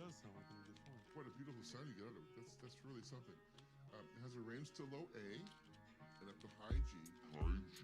does sound like a really good song. What a beautiful sound you get out of it. That's really something. It has a range to low A and up to high G. High G.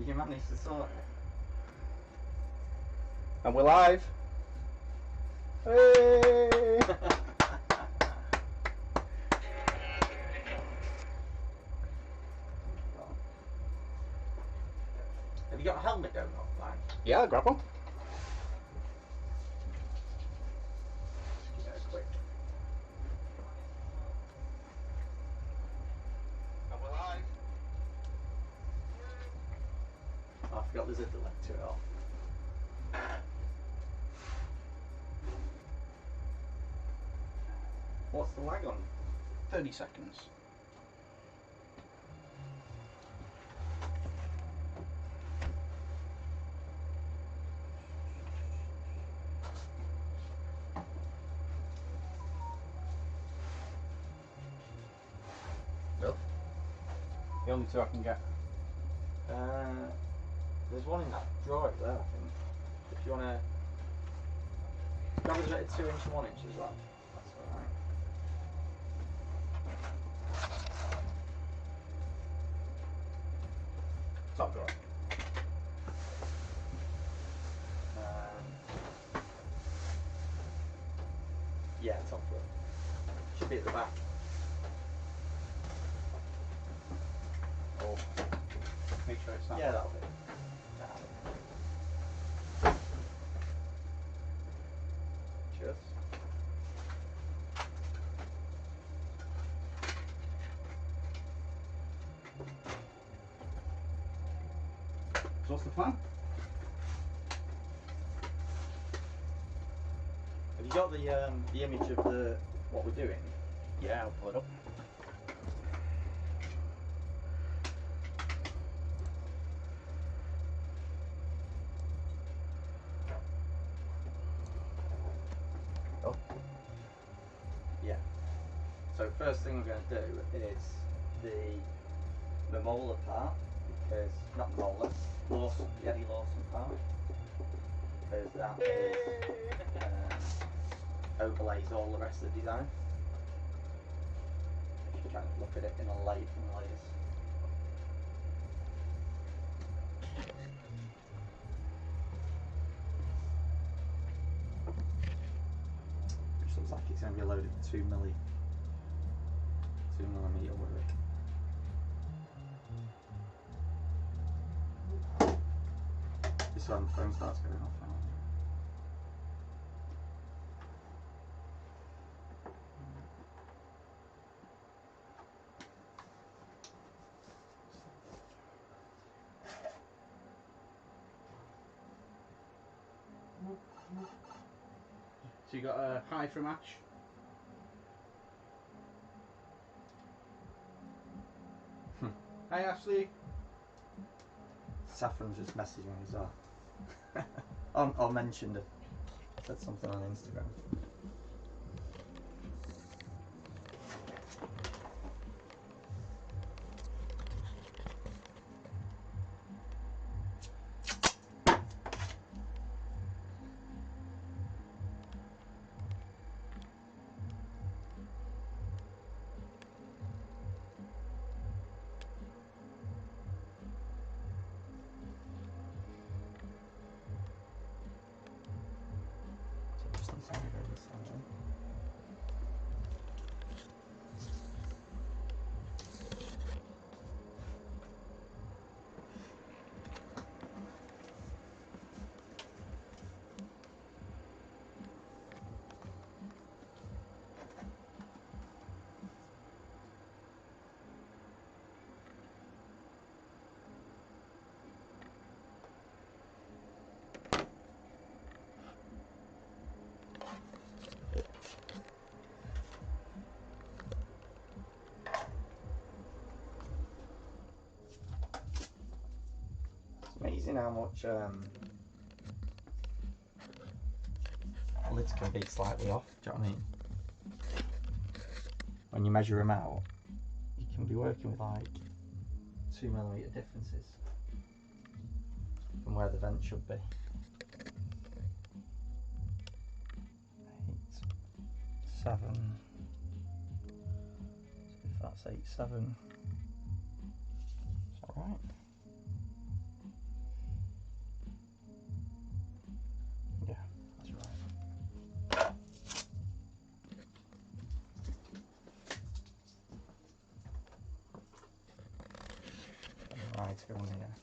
You managed to sort it. And we're live. Hey! Have you got a helmet going on, like? Yeah, grab one. Just give it a quick. And we're live. Oh, I forgot there's a delay to it all. What's the lag on? 30 seconds. No. The only two I can get. There's one in that drawer there, I think. If you want to grab us a bit of 2-inch and 1-inch as well, that's alright. Top drawer. Yeah, top drawer. Should be at the back. Oh. Make sure it's not. Yeah, that'll be. Cheers. So what's the plan? Have you got the image of what we're doing? Yeah, I'll pull it up. Oh. Yeah. So first thing we're going to do is the molar part, because not the molar, Lawson, the Eddie Lawson part, because that is overlays all the rest of the design. If you kind of look at it in layers. Which looks like it's going to be a load of 2 millimetre work. Just when the phone starts going off now. So you got a high for a match? Hi Ashley. Saffron's just messaged me as well. Or mentioned it. Said something on Instagram. Amazing how much lids can be slightly off, do you know what I mean? When you measure them out, you can be working with like 2 millimetre differences from where the vent should be. 8, seven. So if that's 8, 7, it's alright. to go on here.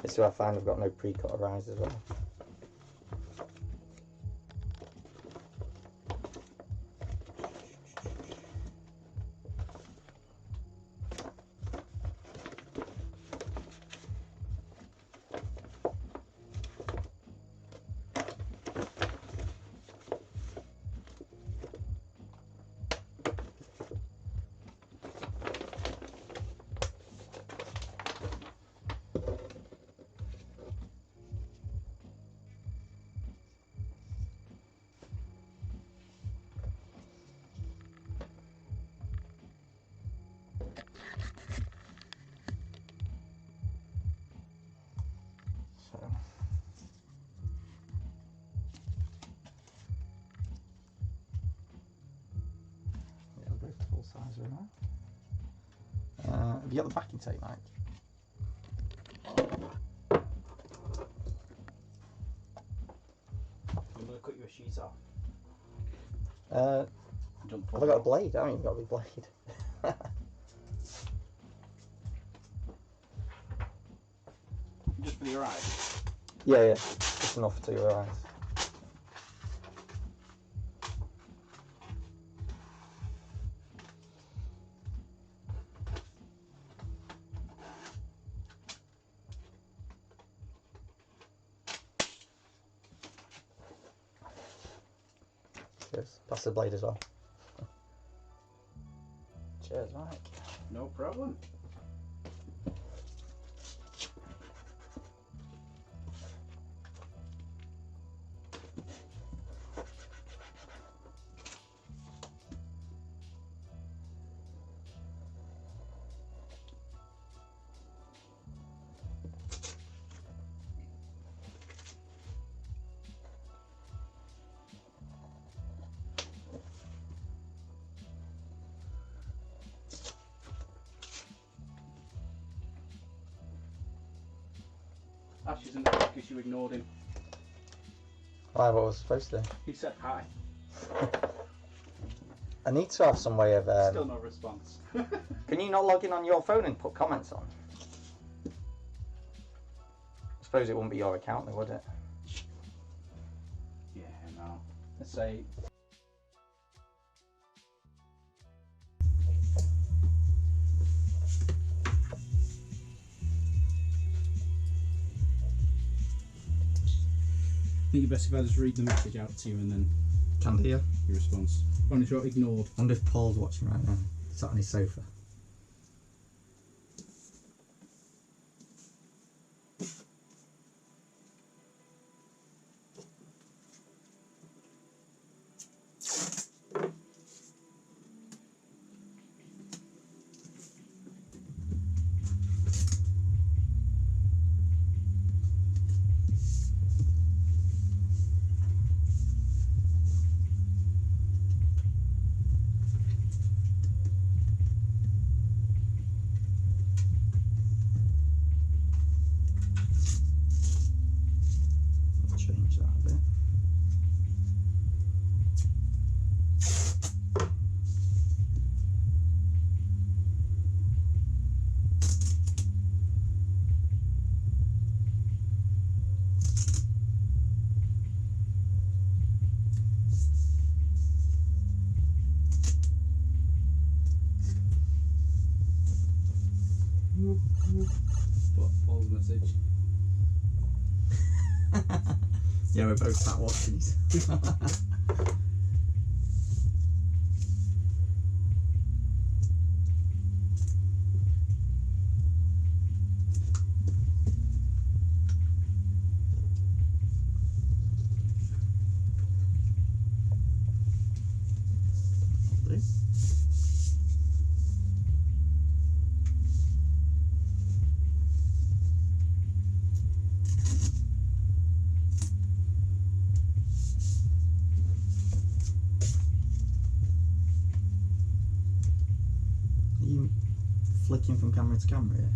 This is where I find I've got no pre-cut Arais as well. Size right now. Have you got the backing tape, Mike? I'm going to cut you a sheet off. Have I got a blade? I haven't even got a big blade. Just for your eyes? Yeah, just enough to your eyes. Cheers. Pass the blade as well. Cheers, Mike. No problem. Ash isn't here because you ignored him. Why, what was I supposed to do? He said hi. I need to have some way of... Still no response. Can you not log in on your phone and put comments on? I suppose it wouldn't be your account though, would it? Yeah, no. Let's say... I think you're best if I just read the message out to you and then Can do, yeah. your response. Only if you're ignored. I wonder if Paul's watching right now. Sat on his sofa. Change that a bit. But Paul's message. Yeah, we're both sat watching. Are you flicking from camera to camera here?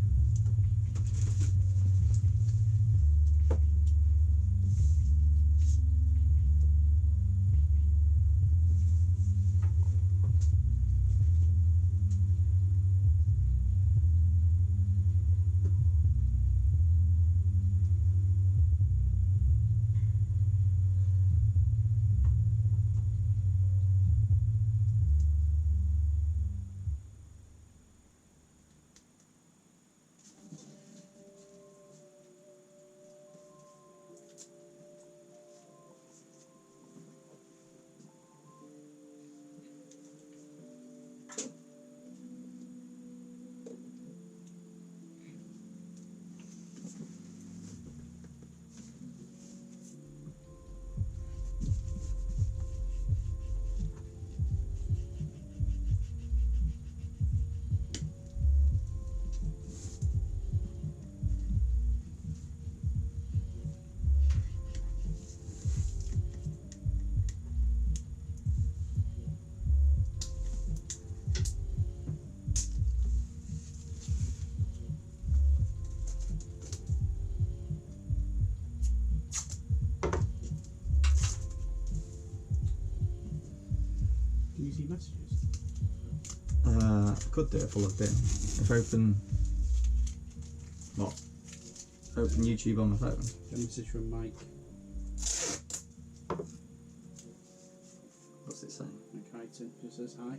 messages? I could do it if I logged in. If I open what? Open YouTube on my phone. A message from Mike. What's it saying? Mike Heighton just says hi.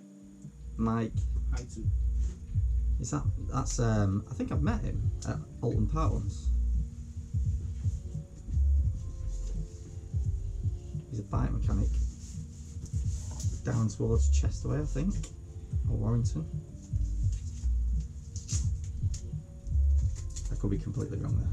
Mike. Heighton. Is that's I think I've met him at Alton Park once. He's a bike mechanic down towards Chesterway, I think, or Warrington. I could be completely wrong there.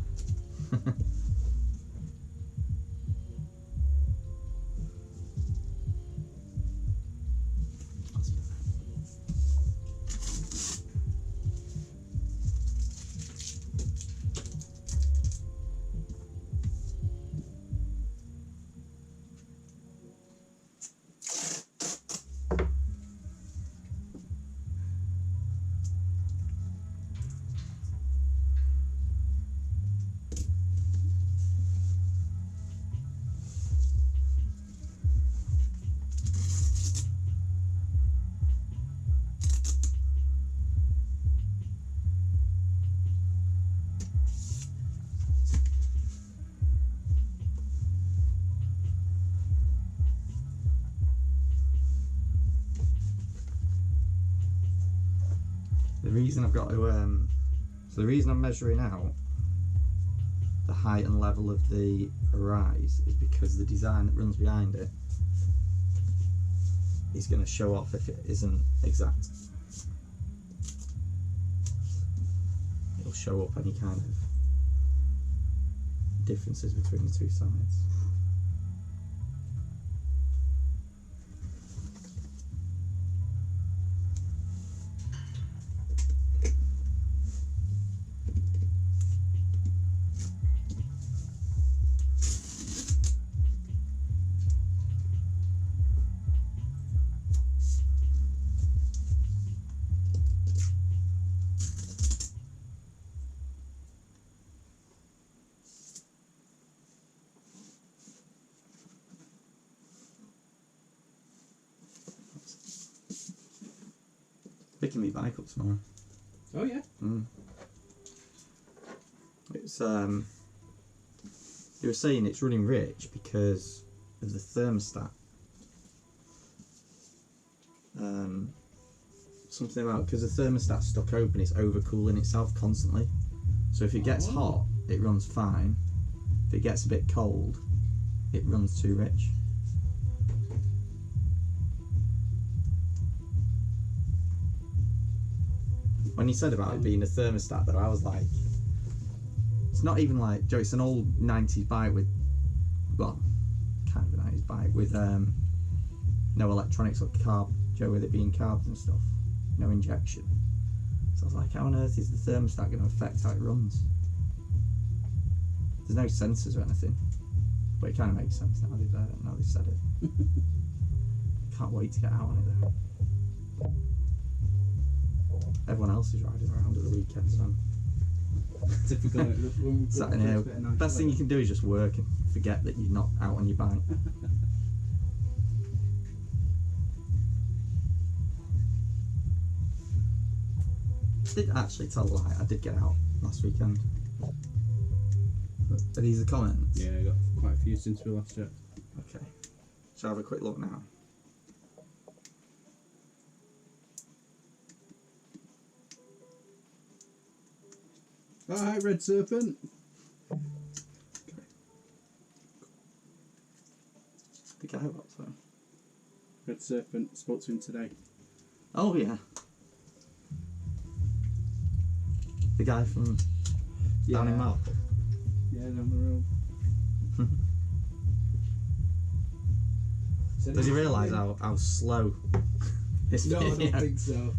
The reason I've got to, so the reason I'm measuring out the height and level of the Arai is because the design that runs behind it is going to show off if it isn't exact. It'll show up any kind of differences between the two sides. Picking me bike up tomorrow. Oh yeah. It's they were saying it's running rich because of the thermostat. Something about because the thermostat's stuck open, it's overcooling itself constantly. So if it gets hot, it runs fine. If it gets a bit cold, it runs too rich. When you said about it being a thermostat though, I was like, it's not even like, Joe, it's an old 90s bike with, well, kind of a 90s bike with no electronics or carb, Joe, with it being carbs and stuff, no injection. So I was like, how on earth is the thermostat going to affect how it runs? There's no sensors or anything, but it kind of makes sense now they've said it. Can't wait to get out on it though. Everyone else is riding around at the weekend, so I'm Typical. sat in here. Best thing you can do is just work and forget that you're not out on your bike. I did actually tell a lie, I did get out last weekend. Are these the comments? Yeah, I got quite a few since we last checked. Okay. Shall I have a quick look now? Alright, Red Serpent. The guy what, sorry? Red Serpent, spoke to him today. Oh yeah. The guy from down in Marple. Yeah, down the road. Does he realise how slow this No, I video? don't think so.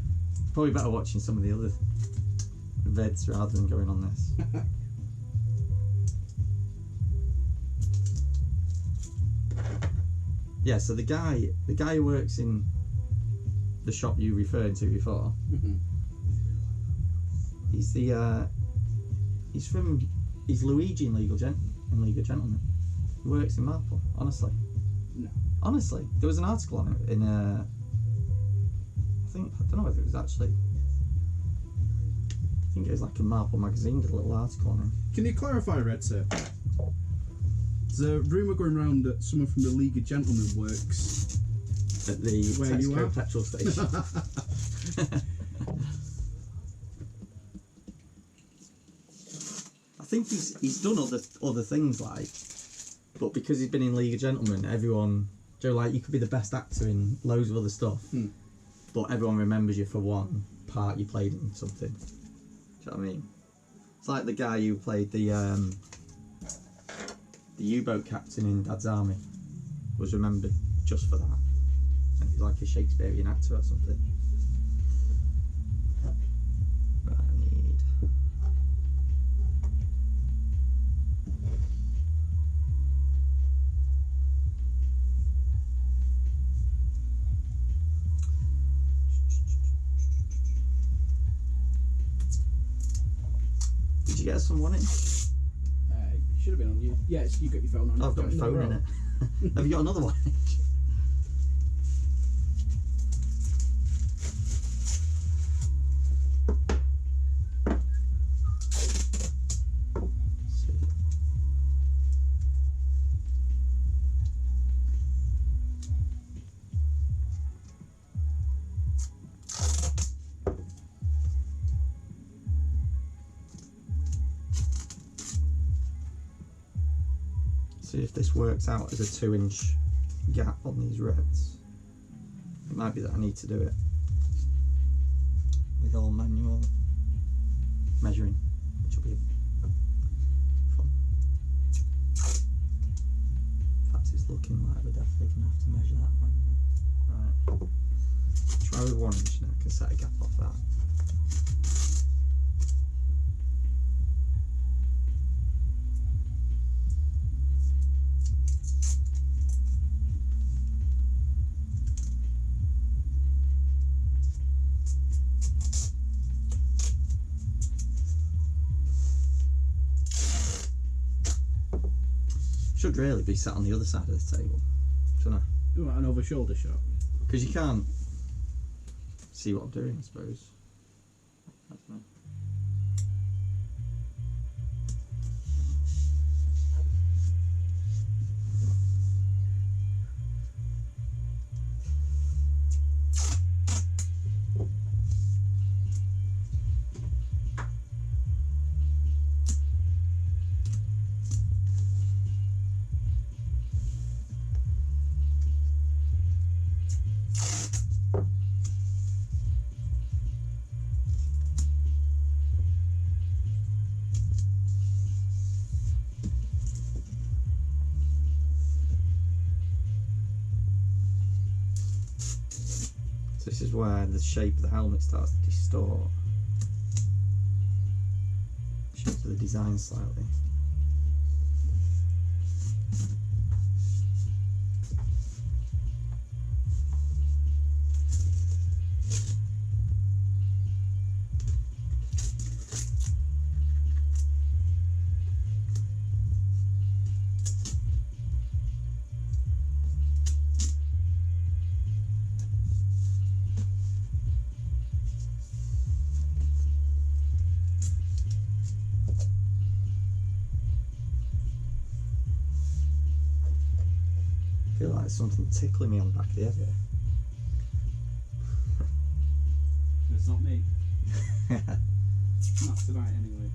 Probably better watching some of the other vids rather than going on this. Yeah, so the guy who works in the shop you referred to before, he's Luigi in League of Gentlemen. He works in Marple, honestly. No. Honestly, there was an article on it in don't know whether it was actually. I think it was like a Marble magazine did a little article on him. Can you clarify, Red Sir? There's a rumour going around that someone from the League of Gentlemen works at the where you are? petrol station. I think he's done other things like, but because he's been in League of Gentlemen, everyone, like you could be the best actor in loads of other stuff, but everyone remembers you for one part you played in something. Do you know what I mean? It's like the guy who played the U-boat captain in Dad's Army was remembered just for that. And he's like a Shakespearean actor or something. Right, I need... Did you get us some 1 inch? Should have been on you. Yes, you got your phone on. I've got my phone in it. Have you got another 1 inch? See if this works out as a 2-inch gap on these reds. It might be that I need to do it with all manual measuring, which will be fun. In fact, it's looking like we're definitely going to have to measure that one. Right. Try with 1 inch and I can set a gap off that. Should really be sat on the other side of this table, shouldn't I? You want an over shoulder shot? Because you can't see what I'm doing, I suppose. I don't know. This is where the shape of the helmet starts to distort. Shape of the design slightly. I feel like there's something tickling me on the back of the head here. It's not me. Not tonight, anyway.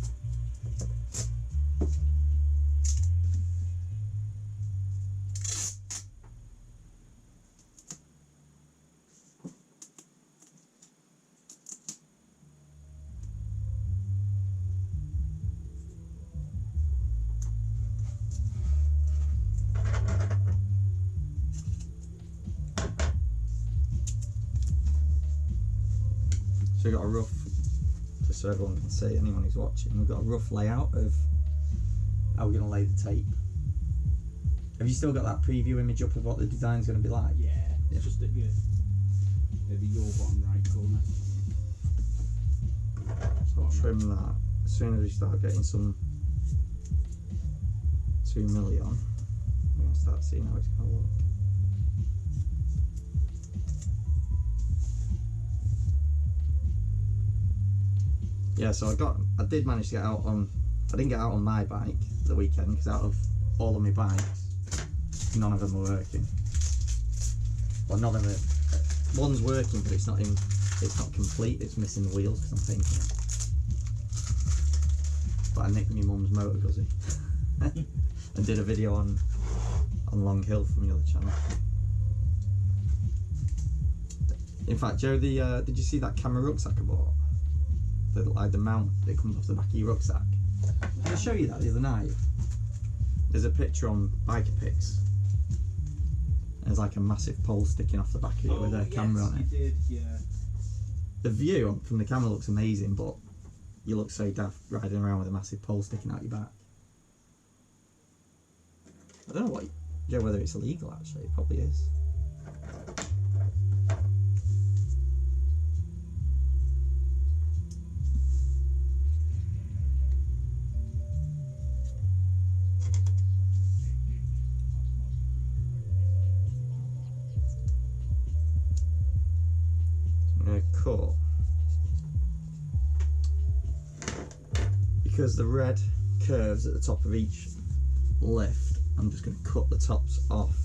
So we've got a rough, just so everyone can see, anyone who's watching, we've got a rough layout of how we're going to lay the tape. Have you still got that preview image up of what the design's going to be like? Yeah, it's just at maybe your bottom right corner. So I'll trim that. As soon as we start getting some 2 milli on, we're going to start seeing how it's going to look. Yeah, so I did manage to get out on. I didn't get out on my bike the weekend because out of all of my bikes, none of them were working. Well, none of them. One's working, but it's not complete. It's missing the wheels because I'm painting it. But I nicked my mum's motor guzzi and did a video on Long Hill from the other channel. In fact, Joe, did you see that camera rucksack I bought? The mount that comes off the back of your rucksack. Did I show you that the other night? There's a picture on Biker Pics. There's like a massive pole sticking off the back of it with a camera on it. You did, yeah. The view from the camera looks amazing, but you look so daft riding around with a massive pole sticking out your back. I don't know whether it's illegal actually. It probably is. Cut because the red curves at the top of each lift. I'm just going to cut the tops off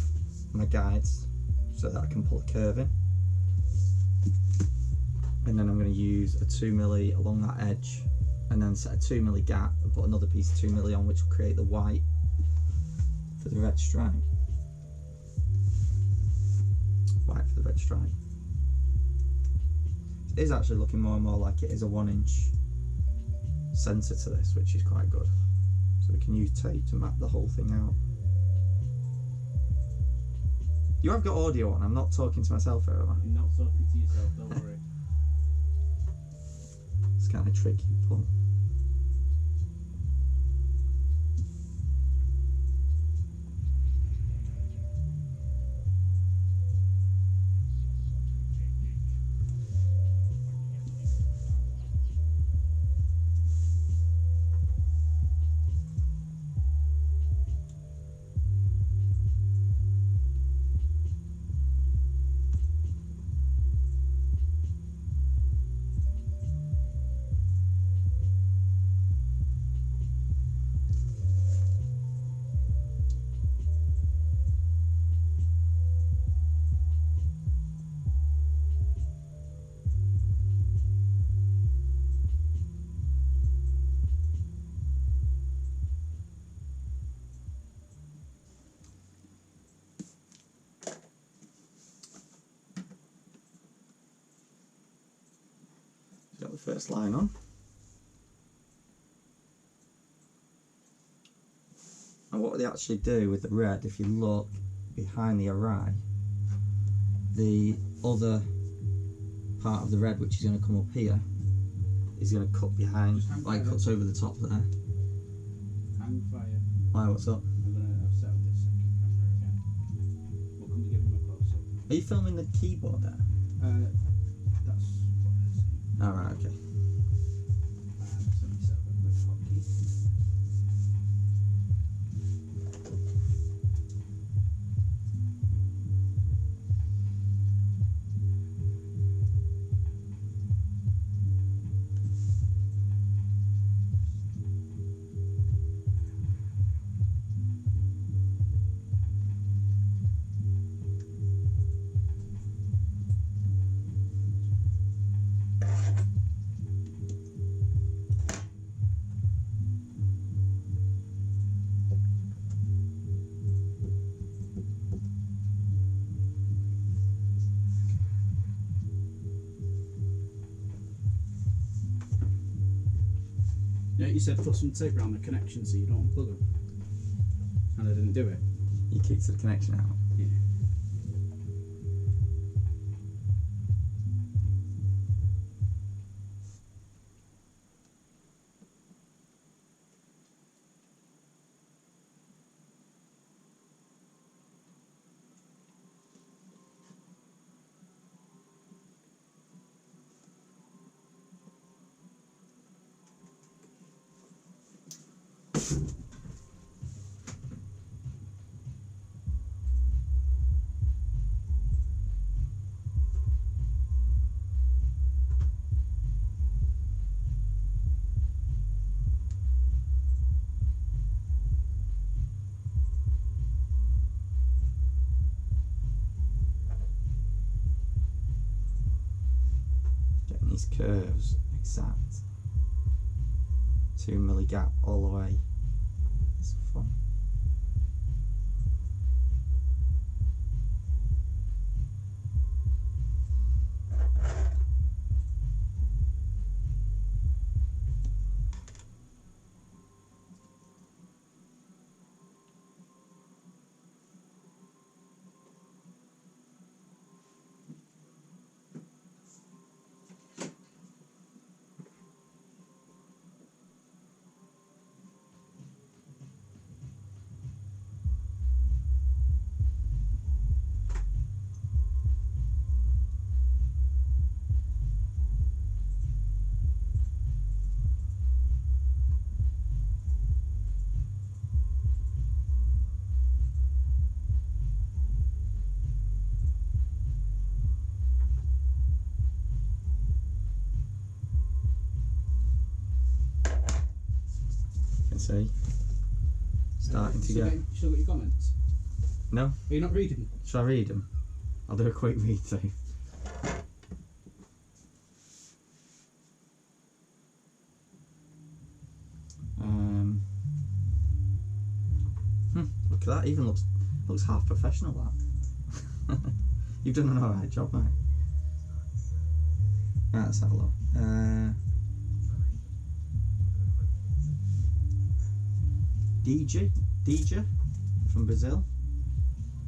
my guides so that I can pull a curve in, and then I'm going to use a 2mm along that edge and then set a 2mm gap and put another piece of 2mm on, which will create the white for the red stripe. White for the red stripe. It is actually looking more and more like it is a 1-inch centre to this, which is quite good. So we can use tape to map the whole thing out. You have got audio on, I'm not talking to myself here, am I? You're not talking to yourself, don't worry. It's kind of tricky, Paul. Got the first line on. And what they actually do with the red, if you look behind the Arai, the other part of the red, which is going to come up here, is going to cut behind, like cuts over the top there. Hang fire. Why, what's up? I'm going to have set up this second camera again. We'll come and give him a close up. Are you filming the keyboard there? That's what it is. Alright, okay. So let me set up a quick hotkey. Yeah, you said put some tape around the connection so you don't unplug them. And I didn't do it. You kicked the connection out. Yeah. these curves exact. 2 milli gap all the way. It's fun. See, starting to get. You still got your comments? No. Are you not reading? Shall I read them? I'll do a quick read through. Look at that. Even looks half professional. That. You've done an alright job, mate. Right, let's have a look. DJ from Brazil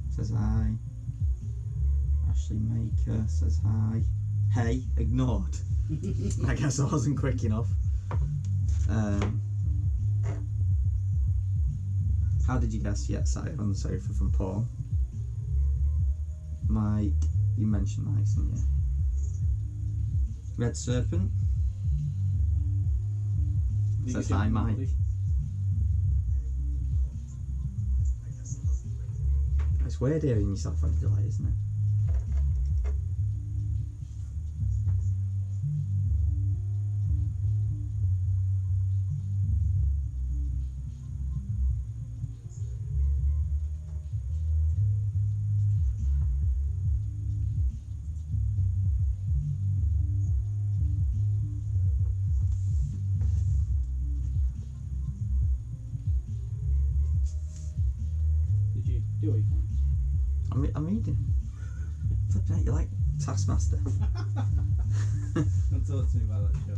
says hi. Ashley Maker says hi. Hey, ignored. I guess I wasn't quick enough. How did you guess? Yeah, sat on the sofa from Paul. Mike, you mentioned Mike, didn't you? Red Serpent says hi, Mike. It's weird hearing yourself on a delay, isn't it? Did you do all your comments? I'm reading. Flipping out, you're like Taskmaster. Don't talk to me about that show.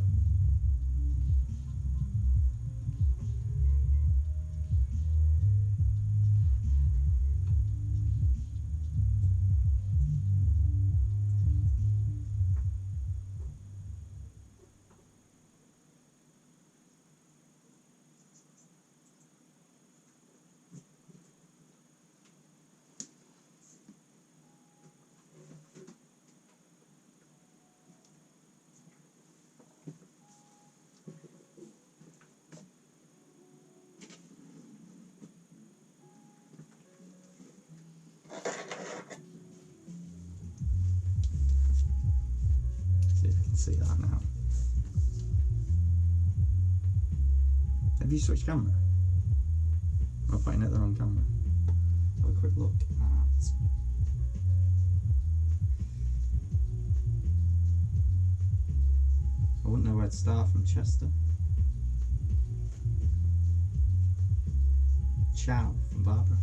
See that now. Have you switched camera? I'm pointing at the wrong camera. Let's have a quick look at. I wouldn't know where to start from Chester. Ciao from Barbara.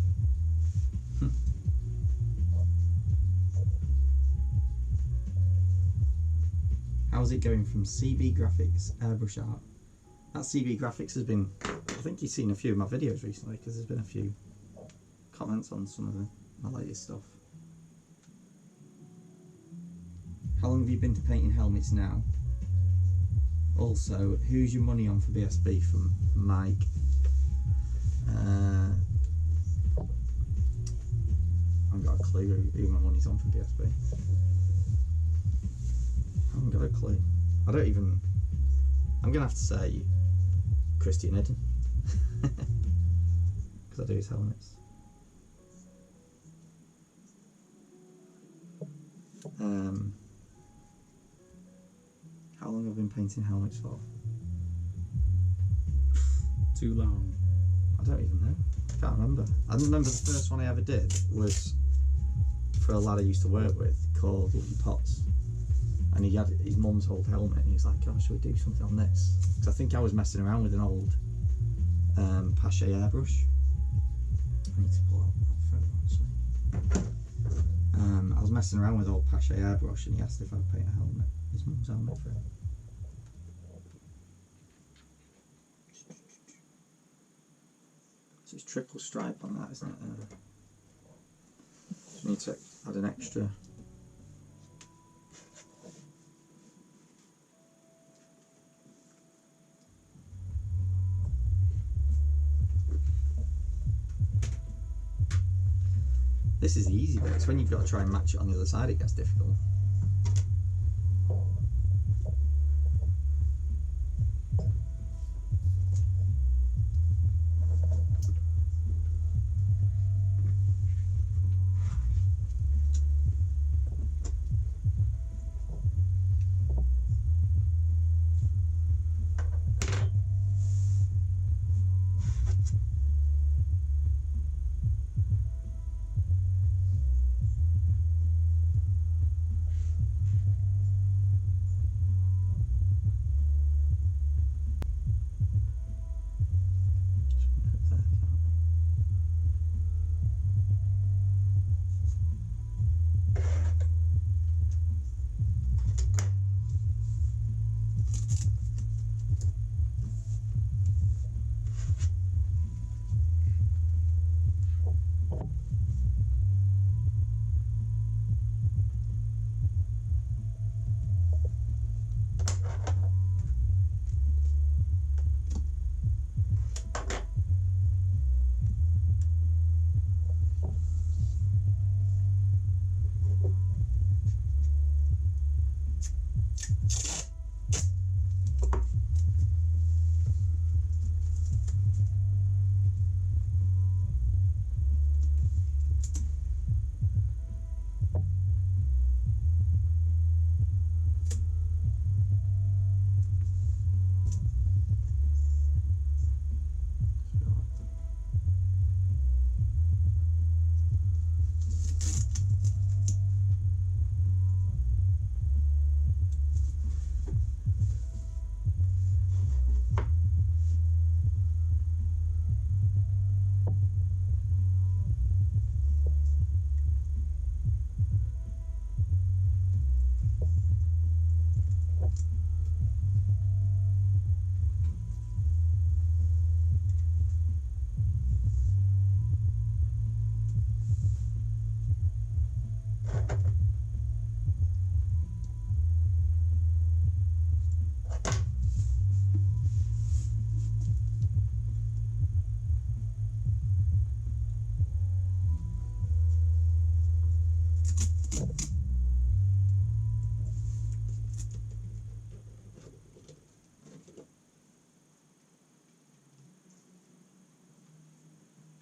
How's it going from CB Graphics Airbrush Art? That CB Graphics has been, I think you've seen a few of my videos recently because there's been a few comments on some of my latest stuff. How long have you been to painting helmets now? Also, who's your money on for BSB from Mike? I haven't got a clue who my money's on for BSB. I haven't got a clue. I don't even. I'm gonna have to say Christian Eden because I do his helmets. How long have I been painting helmets for? Too long. I don't even know. I can't remember. I remember the first one I ever did was for a lad I used to work with called Potts. and he had his mum's old helmet, and he was like, "Oh, should we do something on this?" Because I think I was messing around with an old Pache airbrush. I need to pull out that photo actually. I was messing around with old Pache airbrush, and he asked if I'd paint a helmet, his mum's helmet for him. So it's triple stripe on that, isn't it? Just need to add an extra. This is the easy bit. It's when you've got to try and match it on the other side it gets difficult.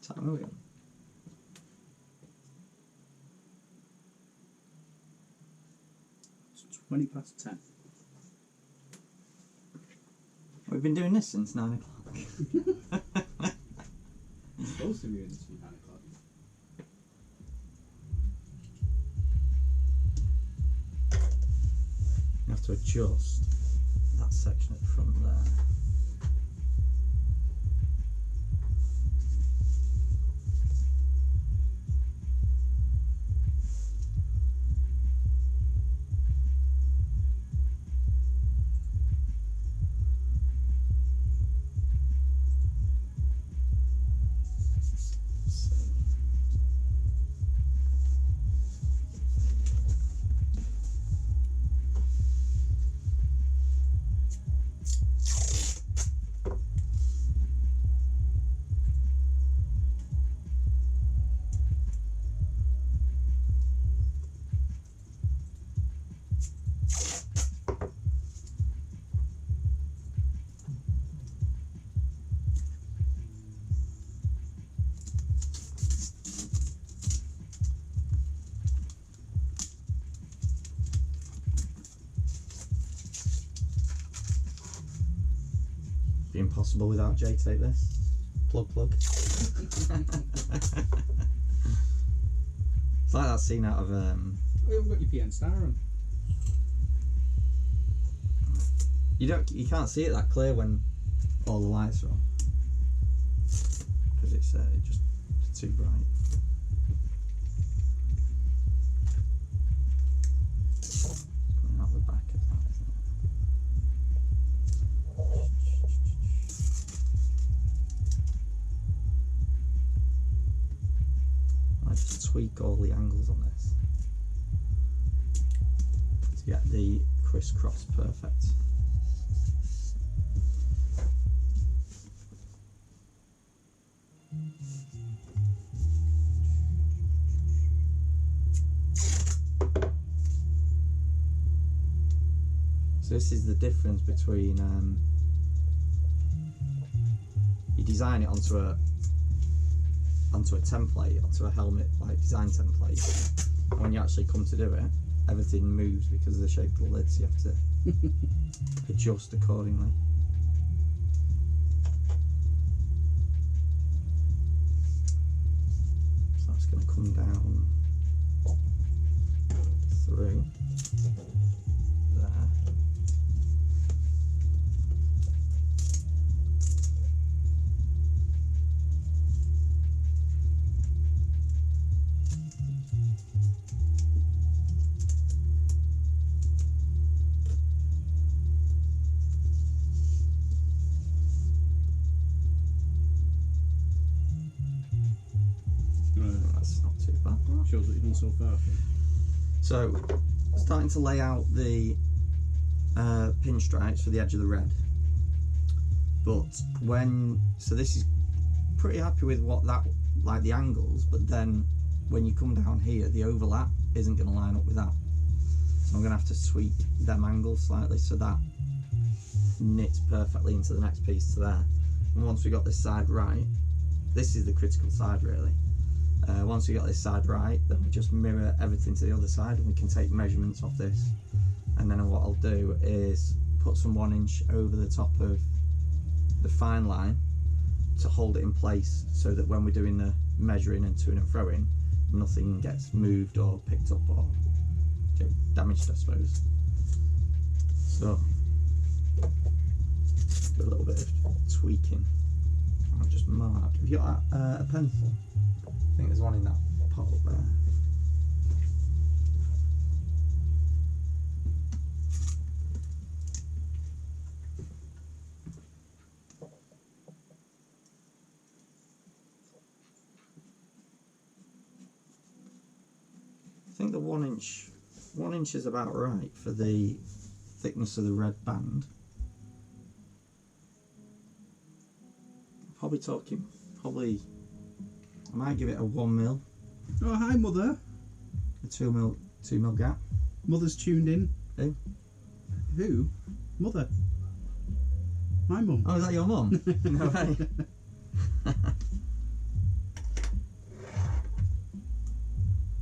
Time are we on? It's 20 past 10. We've been doing this since 9 o'clock. You're supposed to be doing this from 9 o'clock. You have to adjust that section at the front there. Be impossible without Jay to take this. Plug. It's like that scene out of We haven't got your PN Star on. You can't see it that clear when all the lights are on because it's just too bright. It's coming out the back of that, isn't it? I just tweak all the angles on this to get the crisscross perfect. So this is the difference between you design it onto a template, onto a helmet like design template, and when you actually come to do it, everything moves because of the shape of the lid, so you have to adjust accordingly. So that's going to come down through there. That's not too bad. Shows what you've done so far. So, starting to lay out the pinstripes for the edge of the red. But so this is pretty happy with what that, like the angles, but then when you come down here, the overlap isn't going to line up with that. So I'm going to have to tweak them angles slightly so that knits perfectly into the next piece to there. And once we got this side right, this is the critical side really. Once we got this side right, then we just mirror everything to the other side and we can take measurements off this. And then what I'll do is put some 1 inch over the top of the fine line to hold it in place so that when we're doing the measuring and toing and throwing, nothing gets moved or picked up or damaged, I suppose. So, do a little bit of tweaking. I'll just mark. Have you got a pencil? I think there's one in that pot up there. I think the 1 inch is about right for the thickness of the red band. Probably I might give it a 1 mil. Oh, hi, Mother. A 2 mil gap. Mother's tuned in. Who? Who? Mother. My mum. Oh, is that your mum? No way.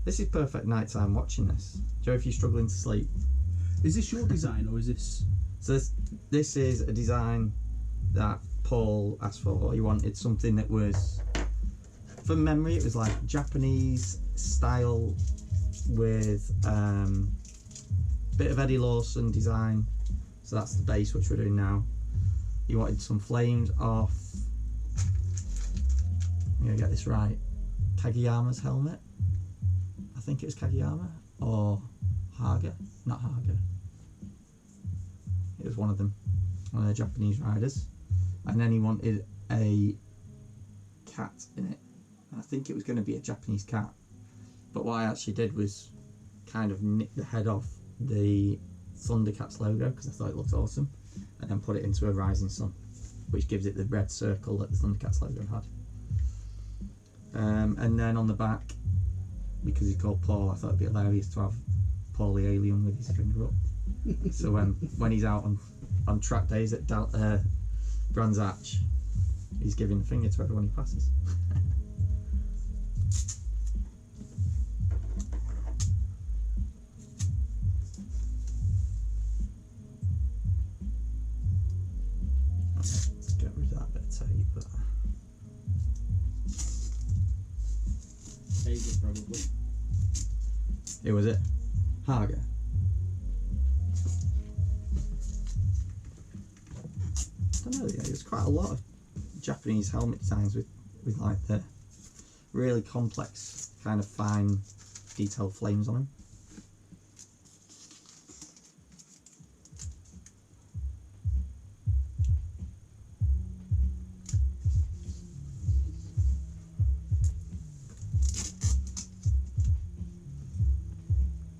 This is perfect nighttime watching this. Joe, if you're struggling to sleep. Is this your design or is this? So this is a design that Paul asked for. He wanted something that was, from memory, it was like Japanese style with bit of Eddie Lawson design. So that's the base which we're doing now. He wanted some flames off, I'm gonna get this right, Kageyama's helmet. I think it was Kageyama or Haga, not Haga. It was one of them, one of the Japanese riders. And then he wanted a cat in it. And I think it was going to be a Japanese cat. But what I actually did was kind of nick the head off the Thundercats logo because I thought it looked awesome, and then put it into a rising sun, which gives it the red circle that the Thundercats logo had. And then on the back, because he's called Paul, I thought it'd be hilarious to have Paul the alien with his finger up. So when he's out on track days at Brands Hatch, he's giving the finger to everyone he passes. Let's get rid of that bit of tape there. Hager, probably. Who was it? Haga. don't know. There's quite a lot of Japanese helmet designs with like the really complex kind of fine detailed flames on them.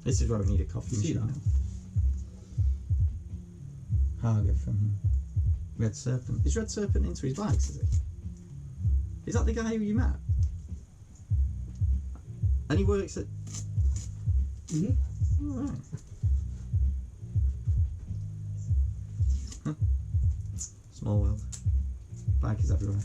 This is where we need a coffee machine now. Haga from Red Serpent. Is Red Serpent into his bikes, is he? Is that the guy who you met? And he works at... Mm-hmm. Alright. Huh. Small world. Bikers everywhere.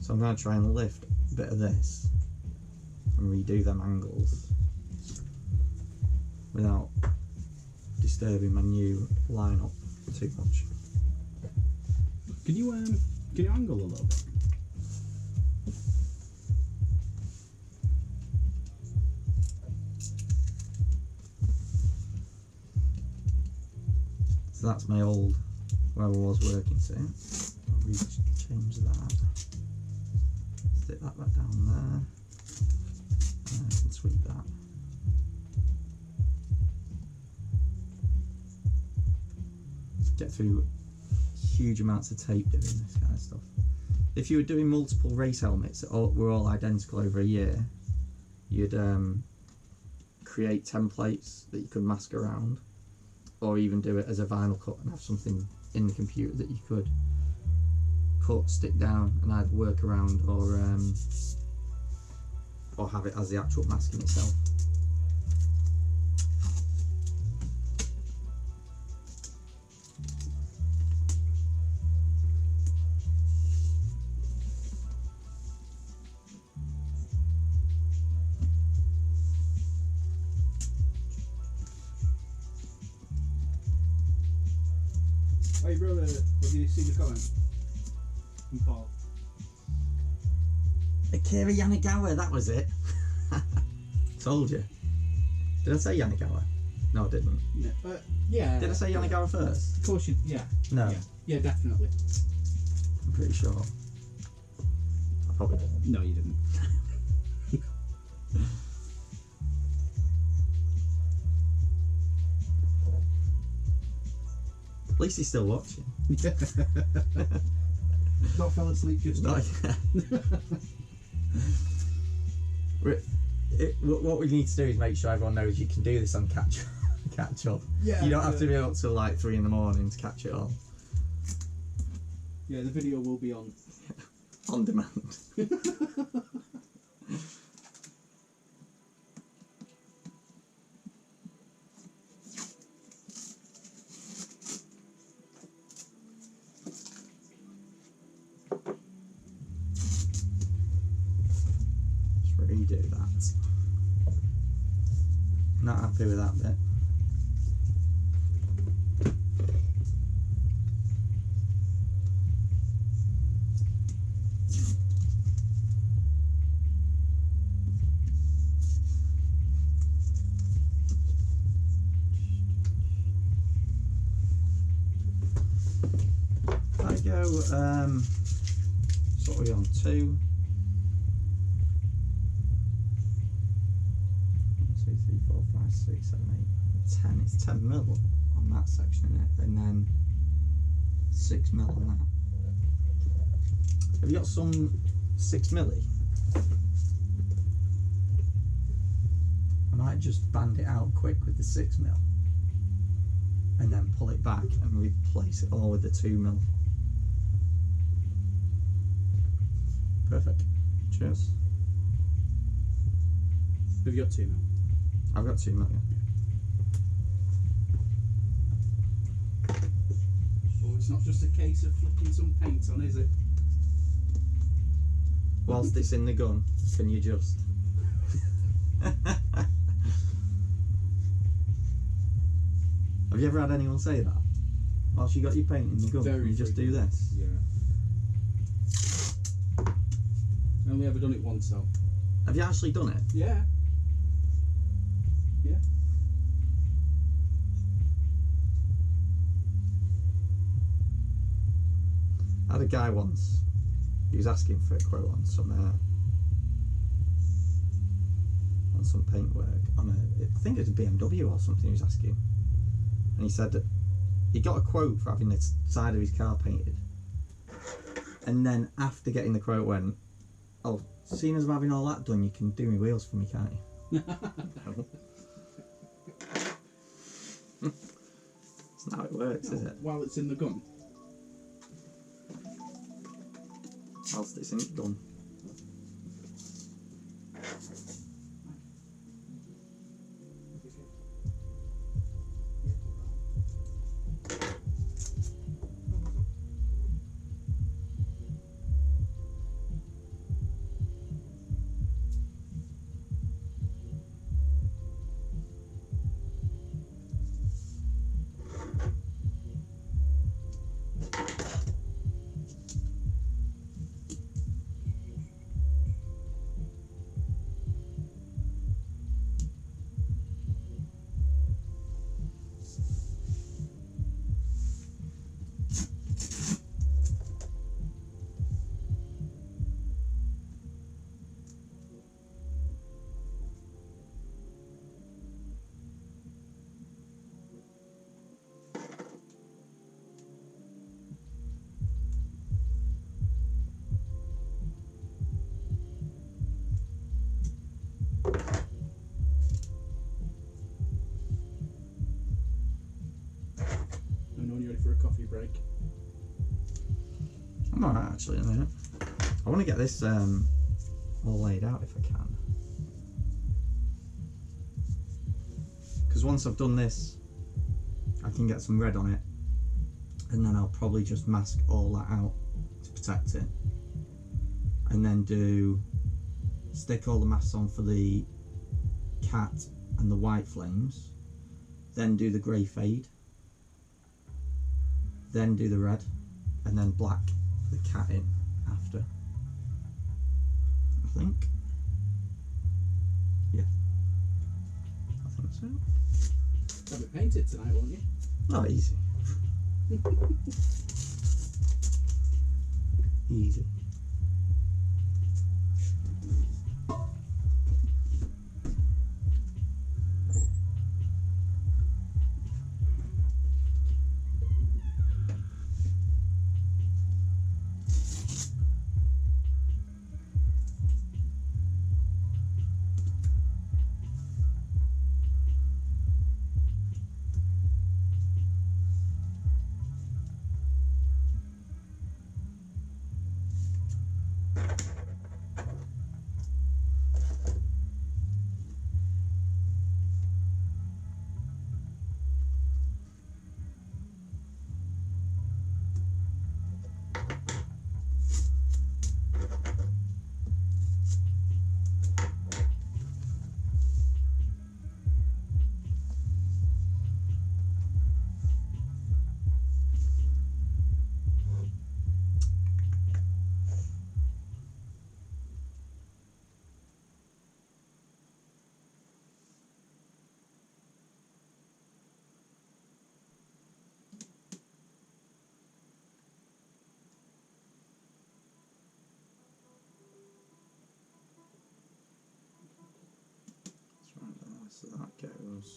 So I'm going to try and lift a bit of this and redo them angles without disturbing my new lineup too much. Can you angle a little bit? So that's my old, where I was working, so I'll change that. Stick that back down there. And I can sweep that. Get through huge amounts of tape doing this kind of stuff. If you were doing multiple race helmets that were all identical over a year, you'd create templates that you could mask around, or even do it as a vinyl cut and have something in the computer that you could cut, stick down, and either work around or have it as the actual masking itself. Hey brother, have you seen the comment from Paul? Akira Yanagawa, that was it. Told you. Did I say Yanagawa? No, I didn't. No, yeah. Did I say Yanagawa first? Of course you. Yeah. No. Yeah, definitely. I'm pretty sure. I probably didn't. No, you didn't. At least he's still watching. Not fell asleep just now. What we need to do is make sure everyone knows you can do this on catch up. Yeah. You don't have to be up till like 3 in the morning to catch it all. Yeah, the video will be on. On demand. Redo that. Not happy with that bit. I go, so what are we on, 2? 1, 2, 3, 4, 5, 6, 7, 8, 10. It's 10 mil on that section in it, and then 6 mil on that. Have you got some 6 milli? I might just band it out quick with the 6 mil, and then pull it back and replace it all with the 2 mil. Perfect. Cheers. Have you got 2 mil? I've got 2 mil, yeah. Oh, it's not just a case of flicking some paint on, is it? Whilst it's in the gun, can you just... Have you ever had anyone say that? Whilst you got your paint in the gun, Very can you just do frequent. this? Yeah. Only ever done it once though. Have you actually done it? Yeah. Yeah. I had a guy once, he was asking for a quote on some paintwork on I think it was a BMW or something he was asking. And he said that he got a quote for having the side of his car painted. And then after getting the quote went, oh, seeing as I'm having all that done, you can do my wheels for me, can't you? That's not how it works, is it? While it's in the gun. Whilst it's in the gun. For a coffee break. I'm alright actually in a minute. I want to get this all laid out if I can. Because once I've done this, I can get some red on it, and then I'll probably just mask all that out to protect it. And then stick all the masks on for the cat and the white flames. Then do the grey fade. Then do the red, and then black the cat in after. I think. Yeah. I think so. Have it painted tonight, won't you? Oh, easy. Easy. So that goes.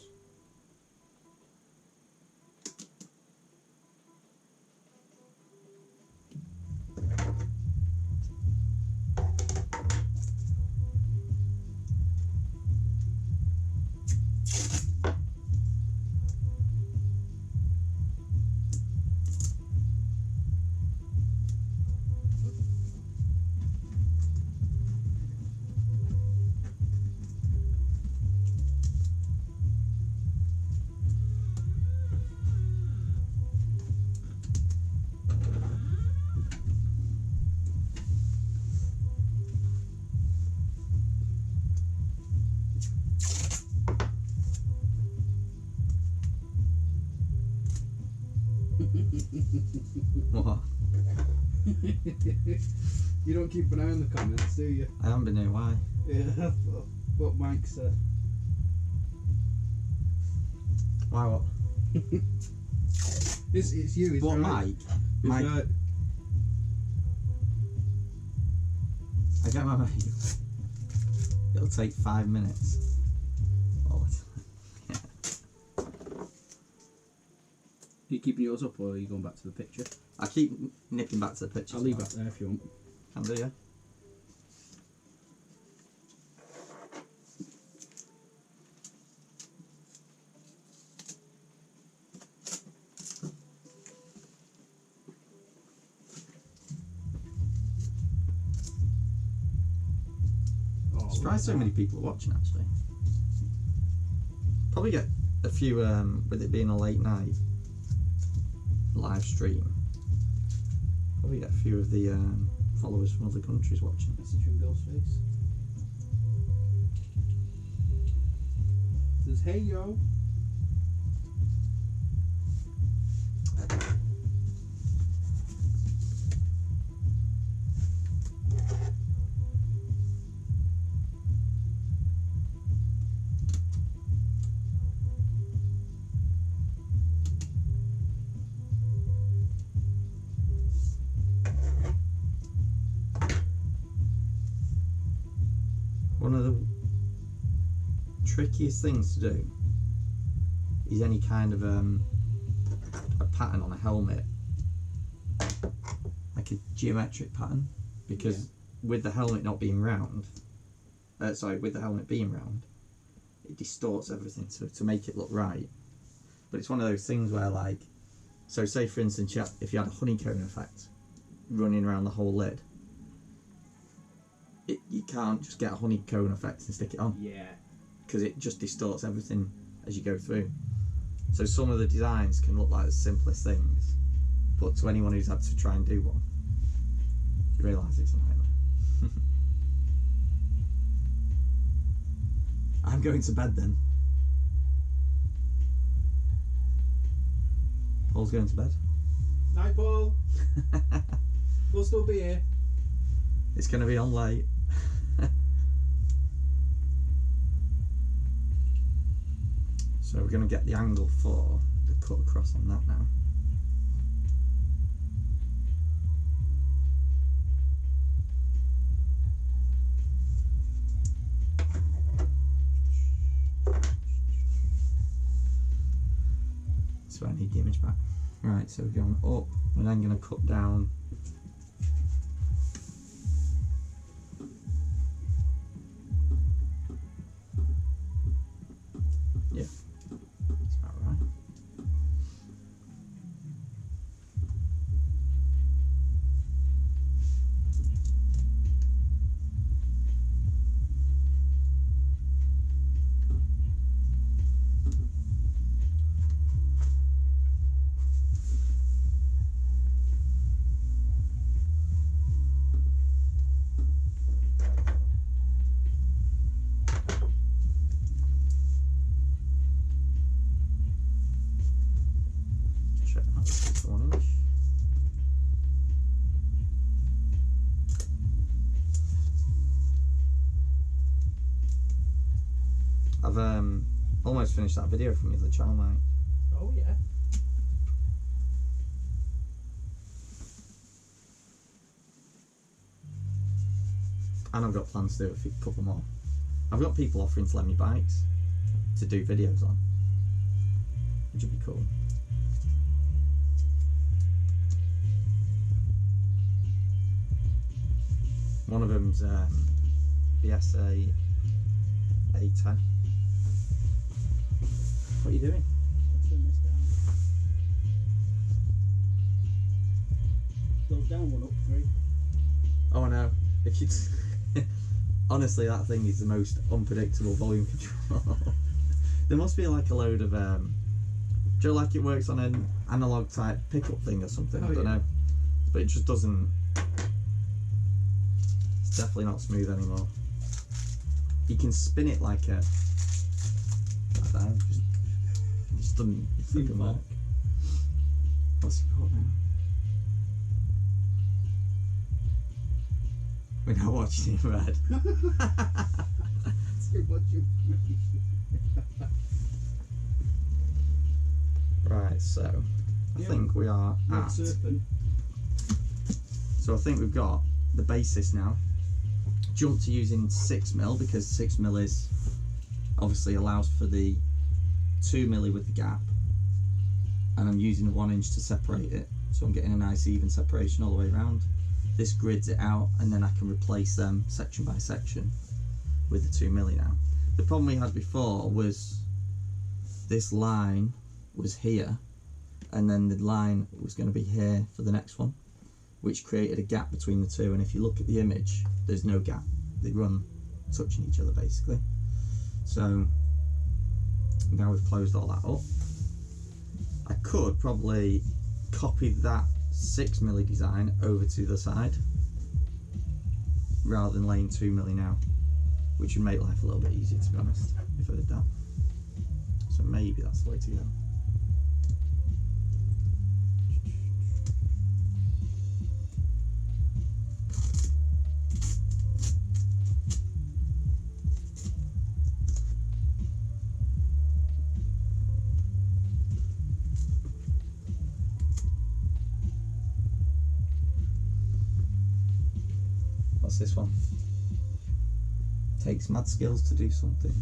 What? You don't keep an eye on the comments, do you? I haven't been here. Why? Yeah, that's what Mike said. Why what? It's you. It's What, right. Mike? It's Mike. right. I get my mail. It'll take 5 minutes. Oh, yeah. Are you keeping yours up or are you going back to the picture? I keep nipping back to the picture. I'll leave that there if you want. Can do, yeah. Surprised so many people are watching actually. Probably get a few with it being a late night live stream. Probably get a few of the followers from other countries watching. Message from Bill's face. It says, hey yo. One of the trickiest things to do is any kind of a pattern on a helmet, like a geometric pattern, because with the helmet not being round, with the helmet being round, it distorts everything to make it look right. But it's one of those things where, like, so say for instance, if you had a honeycomb effect running around the whole lid, you can't just get a honeycomb effect and stick it on. Yeah. Because it just distorts everything as you go through. So some of the designs can look like the simplest things, but to anyone who's had to try and do one, you realise it's a nightmare. I'm going to bed then. Paul's going to bed. Night, Paul. We'll still be here. It's going to be on late. So we're going to get the angle for the cut across on that now. So I need the image back. Right, so we're going up, we're then going to cut down. Yeah, that's about right. Check that for 1 inch. I've almost finished that video from the other channel, mate. Oh yeah. And I've got plans to do a couple more. I've got people offering to lend me bikes to do videos on, which would be cool. One of them's BSA A10. What are you doing? I'll turn this down. Goes down 1 up 3. Oh, I know. If you honestly, that thing is the most unpredictable volume control. There must be like a load of do you know, like it works on an analog type pickup thing or something? Oh, I don't yeah. know, but it just doesn't. It's definitely not smooth anymore. You can spin it like a, I don't know, just doesn't fucking work. What's it called now? We're now watching in red. Too much information. Right, so I think we are at. Serpent. So I think we've got the basis now. Jump to using 6mm because 6mm is obviously allows for the 2mm with the gap, and I'm using a 1 inch to separate it, so I'm getting a nice even separation all the way around. This grids it out, and then I can replace them section by section with the 2mm now. The problem we had before was this line was here, and then the line was going to be here for the next one, which created a gap between the two. And if you look at the image, there's no gap. They run touching each other basically. So now we've closed all that up. I could probably copy that 6mm design over to the side rather than laying 2mm now, which would make life a little bit easier, to be honest, if I did that. So maybe that's the way to go. What's this one? Takes mad skills to do something.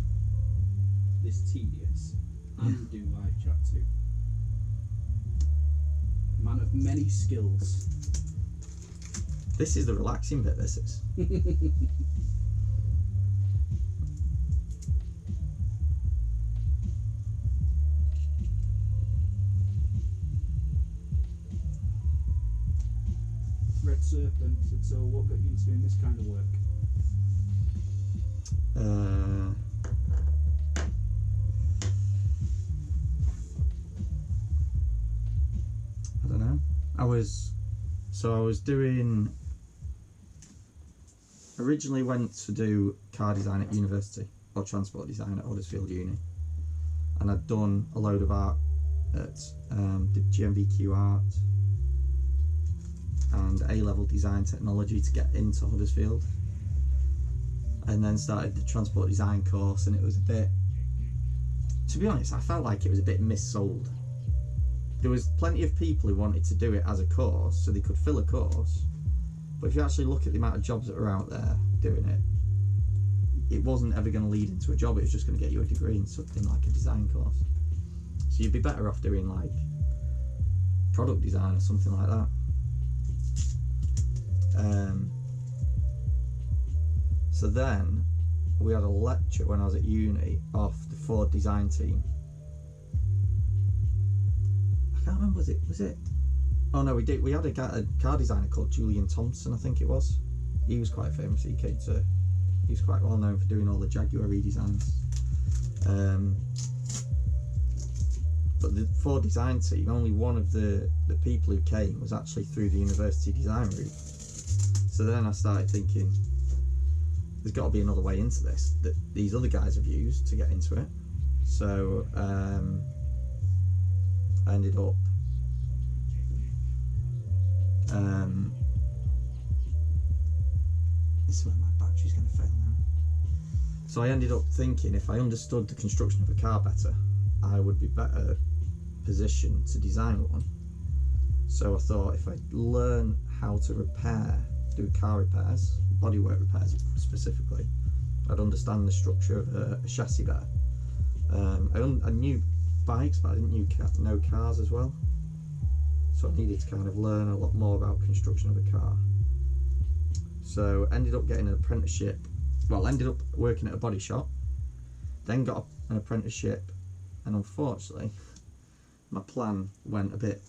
This tedious. And do live chat too. Man of many skills. This is the relaxing bit, this is. Red Serpent said, so what got you into doing this kind of work? I don't know. I was doing, originally went to do car design at university, or transport design at Huddersfield Uni, and I'd done a load of art at did GMVQ art and A-level design technology to get into Huddersfield, and then started the transport design course, and it was a bit, to be honest, I felt like it was a bit missold. There was plenty of people who wanted to do it as a course, so they could fill a course, but if you actually look at the amount of jobs that are out there doing it, it wasn't ever going to lead into a job. It was just going to get you a degree in something like a design course. So you'd be better off doing like product design or something like that. So then we had a lecture when I was at uni off the Ford design team. I can't remember, was it? Oh no, we had a car designer called Julian Thompson, I think it was. He was quite famous. He was quite well known for doing all the Jaguar redesigns. But the Ford design team, only one of the people who came was actually through the university design route. So then I started thinking, there's got to be another way into this that these other guys have used to get into it. So I ended up this is where my battery's going to fail now. So I ended up thinking, if I understood the construction of a car better, I would be better positioned to design one. So I thought, if I learn how to do car repairs, bodywork repairs specifically, I'd understand the structure of a chassis better. I knew bikes, but I didn't know cars as well. So I needed to kind of learn a lot more about construction of a car. So ended up getting an apprenticeship. Well, ended up working at a body shop, then got an apprenticeship, and unfortunately my plan went a bit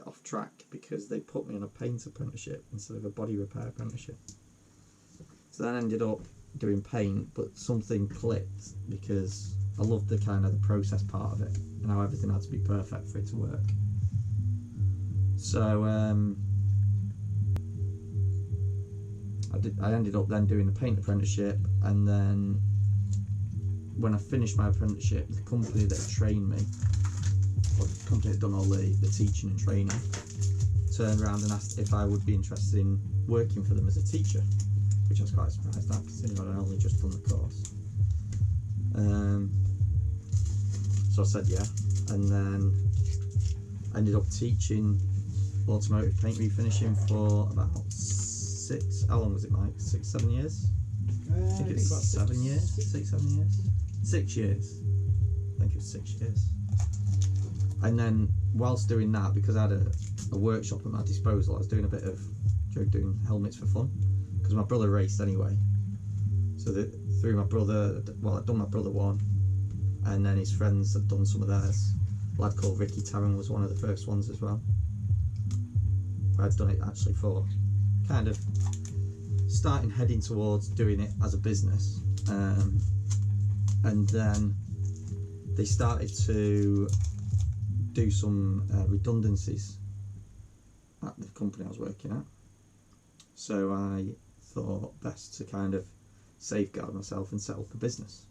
off track because they put me on a paint apprenticeship instead of a body repair apprenticeship. So then I ended up doing paint, but something clicked because I loved the process part of it and how everything had to be perfect for it to work. So I ended up then doing the paint apprenticeship, and then when I finished my apprenticeship, the company that had trained me, or the company that had done all the teaching and training, turned around and asked if I would be interested in working for them as a teacher, which I was quite surprised at, considering I'd only just done the course. So I said yeah, and then I ended up teaching automotive paint refinishing for about how long was it, Mike? 6-7 years? I think it's about 7 years. 6-7 years. 6 years. I think it was 6 years. And then whilst doing that, because I had a workshop at my disposal, I was doing a bit of doing helmets for fun, because my brother raced anyway. So that through my brother, well, I'd done my brother one, and then his friends had done some of theirs. A lad called Ricky Tarrant was one of the first ones as well. I'd done it actually for kind of heading towards doing it as a business, and then they started to do some redundancies at the company I was working at. So I thought best to kind of safeguard myself and set up a business.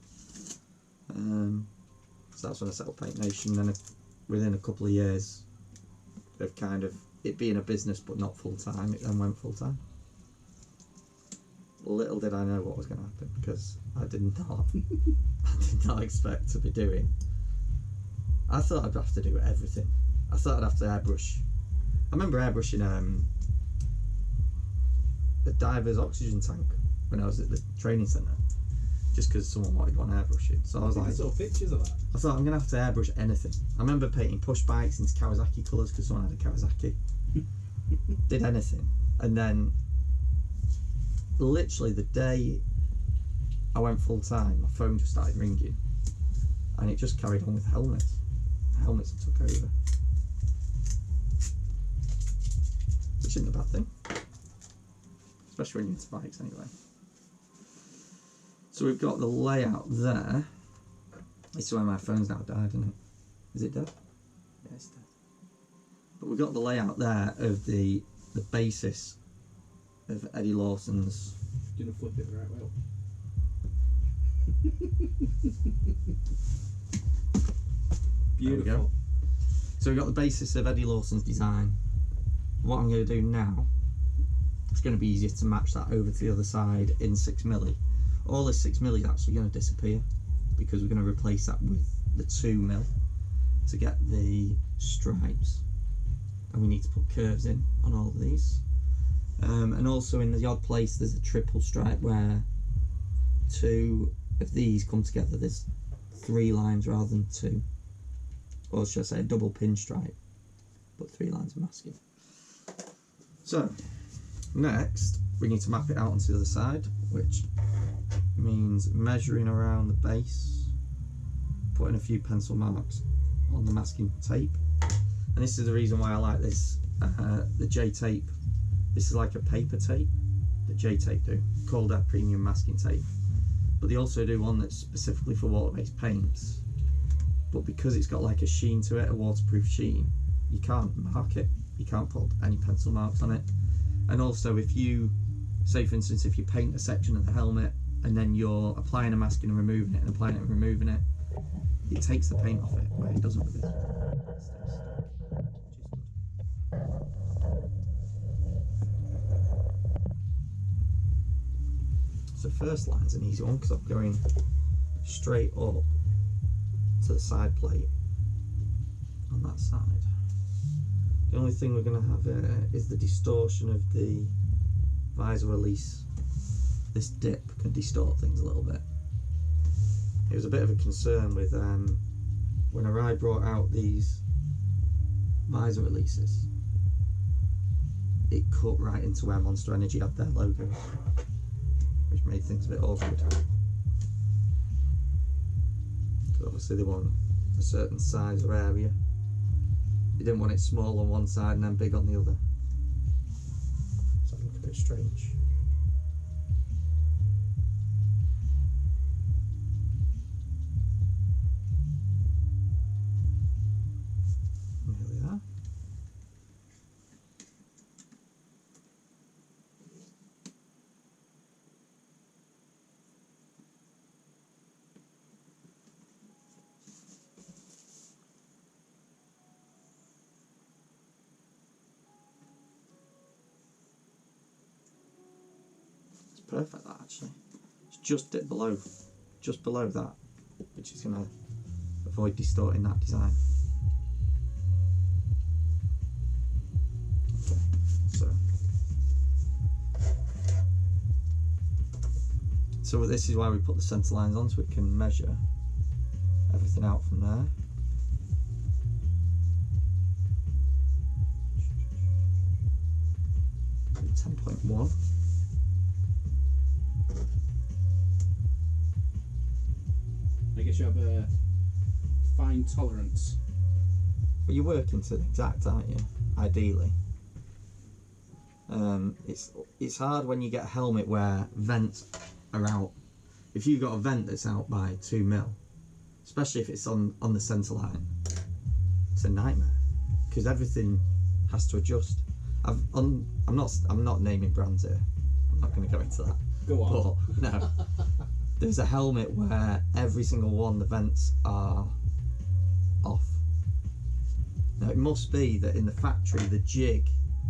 So that's when I set up Paint Nation. Then within a couple of years of kind of it being a business but not full time, it then went full time. Little did I know what was going to happen, because I did not expect to be doing. I thought I'd have to do everything. I thought I'd have to airbrush. I remember airbrushing a diver's oxygen tank when I was at the training centre, just because someone wanted one airbrushed. So I was like, I saw pictures of that. I thought I'm going to have to airbrush anything. I remember painting push bikes into Kawasaki colours because someone had a Kawasaki. Did anything. And then literally the day I went full time, my phone just started ringing, and it just carried on with helmets. Helmets took over, which isn't a bad thing, especially when you're into bikes anyway. So we've got the layout there. This is where my phone's now died, isn't it? Is it dead? Yeah, it's dead. But we've got the layout there of the basis of Eddie Lawson's. Do you want to flip it the right way up? Beautiful. There we go. So we've got the basis of Eddie Lawson's design. What I'm going to do now, it's going to be easier to match that over to the other side in 6mm. All this 6mm is actually going to disappear, because we're going to replace that with the 2mm to get the stripes, and we need to put curves in on all of these. And also in the odd place there's a triple stripe where 2 of these come together. There's 3 lines rather than 2, or should I say a double pin stripe, but 3 lines of masking. So next we need to map it out onto the other side, which means measuring around the base, putting a few pencil marks on the masking tape. And this is the reason why I like this, the J-tape. This is like a paper tape that J-tape do, called a premium masking tape. But they also do one that's specifically for water-based paints. But because it's got like a sheen to it, a waterproof sheen, you can't mark it. You can't put any pencil marks on it. And also if you, say for instance, if you paint a section of the helmet and then you're applying a masking and removing it and applying it and removing it, it takes the paint off it, where it doesn't with this. So first line's an easy one, because I'm going straight up to the side plate on that side. The only thing we're going to have is the distortion of the visor release. This dip can distort things a little bit. It was a bit of a concern with when Arai brought out these visor releases. It cut right into where Monster Energy had their logos, which made things a bit awkward. Because obviously they want a certain size or area. You didn't want it small on one side and then big on the other. So it looked a bit strange. There we are. perfect, that actually. It's just below that, which is going to avoid distorting that design. Okay, so this is why we put the centre lines on, so we can measure everything out from there. And 10.1. I guess you have a fine tolerance. But you're working to the exact, aren't you? Ideally. It's hard when you get a helmet where vents are out. If you've got a vent that's out by 2 mil, especially if it's on the centre line, it's a nightmare because everything has to adjust. I'm not naming brands here. I'm not going to go into that. Go on. But no, there's a helmet where every single one the vents are off. Now it must be that in the factory the jig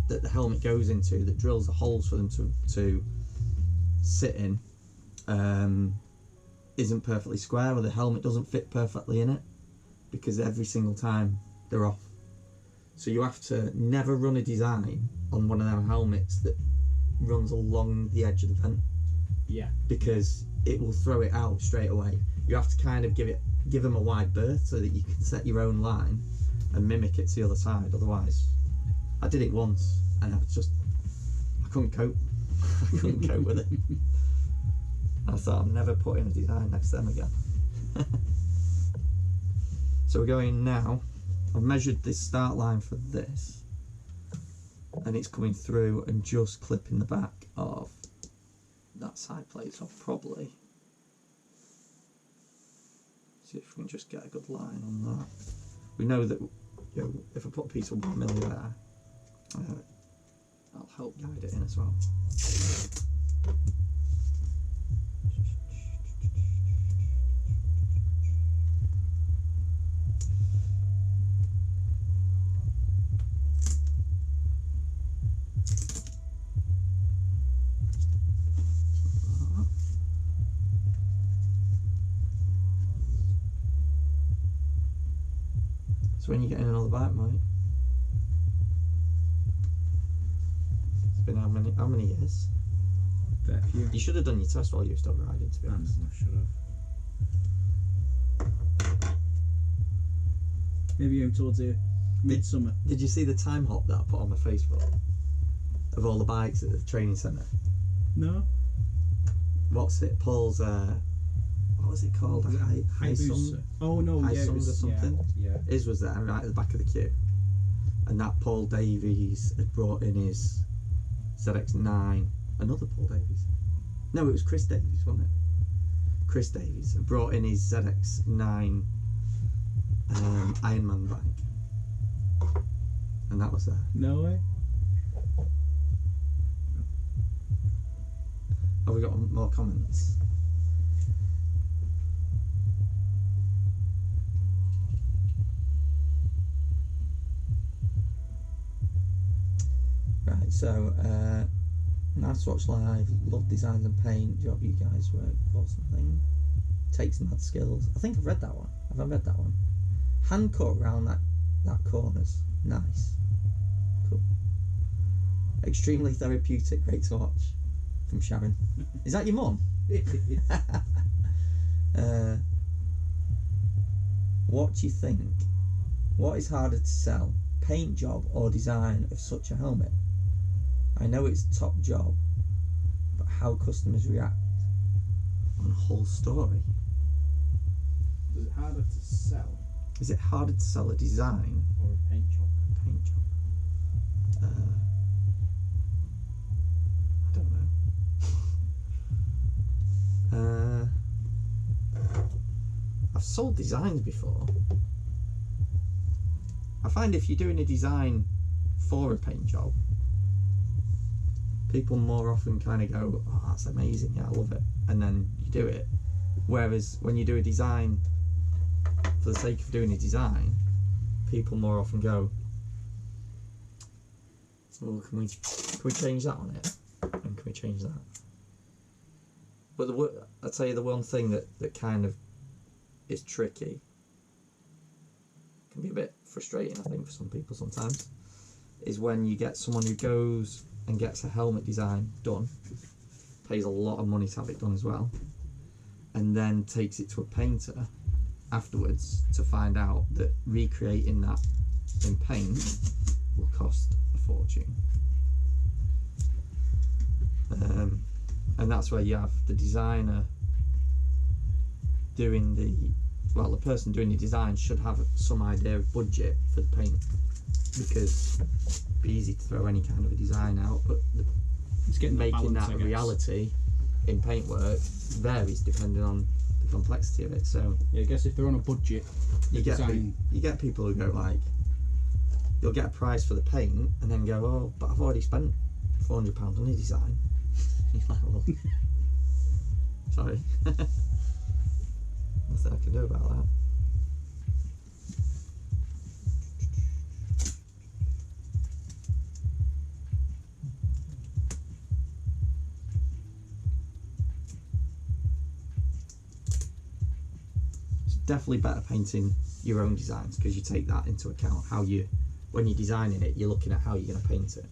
that the helmet goes into that drills the holes for them to sit in isn't perfectly square, or the helmet doesn't fit perfectly in it, because every single time they're off. So you have to never run a design on one of them helmets that runs along the edge of the vent. Yeah. Because it will throw it out straight away. You have to kind of give them a wide berth so that you can set your own line and mimic it to the other side. Otherwise, I did it once and I couldn't cope. I couldn't cope with it. I thought I'm never putting a design next to them again. So we're going now. I've measured this start line for this, and it's coming through and just clipping the back of that side plate. So I'll probably see if we can just get a good line on that. We know that, you know, if I put a piece of 1 mil there, I'll help guide it in as well. So when you get in another bike, mate? It's been how many years? Fair few. You should have done your test while you were still riding, to be honest. I should have. Maybe aim towards the midsummer. Did you see the time hop that I put on my Facebook of all the bikes at the training centre? No. What's it? Paul's what was it called? High Sun? Oh no, High yeah, Suns or something? Yeah. His was there, right at the back of the queue. And that Paul Davies had brought in his ZX9. Another Paul Davies. No, it was Chris Davies, wasn't it? Chris Davies had brought in his ZX9 Ironman bike. And that was there. No way. Have we got more comments? Right, so nice to watch live, love designs and paint, job you guys work for something. Takes mad skills. I think I've read that one. Have I read that one? Hand cut around that corners. Nice. Cool. Extremely therapeutic, great to watch. From Sharon. Is that your mum? What do you think? What is harder to sell? Paint job or design of such a helmet? I know it's top job, but how customers react on whole story? Is it harder to sell Is it harder to sell a design or a paint job? or a paint job? I don't know. I've sold designs before. I find if you're doing a design for a paint job, people more often kind of go, oh, that's amazing, yeah, I love it, and then you do it. Whereas when you do a design for the sake of doing a design, people more often go, well, can we change that on it, and can we change that? But I'd tell you the one thing that kind of is tricky, can be a bit frustrating, I think, for some people sometimes, is when you get someone who goes and gets a helmet design done, pays a lot of money to have it done as well, and then takes it to a painter afterwards to find out that recreating that in paint will cost a fortune. And that's where you have the designer doing the person doing the design should have some idea of budget for the paint, because it'd be easy to throw any kind of a design out, but It's getting making balance, that I a guess. reality in paintwork varies depending on the complexity of it. So Yeah, I guess if they're on a budget, you get design. you get people who go like, you'll get a price for the paint and then go, oh, but I've already spent £400 on the design. You're like, well, sorry, nothing I can do about that. It's definitely better painting your own designs, because you take that into account. When you're designing it, you're looking at how you're going to paint it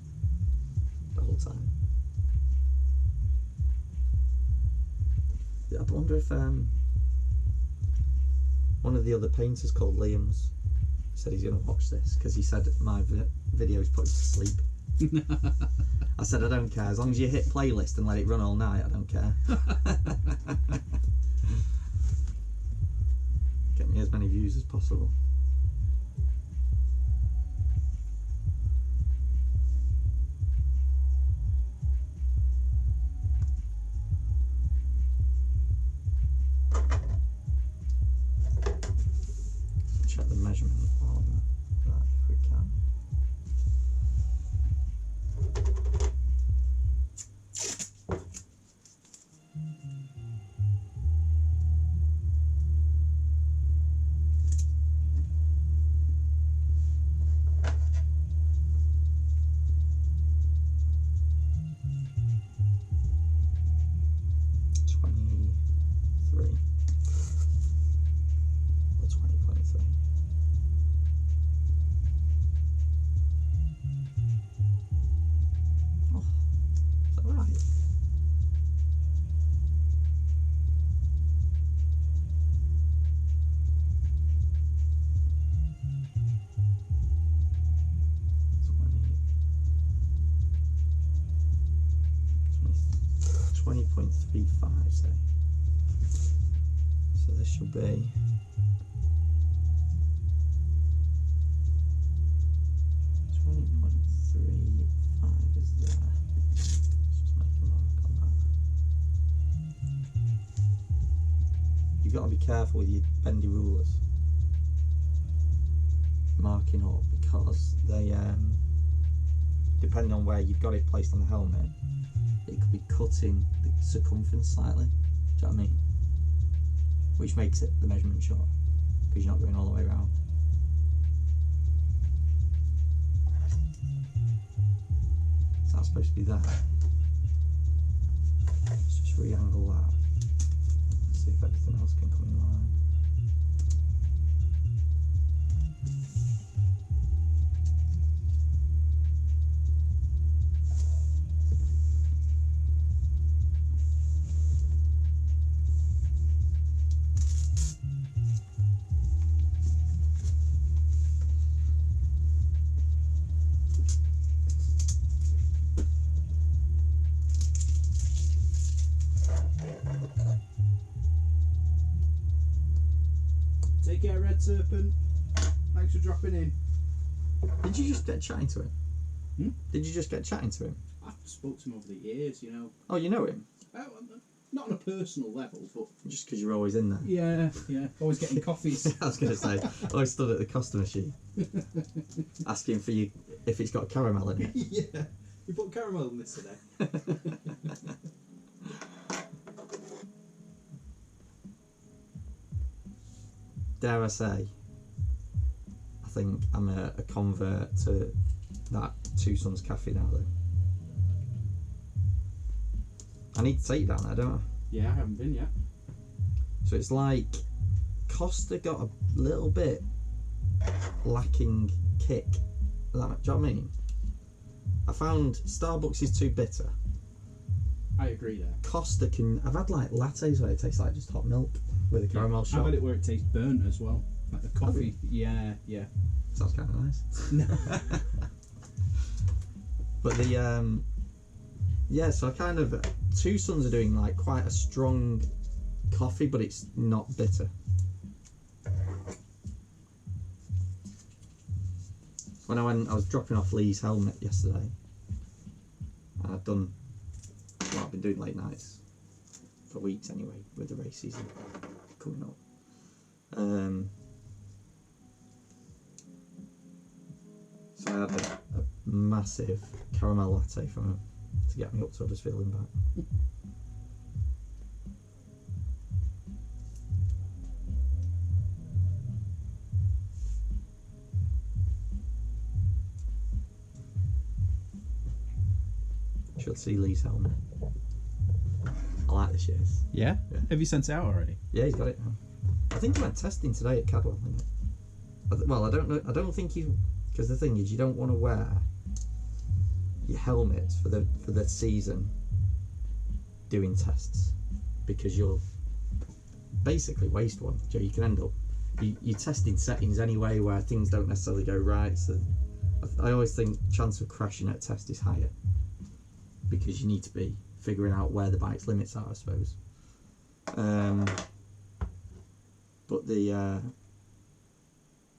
the whole time. I wonder if one of the other painters called Liam's said he's going to watch this, because he said my videos put him to sleep. I said, I don't care, as long as you hit playlist and let it run all night, I don't care. Get me as many views as possible. Check the measurement on that if we can. Say. So this should be 20.35 is there. Let's just make a mark on that. You've got to be careful with your bendy rulers marking up, because they depending on where you've got it placed on the helmet, it could be cutting the circumference slightly. Do you know what I mean? Which makes it the measurement short, because you're not going all the way around. So that's supposed to be there. Let's just re-angle that. Let's see if everything else can come in line. Take care, Red Serpent. Thanks for dropping in. Did you just get chatting to him? Hmm? Did you just get chatting to him? I've spoke to him over the years, you know. Oh, you know him? Not on a personal level, but Just because you're always in there? yeah, always getting coffees. I was going to say, I always stood at the Costa machine asking for you if it's got caramel in it. Yeah, we put caramel in this today. Dare I say, I think I'm a convert to that Two Sons Cafe now, though. I need to take you down there, don't I? Yeah, I haven't been yet. So it's like Costa got a little bit lacking kick. Do you know what I mean? I found Starbucks is too bitter. I agree there. Costa can. I've had like lattes where it tastes like just hot milk with a caramel shot. I've had it where it tastes burnt as well. Like the coffee. Yeah. Sounds kind of nice. No. But the yeah, so I kind of Two Sons are doing like quite a strong coffee, but it's not bitter. When I was dropping off Lee's helmet yesterday, and I've been doing late nights for weeks anyway with the race season coming up. So I had a massive caramel latte from him to get me up to Huddersfield back. Should see Lee's helmet. I like the shares. Yeah? Yeah. Have you sent it out already? Yeah, he's got it now. I think he went testing today at Cadwell. Well, I don't know. I don't think he, because the thing is, you don't want to wear your helmets for the season doing tests, because you'll basically waste one. So you can end up you're testing settings anyway where things don't necessarily go right. So I always think chance of crashing at a test is higher, because you need to be figuring out where the bike's limits are, I suppose. But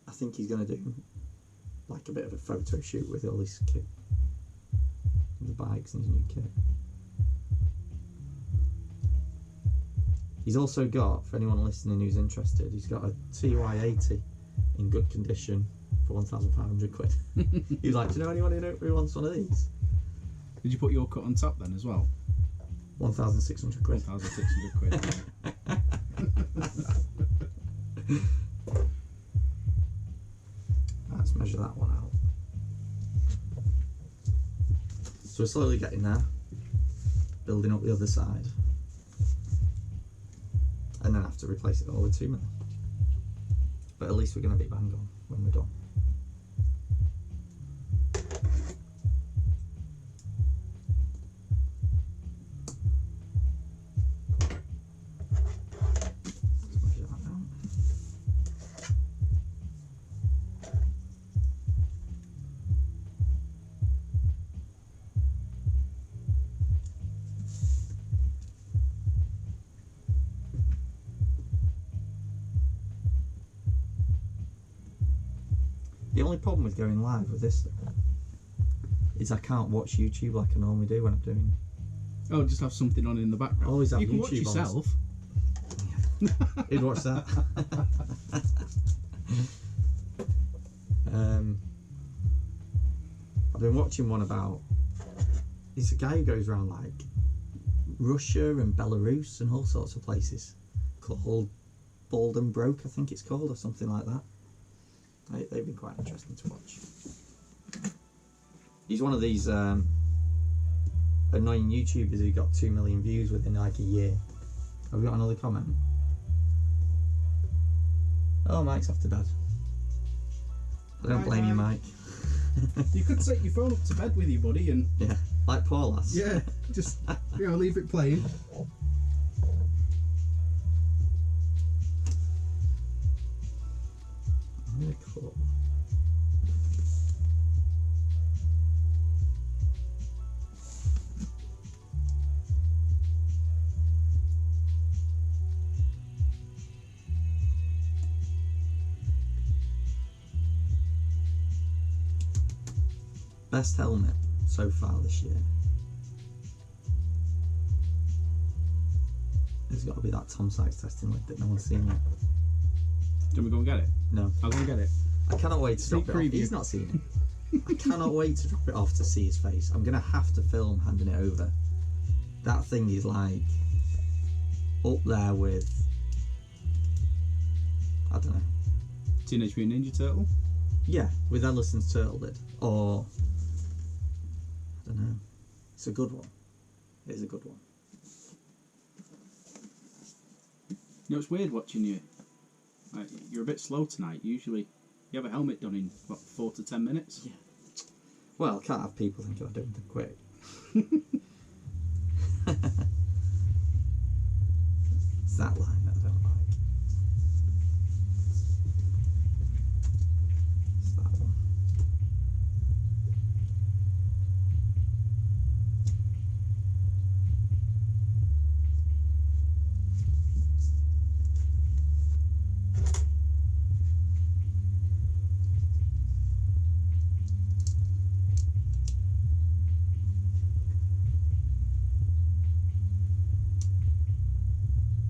I think he's going to do like a bit of a photo shoot with all his kit, the bikes and his new kit. He's also got, for anyone listening who's interested, he's got a TY80 in good condition for 1,500 quid. He's like, do you know anyone who wants one of these? Did you put your cut on top then as well? 1,600 quid. 1,600 quid. Let's measure that one out. So we're slowly getting there, building up the other side, and then have to replace it all with 2 mil. But at least we're going to be bang on when we're done. The only problem with going live with this is I can't watch YouTube like I normally do when I'm doing. Oh, just have something on in the background. Always have you can YouTube watch yourself. Who'd watch that? I've been watching one about. It's a guy who goes around like Russia and Belarus and all sorts of places, called Bald and Broke, I think it's called, or something like that. They've been quite interesting to watch. He's one of these annoying YouTubers who got 2 million views within like a year. Have we got another comment? Oh, Mike's off to bed. I don't blame you, Mike. You could take your phone up to bed with you, buddy, and Yeah, like poor lass. yeah, just leave it playing. Really cool. Best helmet so far this year. There's got to be that Tom Sykes testing lid that no one's seen yet. Do we go and get it? No. I'll go and get it. I cannot wait to Sneak drop it off. preview. He's not seen it. I cannot wait to drop it off to see his face. I'm going to have to film handing it over. That thing is like up there with, I don't know. Teenage Mutant Ninja Turtle? Yeah, with Ellison's turtle lid. Or, I don't know. It's a good one. It is a good one. You know, it's weird watching you. Like, you're a bit slow tonight. Usually, you have a helmet done in, what, 4 to 10 minutes? Yeah. Well, can't have people thinking I'm doing them quick. It's that line that I don't like. It's that one.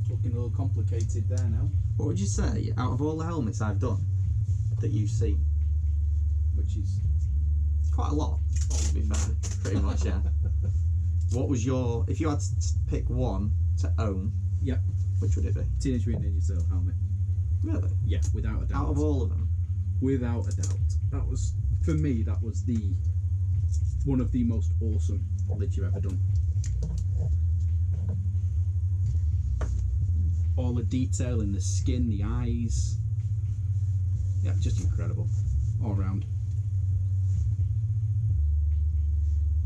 Looking a little complicated there now. What would you say, out of all the helmets I've done, that you've seen? Which is Quite a lot, to be fair. Pretty much, yeah. What was your... If you had to pick one to own, Yep. which would it be? Teenage Mutant Ninja Turtle helmet. Really? Yeah, without a doubt. Out of all of them? Without a doubt. That was, for me, that was the one of the most awesome that you've ever done. All the detail in the skin, the eyes. Yeah, just incredible. All around.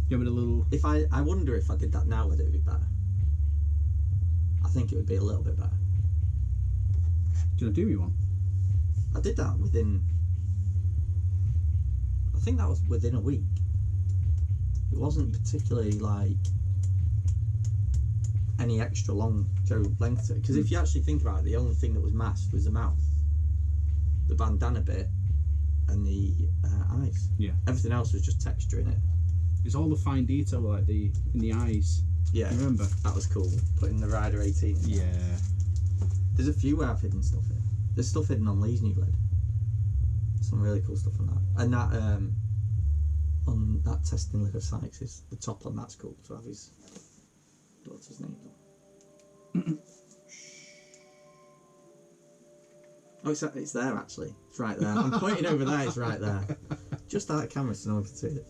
Give it a little... I wonder if I did that now, whether it would be better. I think it would be a little bit better. Do you want to do me one? I did that within... I think that was within a week. It wasn't particularly like any extra length to it. Because if you actually think about it, the only thing that was masked was the mouth, the bandana bit, and the eyes. Yeah. Everything else was just texture in it. It's all the fine detail, like in the eyes. Yeah. You remember? That was cool. Putting the Rider 18 in. Yeah. There's a few where I've hidden stuff in. There's stuff hidden on Lee's new lid. Some really cool stuff on that. And that on that testing lid of Sykes, is the top on that's cool to have his daughter's name on. Oh, it's there actually. It's right there. I'm pointing over there. It's right there. Just out of camera so no one can see it.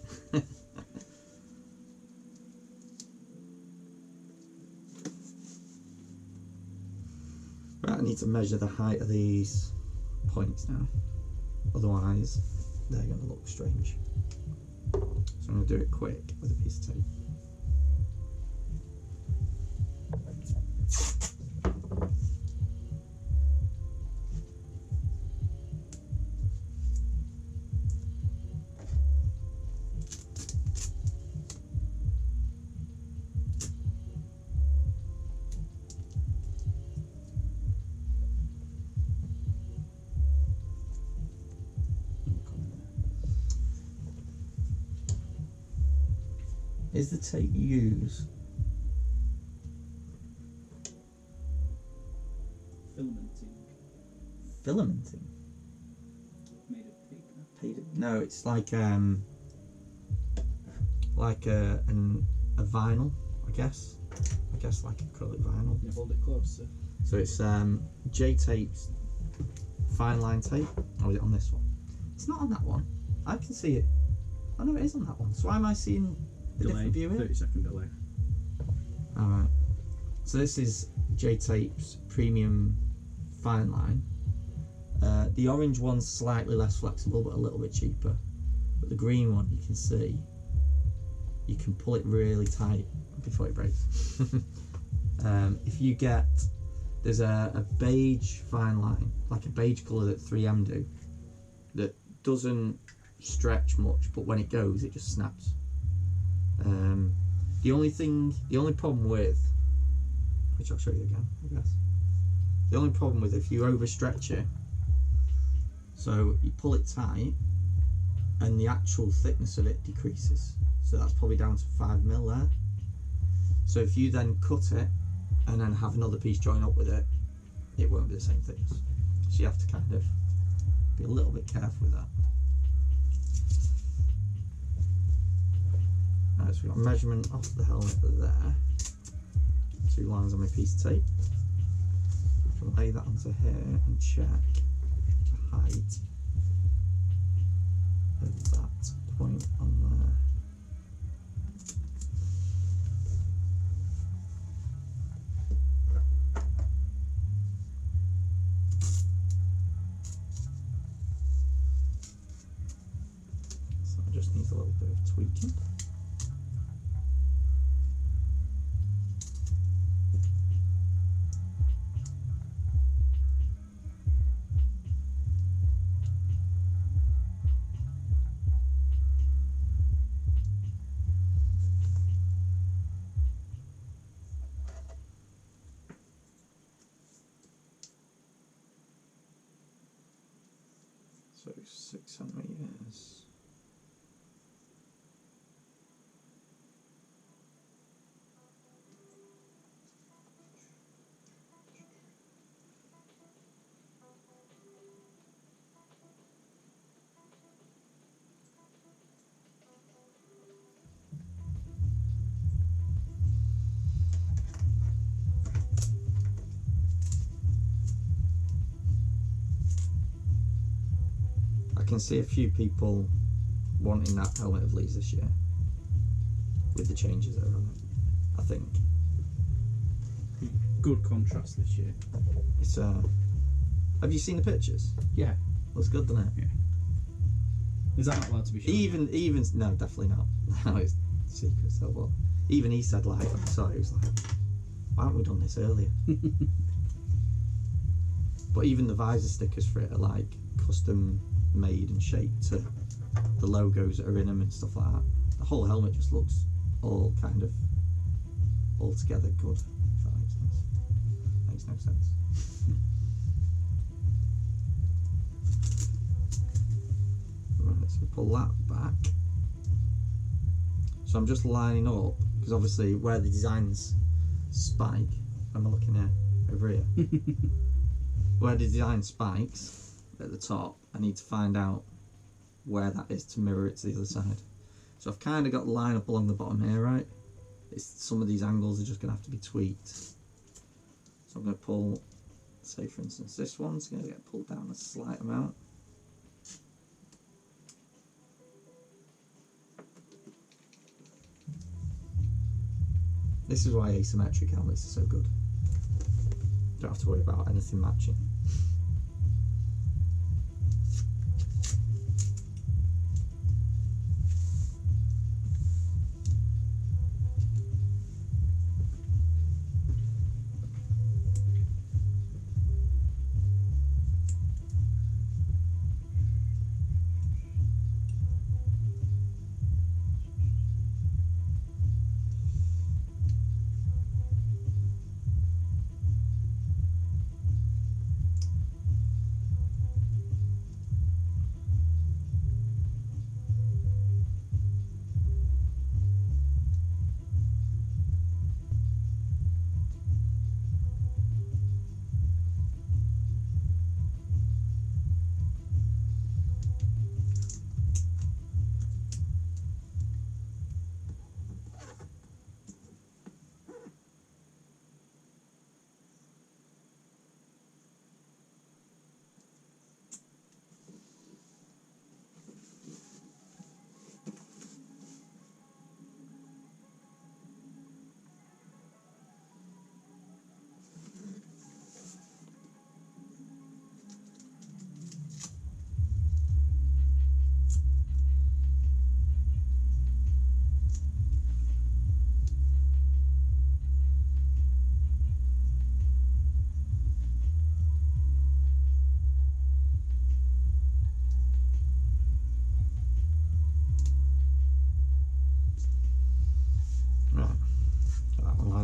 Right, I need to measure the height of these points now. Otherwise, they're going to look strange. So I'm going to do it quick with a piece of tape. Is the tape you use? Filamenting. Filamenting? Made of paper. Paper? No, it's like a vinyl, I guess. I guess like acrylic vinyl. Yeah, hold it closer. So it's J-Tape's fine line tape. Oh, is it on this one? It's not on that one. I can see it. Oh no, it is on that one. So why am I seeing the Delay, different view here? 30-second delay. Alright. So this is J-Tape's premium fine line. The orange one's slightly less flexible but a little bit cheaper. But the green one, you can see, you can pull it really tight before it breaks. If you get, there's a beige fine line, like a beige colour that 3M do, that doesn't stretch much, but when it goes, it just snaps. The only problem with, which I'll show you again, I guess. The only problem with if you overstretch it, so you pull it tight, and the actual thickness of it decreases. So that's probably down to 5mm there. So if you then cut it, and then have another piece join up with it, it won't be the same thickness. So you have to kind of be a little bit careful with that. Right, so we've got a measurement off the helmet there. 2 lines on my piece of tape. I can lay that onto here and check the height of that point on there. just needs a little bit of tweaking. So 6 centimeters. I can see a few people wanting that helmet of Lee's this year with the changes that are on it, I think. Good contrast this year. It's have you seen the pictures? Yeah. Looks good, doesn't it? Yeah. Is that not allowed to be shown? Even no, definitely not. No, it's secret still, but even he said, like, I saw it, he was like, why haven't we done this earlier? But even the visor stickers for it are like custom made and shaped to the logos that are in them and stuff like that. The whole helmet just looks all kind of all together good, if that makes sense. Makes no sense. Right, so pull that back. So I'm just lining up, because obviously where the designs spike, am I looking at over here? Where the design spikes at the top, I need to find out where that is to mirror it to the other side. So I've kind of got the line up along the bottom here, right? Some of these angles are just going to have to be tweaked. So I'm going to pull, say for instance this one's going to get pulled down a slight amount. This is why asymmetric helmets are so good. Don't have to worry about anything matching.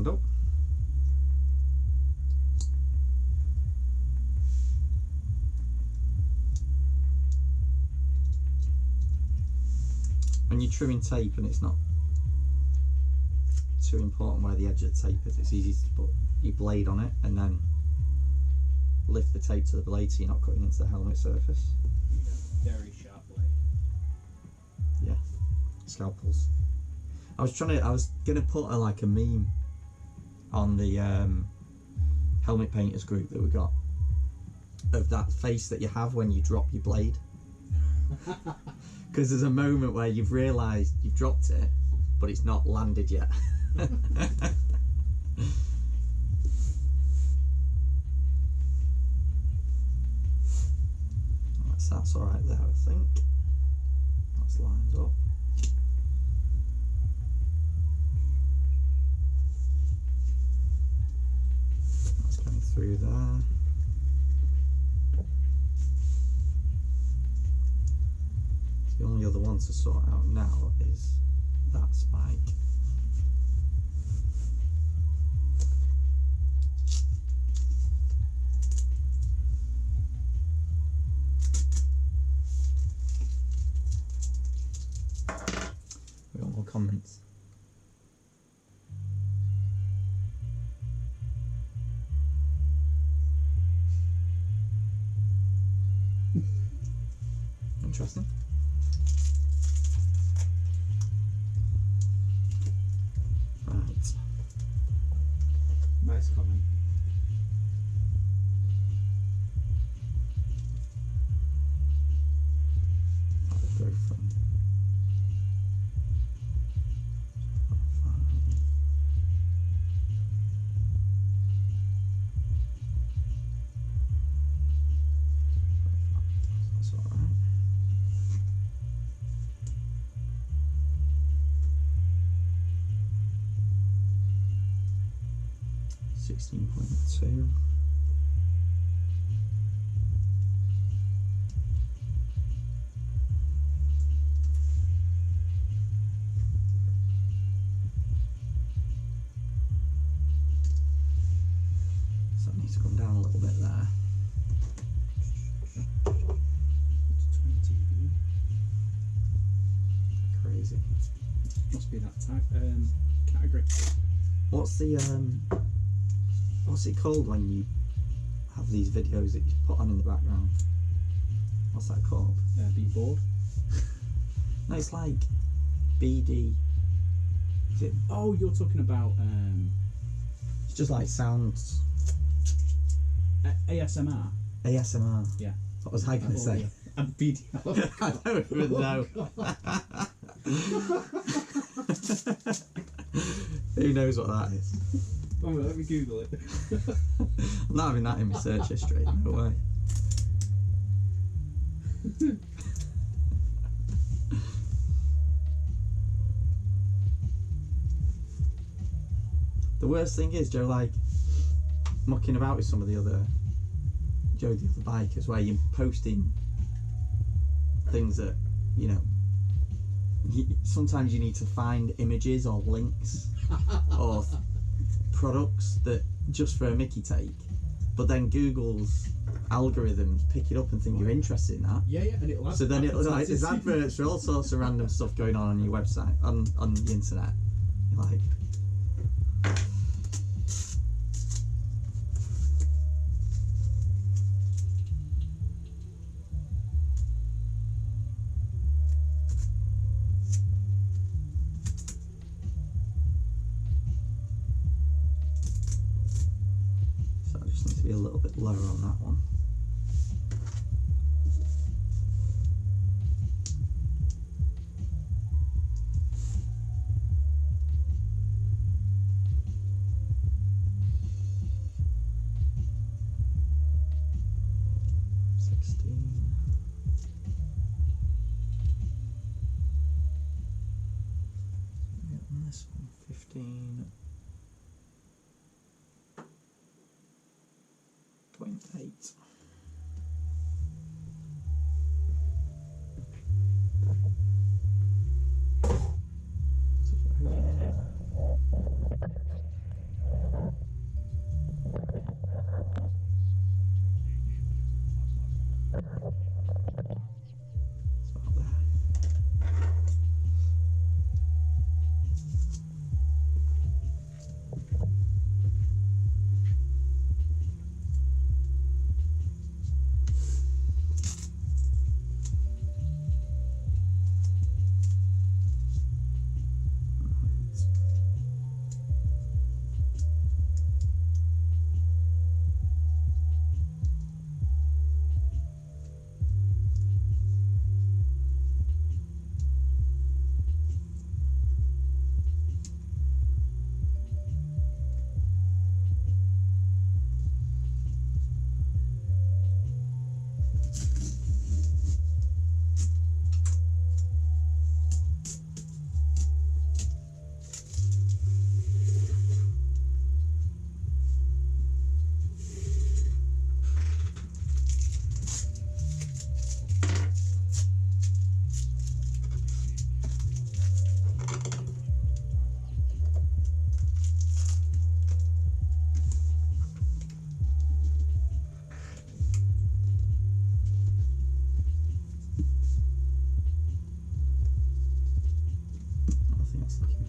Up. When you're trimming tape and it's not too important where the edge of the tape is, it's easy to put your blade on it and then lift the tape to the blade so you're not cutting into the helmet surface. Very sharp blade. Yeah, scalpels. I was gonna put like a meme on the helmet painters group that we got of that face that you have when you drop your blade, because there's a moment where you've realised you've dropped it but it's not landed yet. That's alright there, I think. That's lined up. through there. The only other one to sort out now is that spike. We got more comments. Interesting. Right. Nice comment. That was very fun. That's all right. .2. So that needs to come down a little bit there. 20 TB. Crazy. Must be that type category. What's it called when you have these videos that you put on in the background? What's that called? Be bored. No, it's like BD. Is it? Oh, you're talking about It's just like sounds. ASMR. ASMR. Yeah. What was I going to say? And BD. I don't even know. Who knows what that is? Oh, let me Google it. I'm not having that in my search history. No way. The worst thing is, Joe, like mucking about with some of the other bikers, where you're posting things that, you know, sometimes you need to find images or links or products that just for a Mickey take, but then Google's algorithms pick it up and think you're interested in that. Yeah, and it'll. So then it'll like there's adverts for all sorts of random stuff going on your website, on the internet. You're like, so I just need to be a little bit lower on that one. This one, 15.8.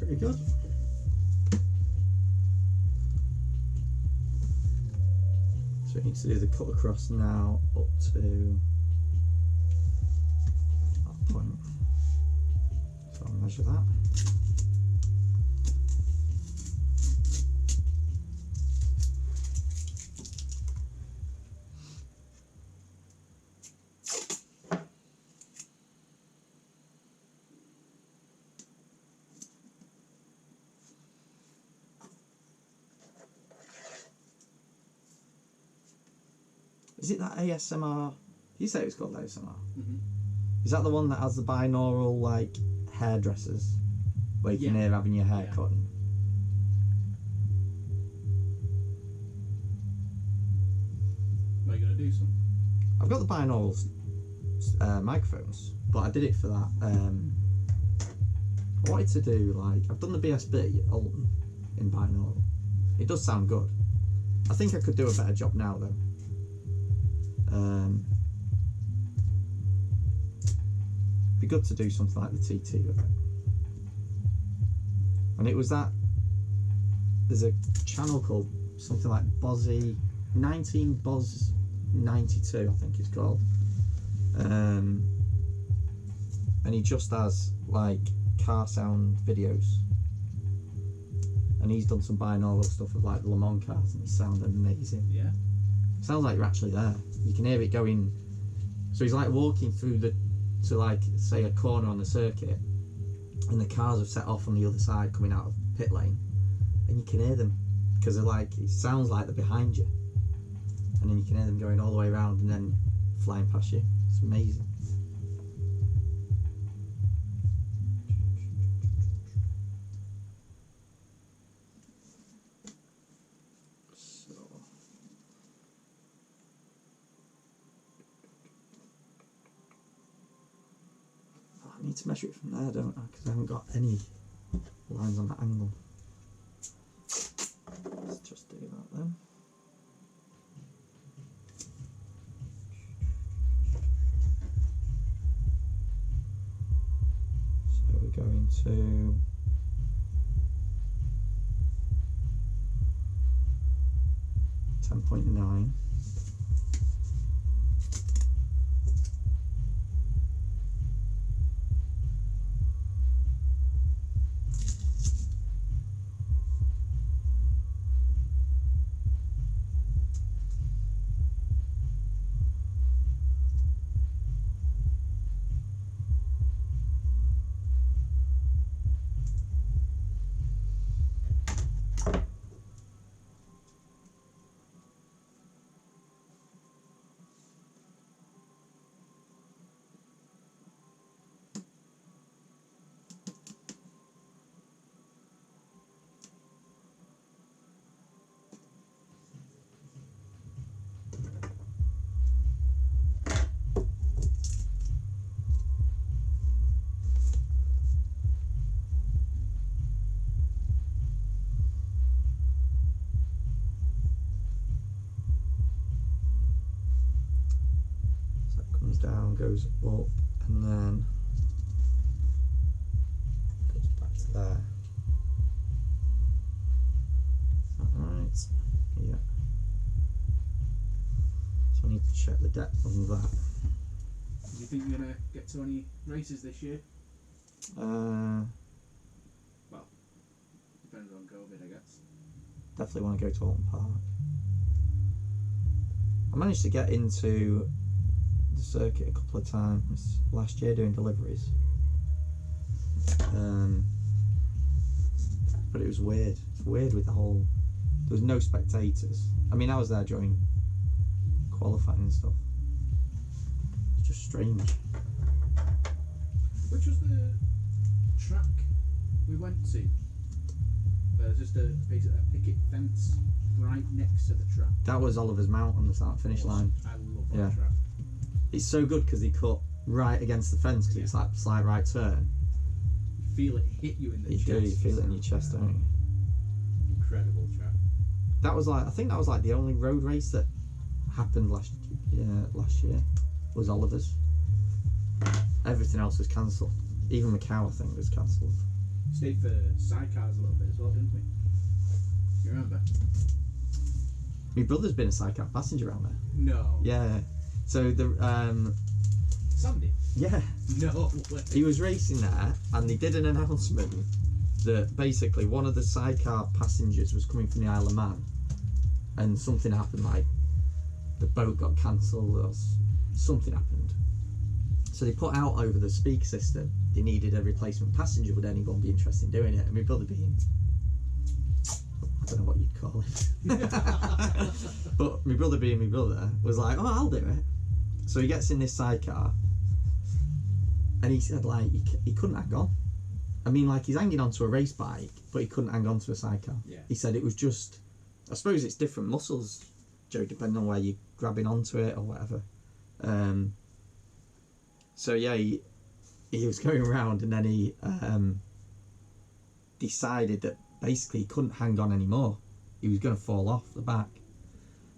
pretty good. So we need to do the cut across now up to that point. So I'll measure that. Is it that ASMR? You say it was called ASMR? Mm-hmm. Is that the one that has the binaural like hairdressers where you can hear having your hair cut? Are you going to do some? I've got the binaural microphones, but I did it for that. I wanted to do like, I've done the BSB at Alton in binaural. It does sound good. I think I could do a better job now though. Be good to do something like the TT with it. And it was that, there's a channel called something like Bozzy 19 Boz 92 I think it's called, and he just has like car sound videos, and he's done some binaural stuff with like the Le Mans cars and it sounded amazing. Yeah. It sounds like you're actually there. You can hear it going. So he's like walking through to like say a corner on the circuit, and the cars have set off on the other side coming out of pit lane, and you can hear them because they're like, it sounds like they're behind you, and then you can hear them going all the way around and then flying past you. It's amazing. I need to measure it from there, don't I? Because I haven't got any lines on that angle. Let's just do that then. So we're going to 10.9. Down, goes up, and then goes back to there. Is that right? Yeah. So I need to check the depth on that. Do you think you're going to get to any races this year? Well, depends on COVID, I guess. Definitely want to go to Alton Park. I managed to get into the circuit a couple of times last year doing deliveries, but it was weird. It's weird with the whole, there was no spectators. I mean, I was there during qualifying and stuff. It's just strange. Which was the track we went to? There's just basically a picket fence right next to the track. That was Oliver's Mount on the start finish line. I love that track. It's so good because he cut right against the fence because it's like slight right turn. You feel it hit you in the chest. You feel it in your chest, don't you? Incredible track. That was like, I think that was like the only road race that happened last year was Oliver's. Everything else was cancelled. Even Macau, I think, was cancelled. stayed for sidecars a little bit as well, didn't we? You remember? My brother's been a sidecar passenger around there. No. Yeah. So the Sandy? yeah. No way. He was racing there, and they did an announcement that basically one of the sidecar passengers was coming from the Isle of Man, and something happened, like the boat got cancelled or something happened. So they put out over the speaker system they needed a replacement passenger. Would anyone be interested in doing it? And my brother being, I don't know what you'd call him, but my brother being my brother was like, oh, I'll do it. So he gets in this sidecar, and he said like he couldn't hang on. I mean, like, he's hanging onto a race bike, but he couldn't hang on to a sidecar. Yeah. He said it was just, I suppose it's different muscles, Joe, depending on where you're grabbing onto it or whatever. So yeah, he was going around, and then he decided that basically he couldn't hang on anymore. He was going to fall off the back.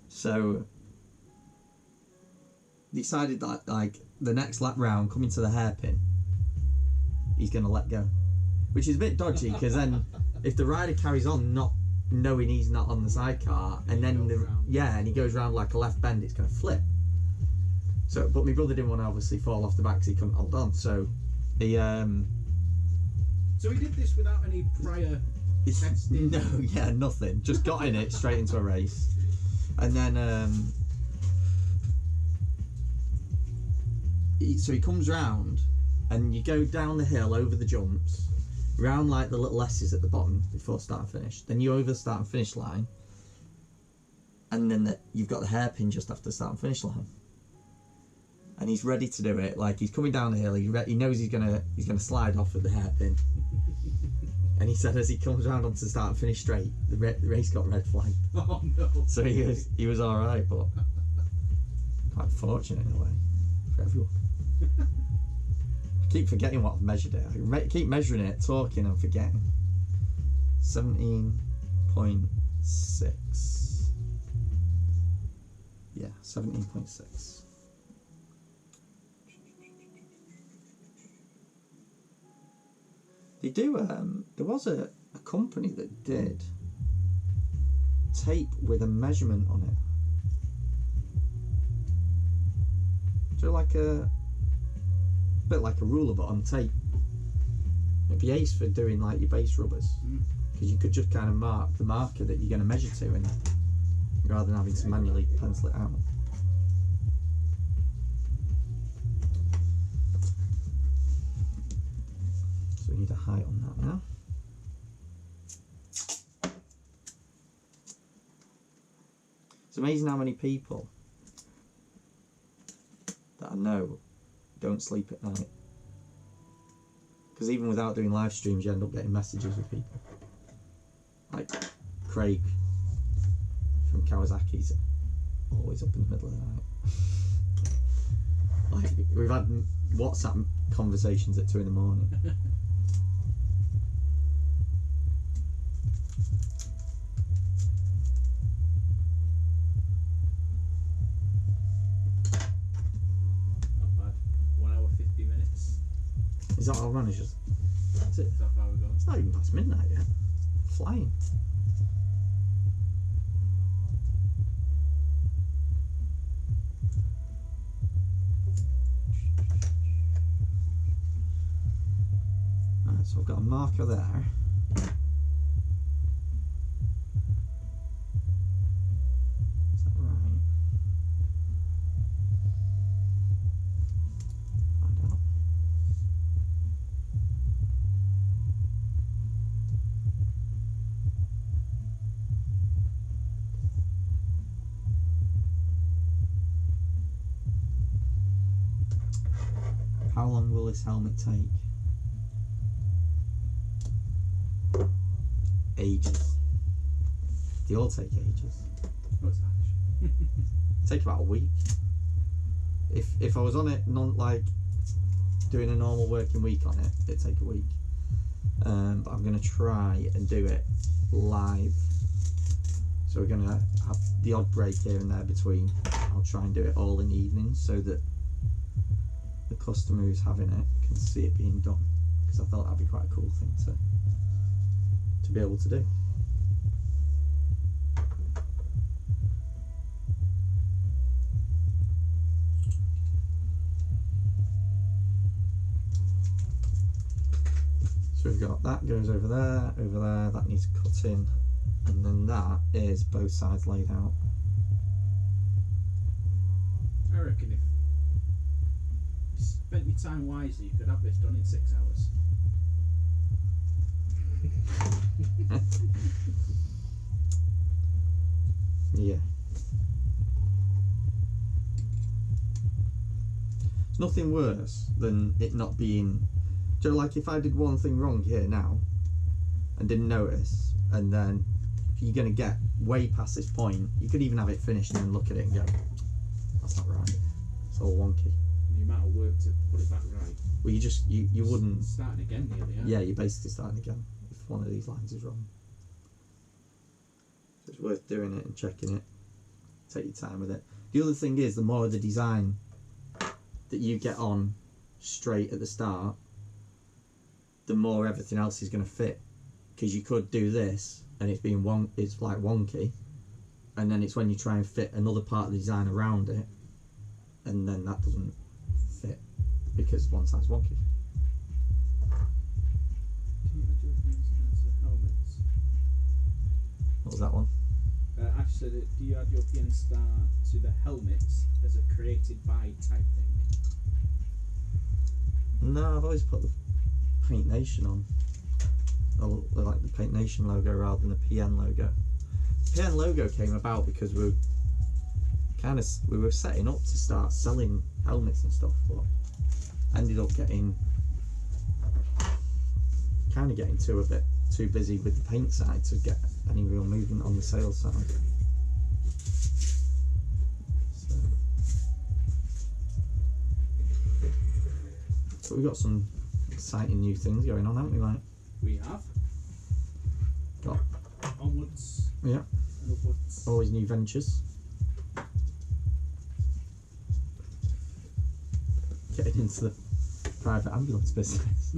So decided that, like, the next lap round, coming to the hairpin, he's going to let go. Which is a bit dodgy, because then if the rider carries on not knowing he's not on the sidecar, and then and he goes round like a left bend, it's going to flip. So, but my brother didn't want to obviously fall off the back because he couldn't hold on. So he So he did this without any prior testing? no, yeah, nothing. Just got in it straight into a race, and then so he comes round, and you go down the hill over the jumps, round like the little S's at the bottom before start and finish. Then you over the start and finish line, and then you've got the hairpin just after the start and finish line. And he's ready to do it. Like, he's coming down the hill. He knows he's gonna slide off at the hairpin. And he said as he comes round onto the start and finish straight, the race got red flagged. Oh no! So he was all right, but quite fortunate in a way for everyone. I keep forgetting what I've measured it. I keep measuring it, talking and forgetting. 17.6. Yeah, 17.6. They do. There was a company that did tape with a measurement on it. So like a bit like a ruler, but on tape. It'd be ace for doing like your base rubbers, because you could just kind of mark the marker that you're going to measure to, and rather than having to manually pencil it out. We need a height on that now. It's amazing how many people that I know don't sleep at night. Because even without doing live streams, you end up getting messages with people. Like Craig from Kawasaki's always up in the middle of the night. Like, we've had WhatsApp conversations at 2 in the morning. Is that our managers? That's it. Is that how we're going? It's not even past midnight yet. Flying. Right, so I've got a marker there. Is that right? Find out. How long will this helmet take? Ages. They all take ages. What's that? Take about a week. If I was on it like doing a normal working week on it, it'd take a week. But I'm gonna try and do it live. So we're gonna have the odd break here and there between. I'll try and do it all in the evenings so that the customer who's having it can see it being done. because I thought that'd be quite a cool thing to be able to do. So we've got that goes over there, that needs cutting, and then that is both sides laid out. I reckon if you spent your time wisely, you could have this done in 6 hours. Yeah. It's nothing worse than it not being. Do you know, like if I did one thing wrong here now and didn't notice, and then if you're going to get way past this point, you could even have it finished and then look at it and go, that's not right. It's all wonky. The amount of work to put it back right. Well, you wouldn't. Starting again nearly, aren't Yeah, you're basically starting again if one of these lines is wrong. So it's worth doing it and checking it. Take your time with it. The other thing is, the more of the design that you get on straight at the start, the more everything else is going to fit. Because you could do this and it's like wonky, and then it's when you try and fit another part of the design around it, and then that doesn't fit because one side's wonky. What was that one? Ash said, do you add your PN star to the helmets as a created by type thing? No, I've always put the Paint Nation on. Or like the Paint Nation logo rather than the PN logo. The PN logo came about because we were setting up to start selling helmets and stuff, but ended up getting a bit too busy with the paint side to get any real movement on the sales side. But we've got some exciting new things going on, haven't we, mate? We have. Got onwards. Yeah. And upwards. Always new ventures. Getting into the private ambulance business.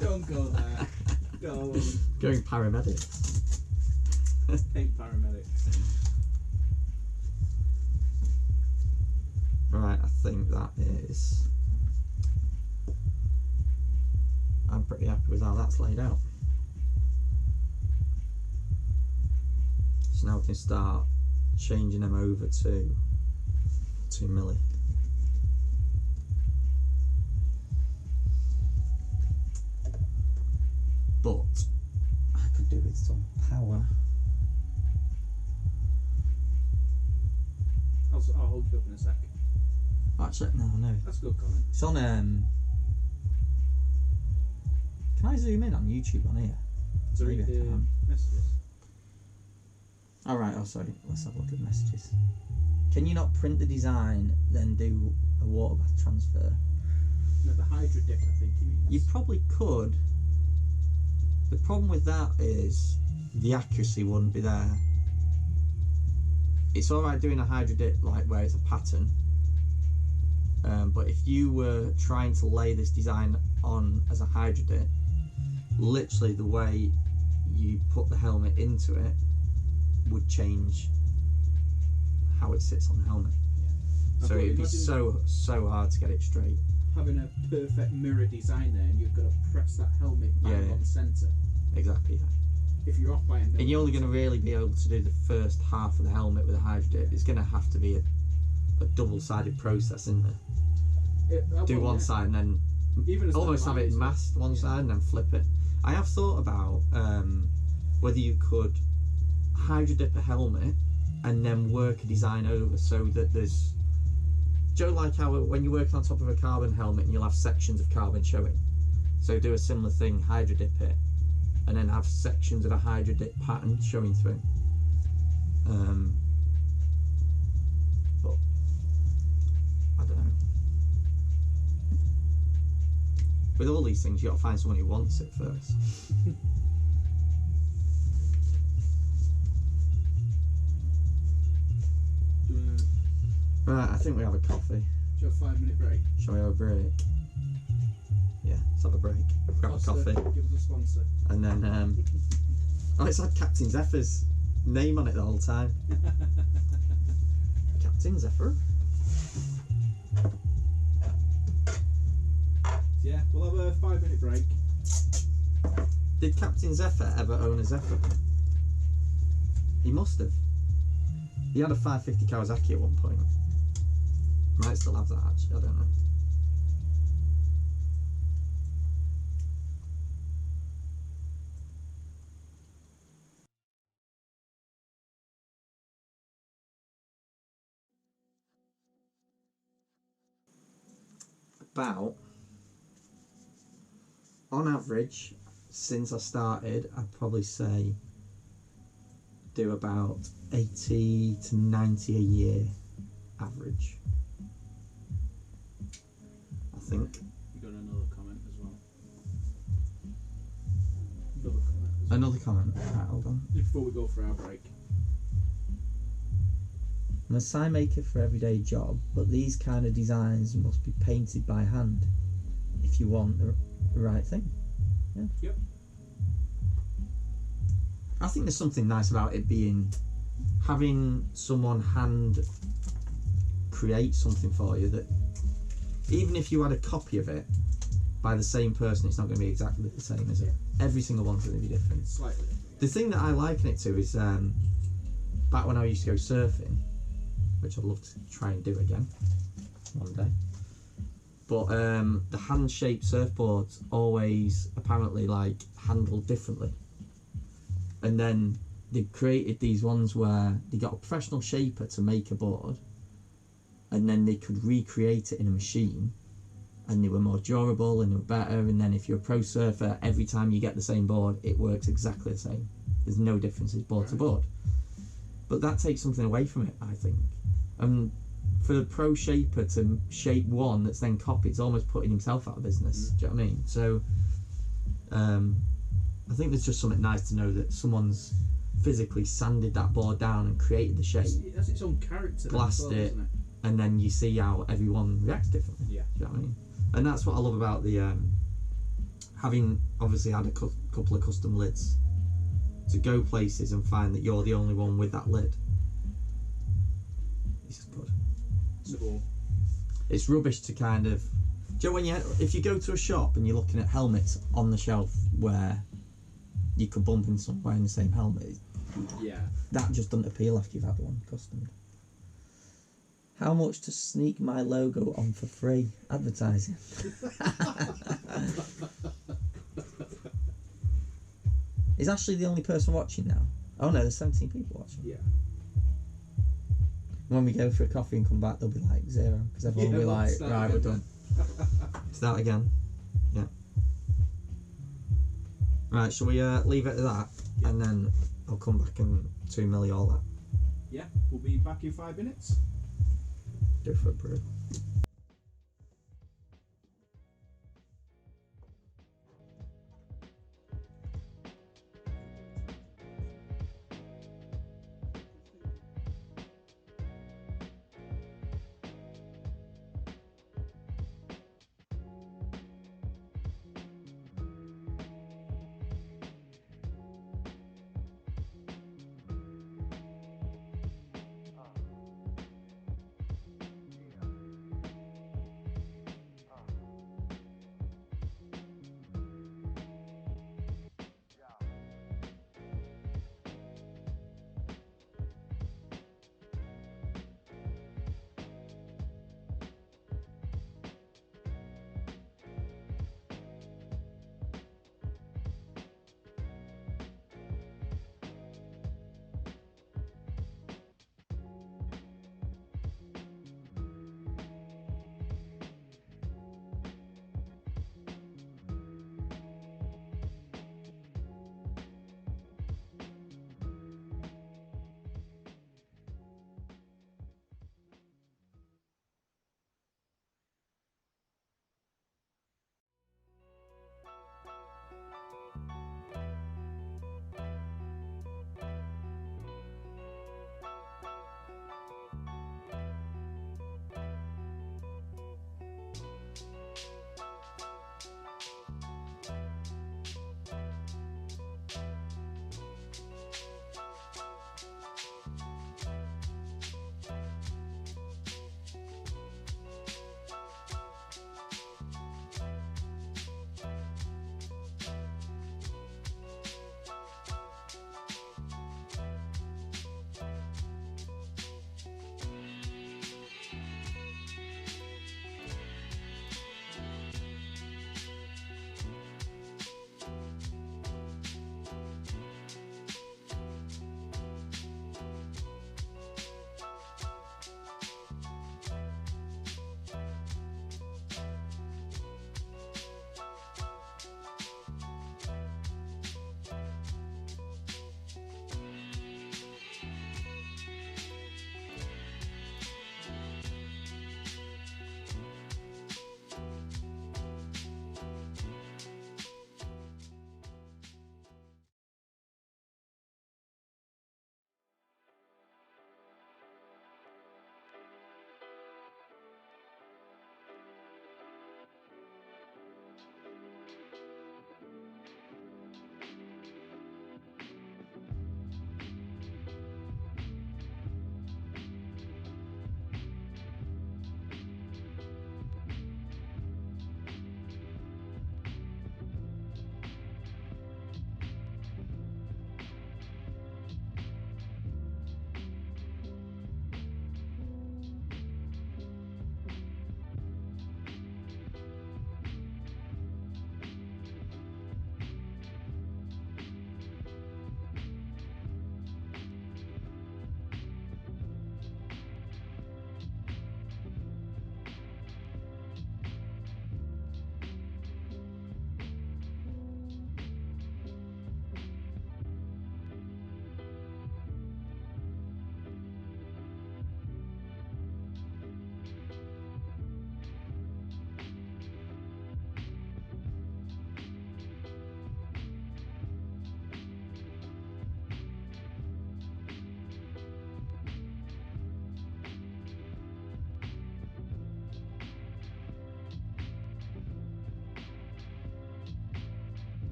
Don't go there. Don't. Going paramedics. Paint paramedics. Right, I think that is. I'm pretty happy with how that's laid out. So now we can start changing them over to 2 milli. But I could do with some power. I'll hold you up in a sec. Actually, no. That's a good comment. It's on. Can I zoom in on YouTube on here? To read Maybe I the can. messages. All right. Oh, sorry. Let's have a look at the messages. Can you not print the design then do a water bath transfer? No, the Hydra deck, I think you mean. You probably could. The problem with that is the accuracy wouldn't be there. It's all right doing a Hydra dip like where it's a pattern, but if you were trying to lay this design on as a Hydra dip, literally the way you put the helmet into it would change how it sits on the helmet. Yeah. So it'd be so hard to get it straight. Having a perfect mirror design there, and you've got to press that helmet back on centre. Exactly. Yeah. If you're off by a millimetre. And you're only going to really be able to do the first half of the helmet with a Hydra dip. It's going to have to be a double-sided process, isn't there? Do one side and then even almost have it masked one side and then flip it. I have thought about whether you could Hydra dip a helmet and then work a design over so that there's. Do you know, like how when you're working on top of a carbon helmet and you'll have sections of carbon showing? So do a similar thing, Hydra dip it, and then have sections of a Hydra dip pattern showing through. But I don't know. With all these things, you got to find someone who wants it first. Right, I think we have a coffee. Do you have a 5-minute break? Shall we have a break? Yeah, let's have a break. Grab a coffee. Give us a sponsor. And then, oh, it's had Captain Zephyr's name on it the whole time. Captain Zephyr? Yeah, we'll have a 5-minute break. Did Captain Zephyr ever own a Zephyr? He must have. He had a 550 Kawasaki at one point. Might still have that actually, I don't know. About, on average, since I started, I'd probably say do about 80 to 90 a year average. I think. You got another comment as well. Another comment as well. Another comment. Right, hold on. Before we go for our break. I'm a sign maker for everyday job, but these kind of designs must be painted by hand if you want the right thing. Yeah. Yep. I think there's something nice about it being having someone hand create something for you that even if you had a copy of it by the same person, it's not going to be exactly the same, is it? Every single one's going to be different. Slightly different. The thing that I liken it to is back when I used to go surfing, which I'd love to try and do again one day. But the hand-shaped surfboards always apparently like handled differently. And then they created these ones where they got a professional shaper to make a board, and then they could recreate it in a machine, and they were more durable and they were better. And then if you're a pro surfer, every time you get the same board, it works exactly the same. There's no differences board to board. But that takes something away from it, I think. And for the pro shaper to shape one that's then copied, it's almost putting himself out of business. Do you know what I mean? So I think there's just something nice to know that someone's physically sanded that board down and created the shape. It has its own character. Glassed well, it, doesn't it? and then you see how everyone reacts differently. Yeah. Do you know what I mean? And that's what I love about the having obviously had a couple of custom lids, to go places and find that you're the only one with that lid. It's just good. So, It's rubbish to kind of, do you know when if you go to a shop and you're looking at helmets on the shelf where you could bump into someone wearing the same helmet, yeah. that just doesn't appeal after you've had one customed. How much to sneak my logo on for free? Advertising. Is Ashley the only person watching now? Oh no, there's 17 people watching. Yeah. When we go for a coffee and come back, they'll be like 0, because everyone will be like, right, we're done. Start again. Yeah. Right, shall we leave it at that? Yeah. And then I'll come back and 2 milli all that. Yeah, we'll be back in 5 minutes. Go for a brew.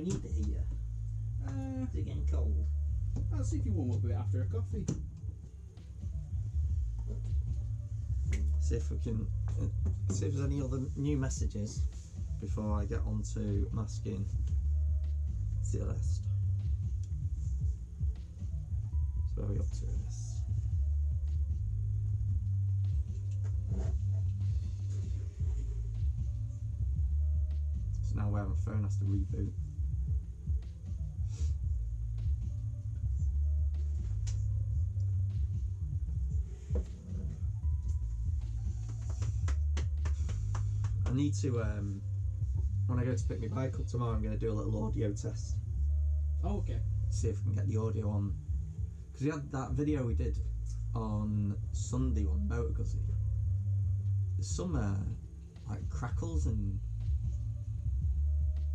we need the heater? Is it getting cold? I'll see if you warm up a bit after a coffee. See if we can see if there's any other new messages before I get on to masking Celeste. So where are we up to with this? So now where my phone has to reboot. I need to, when I go to pick my bike up tomorrow, I'm going to do a little audio test. Oh, okay. See if we can get the audio on. Because we had that video we did on Sunday on Motor Guzzy. There's some, like, crackles and,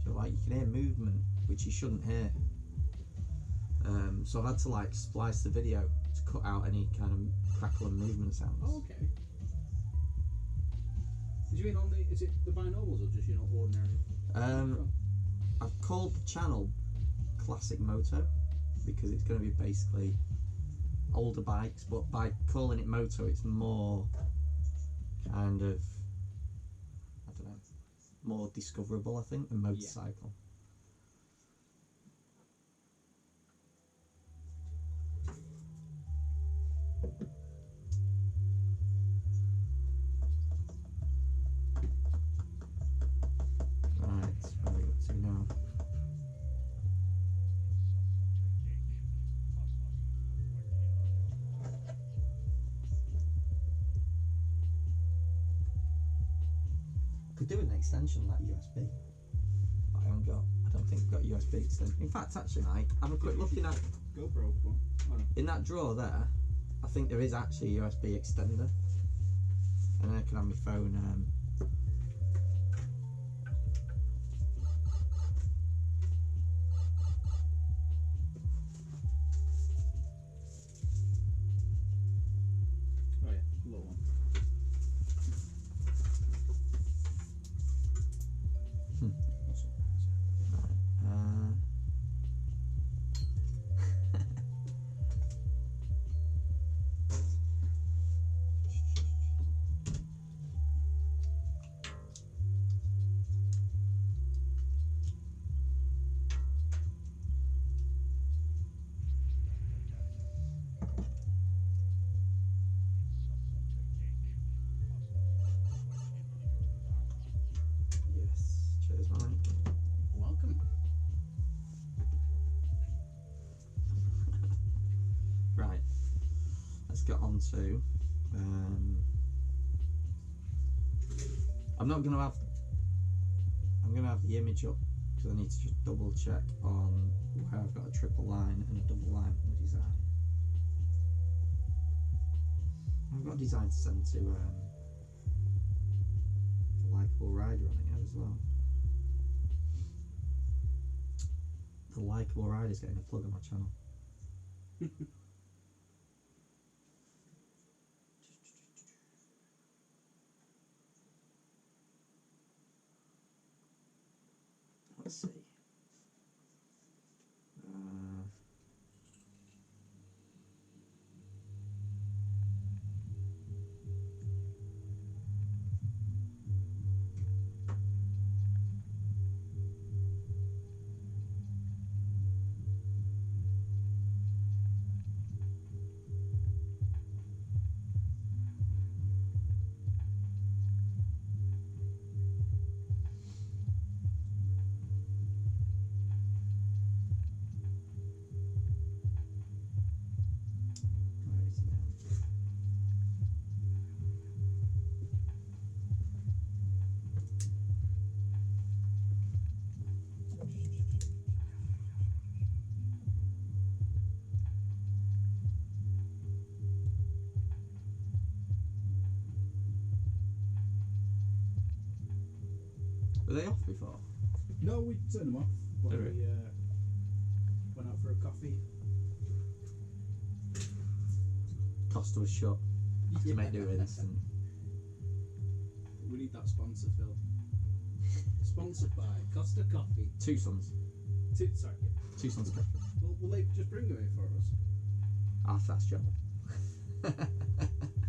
so, like, you can hear movement, which you shouldn't hear. So I've had to, like, splice the video to cut out any kind of crackle and movement sounds. Oh, okay. Did you mean on the, is it the binoculars or just, you know, ordinary? I've called the channel Classic Moto because it's going to be basically older bikes, but by calling it Moto it's more kind of, I don't know, more discoverable I think than motorcycle. Could do an extension like USB, but I don't think we've got USB extension. In fact, actually, mate, have a quick look in that GoPro one. Oh, no. in that drawer there. I think there is actually a USB extender, and then I can have my phone. Oh yeah, little one. Get on to I'm gonna have the image up because I need to just double check on where I've got a triple line and a double line on the design. I've got a design to send to the Likeable Rider on here as well. The Likeable Rider is getting a plug on my channel. Let's see. Were they off before? No, we turned them off when Did we went out for a coffee. Costa was shut to make do with this. And we need that sponsor, Phil. Sponsored by Costa Coffee. Two Sons. Sorry, yeah. 2 tons petrol. Well, will they just bring them here for us? Our fast job.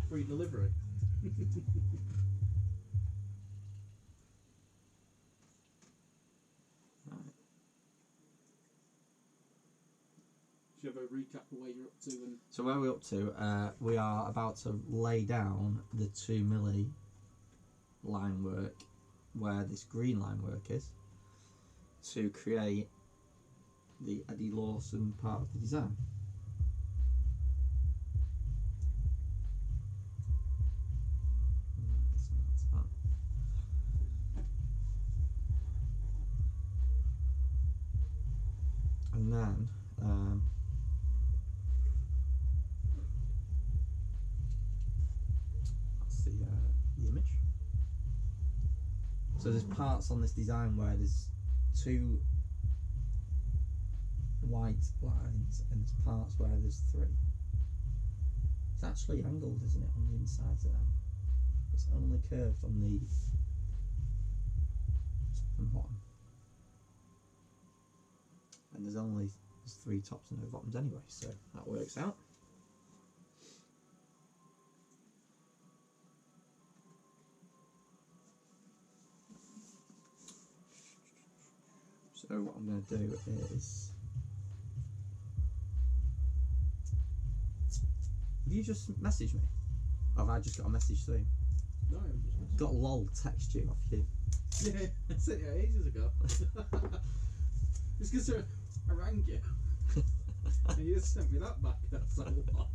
Free delivery. Right. Do you have a recap of where you're up to? And So where are we up to? We are about to lay down the 2 milli line work where this green line work is to create the Eddie Lawson part of the design. Right, so that's that. And then that's the image. So there's parts on this design where there's 2 white lines and there's parts where there's 3. It's actually angled, isn't it, on the insides of them? It's only curved on the top and bottom. And there's 3 tops and no bottoms anyway, so that works out. So what I'm going to do is, have you just messaged me? Or have I just got a message through? no, I'm just. Got lol text you off you. Yeah, I sent you ages ago. It's because I rang you. And you just sent me that back. That's a lot.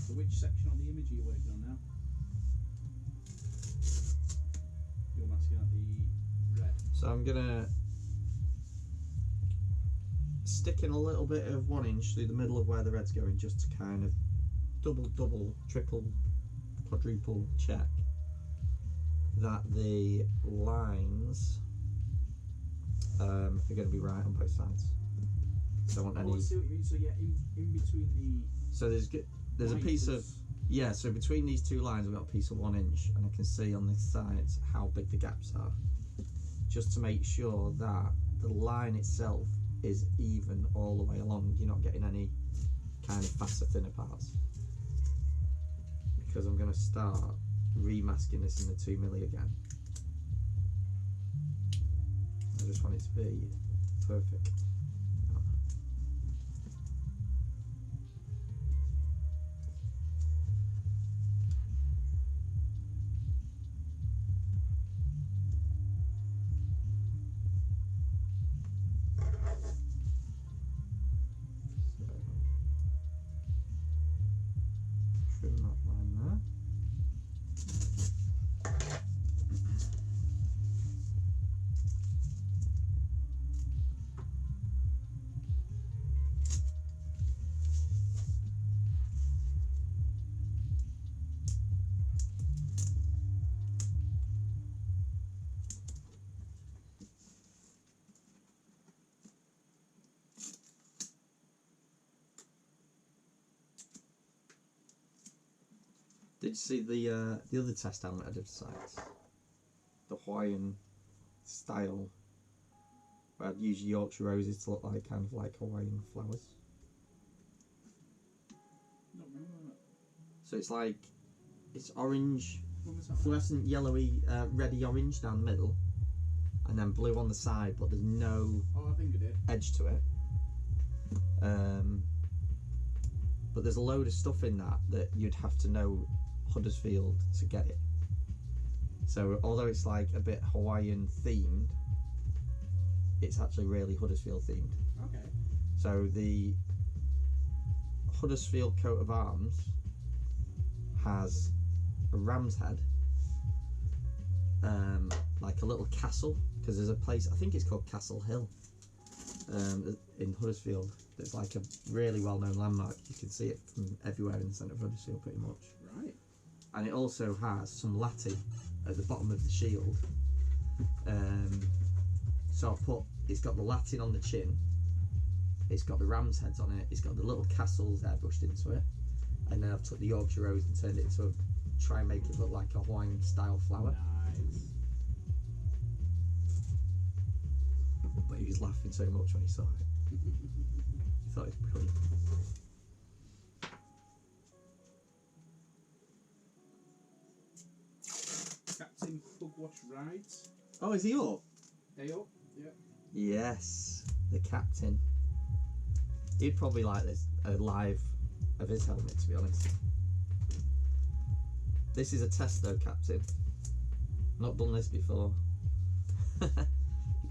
So which section on the image are you working on now? You're masking out the red. So I'm gonna stick in a little bit of 1 inch through the middle of where the red's going, just to kind of double, triple, quadruple check that the lines are going to be right on both sides. Don't want Oh, any. I see what you mean. So yeah, in between So there's a piece of lighters. yeah. So between these 2 lines, we've got a piece of 1 inch, and I can see on the sides how big the gaps are, just to make sure that the line itself is even all the way along. You're not getting any kind of faster, thinner parts, because I'm going to start remasking this in the 2 milli again. I just want it to be perfect. Trim that line there. Did you see the other test helmet I did for science? The Hawaiian style, where I'd use Yorkshire roses to look like kind of like Hawaiian flowers. Don't remember that. So it's like, it's orange, When was that? fluorescent yellowy, reddy orange down the middle, and then blue on the side, but there's no Oh, I think I did. edge to it. But there's a load of stuff in that you'd have to know Huddersfield to get it. So although it's like a bit Hawaiian themed, it's actually really Huddersfield themed. Okay. So the Huddersfield coat of arms has a ram's head, like a little castle, because there's a place, I think it's called Castle Hill, in Huddersfield. It's like a really well-known landmark. You can see it from everywhere in the centre of Huddersfield, pretty much. Right. And it also has some Latin at the bottom of the shield. So I've put, it's got the Latin on the chin, it's got the ram's heads on it, it's got the little castles airbrushed into it, and then I've took the Yorkshire rose and turned it into a, try and make it look like a Hawaiian style flower. Nice. But he was laughing so much when he saw it. He thought it was brilliant. Captain Pugwash rides. Oh, is he up? Day up. Yeah. Yes, the captain. He'd probably like this a live of his helmet, to be honest. This is a test though, Captain. Not done this before. It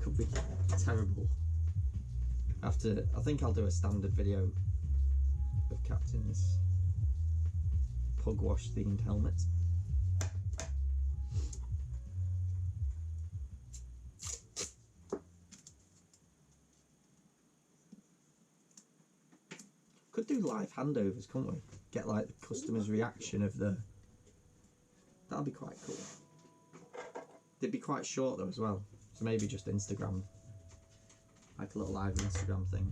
could be terrible. I think I'll do a standard video of Captain's Pugwash themed helmet. Could do live handovers, couldn't we? Get like the customer's reaction of the... That'd be quite cool. They'd be quite short though as well. So maybe just Instagram. Like a little live Instagram thing.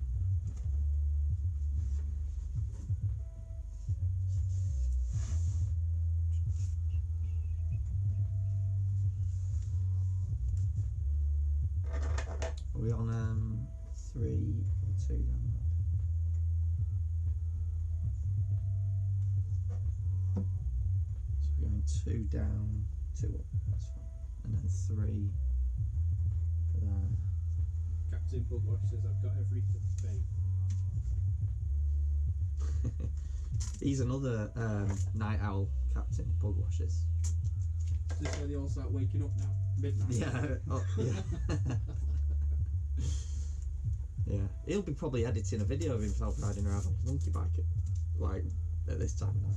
Are we on 3 or 2 down? So we're going 2 down, 2 up, that's fine. And then 3 for there. Captain Pugwash says, I've got everything to pay. He's another night owl, Captain Pugwash is. Is this where they all start waking up now? Midnight? Yeah, oh, yeah. Yeah, he'll be probably editing a video of himself riding around on his monkey bike at this time of night.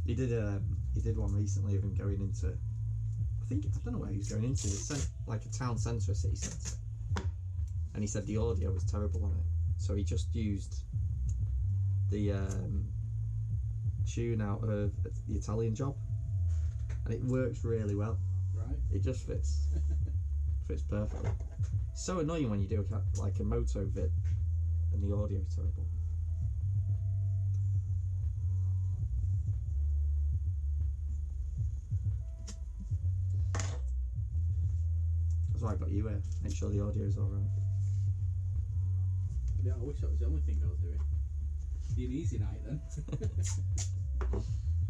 He did one recently of him going into, I don't know where he was going into, like a town centre, a city centre, and he said the audio was terrible on it, so he just used the tune out of the Italian Job, and it works really well. Right. It just fits perfectly. It's so annoying when you do like a moto vid and the audio is terrible. That's why I got you here. Make sure the audio is alright. Yeah, I wish that was the only thing I was doing. Be an easy night then.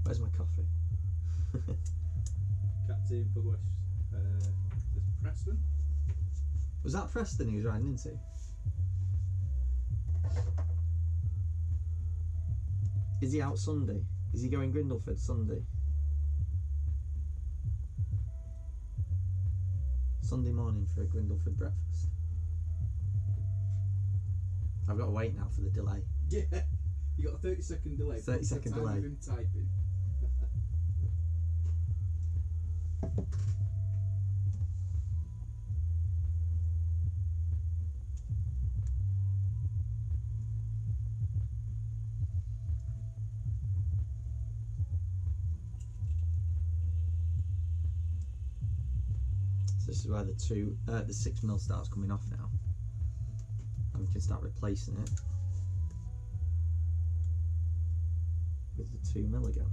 Where's my coffee? Captain Pugwash. There's Preston. Was that Preston he was riding into? Is he out Sunday? Is he going Grindleford Sunday? Sunday morning for a Grindleford breakfast. I've got to wait now for the delay. Yeah, you got a 30-second delay. 30-second delay. Of him typing. So this is where the 6mm starts coming off now, and we can start replacing it with the 2mm again.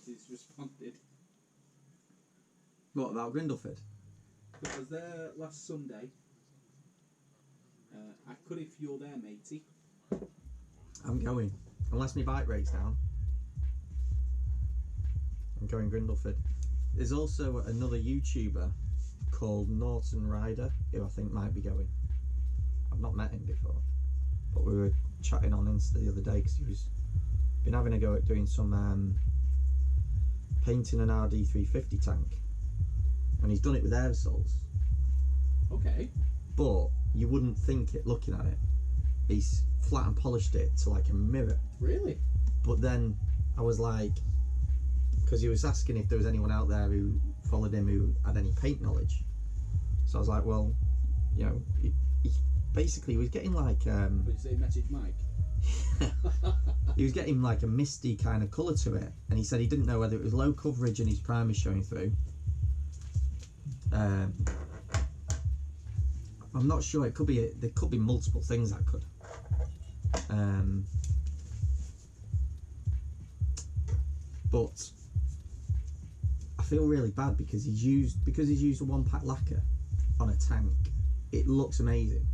He's responded. What about Grindleford? I was there last Sunday. I could if you're there, matey. I'm going. Unless my bike breaks down, I'm going Grindleford. There's also another YouTuber called Norton Rider who I think might be going. I've not met him before, but we were chatting on Insta the other day because he was been having a go at doing some painting an RD350 tank, and he's done it with aerosols. Okay. But you wouldn't think it looking at it. He's flat and polished it to like a mirror. Really? But then I was like, because he was asking if there was anyone out there who followed him who had any paint knowledge. So I was like, well, you know, he basically was getting like Would you say message Mike? he was getting like a misty kind of colour to it, and he said he didn't know whether it was low coverage and his primer showing through. I'm not sure. It could be there could be multiple things that could. But I feel really bad because he's used a 1-pack lacquer on a tank. It looks amazing,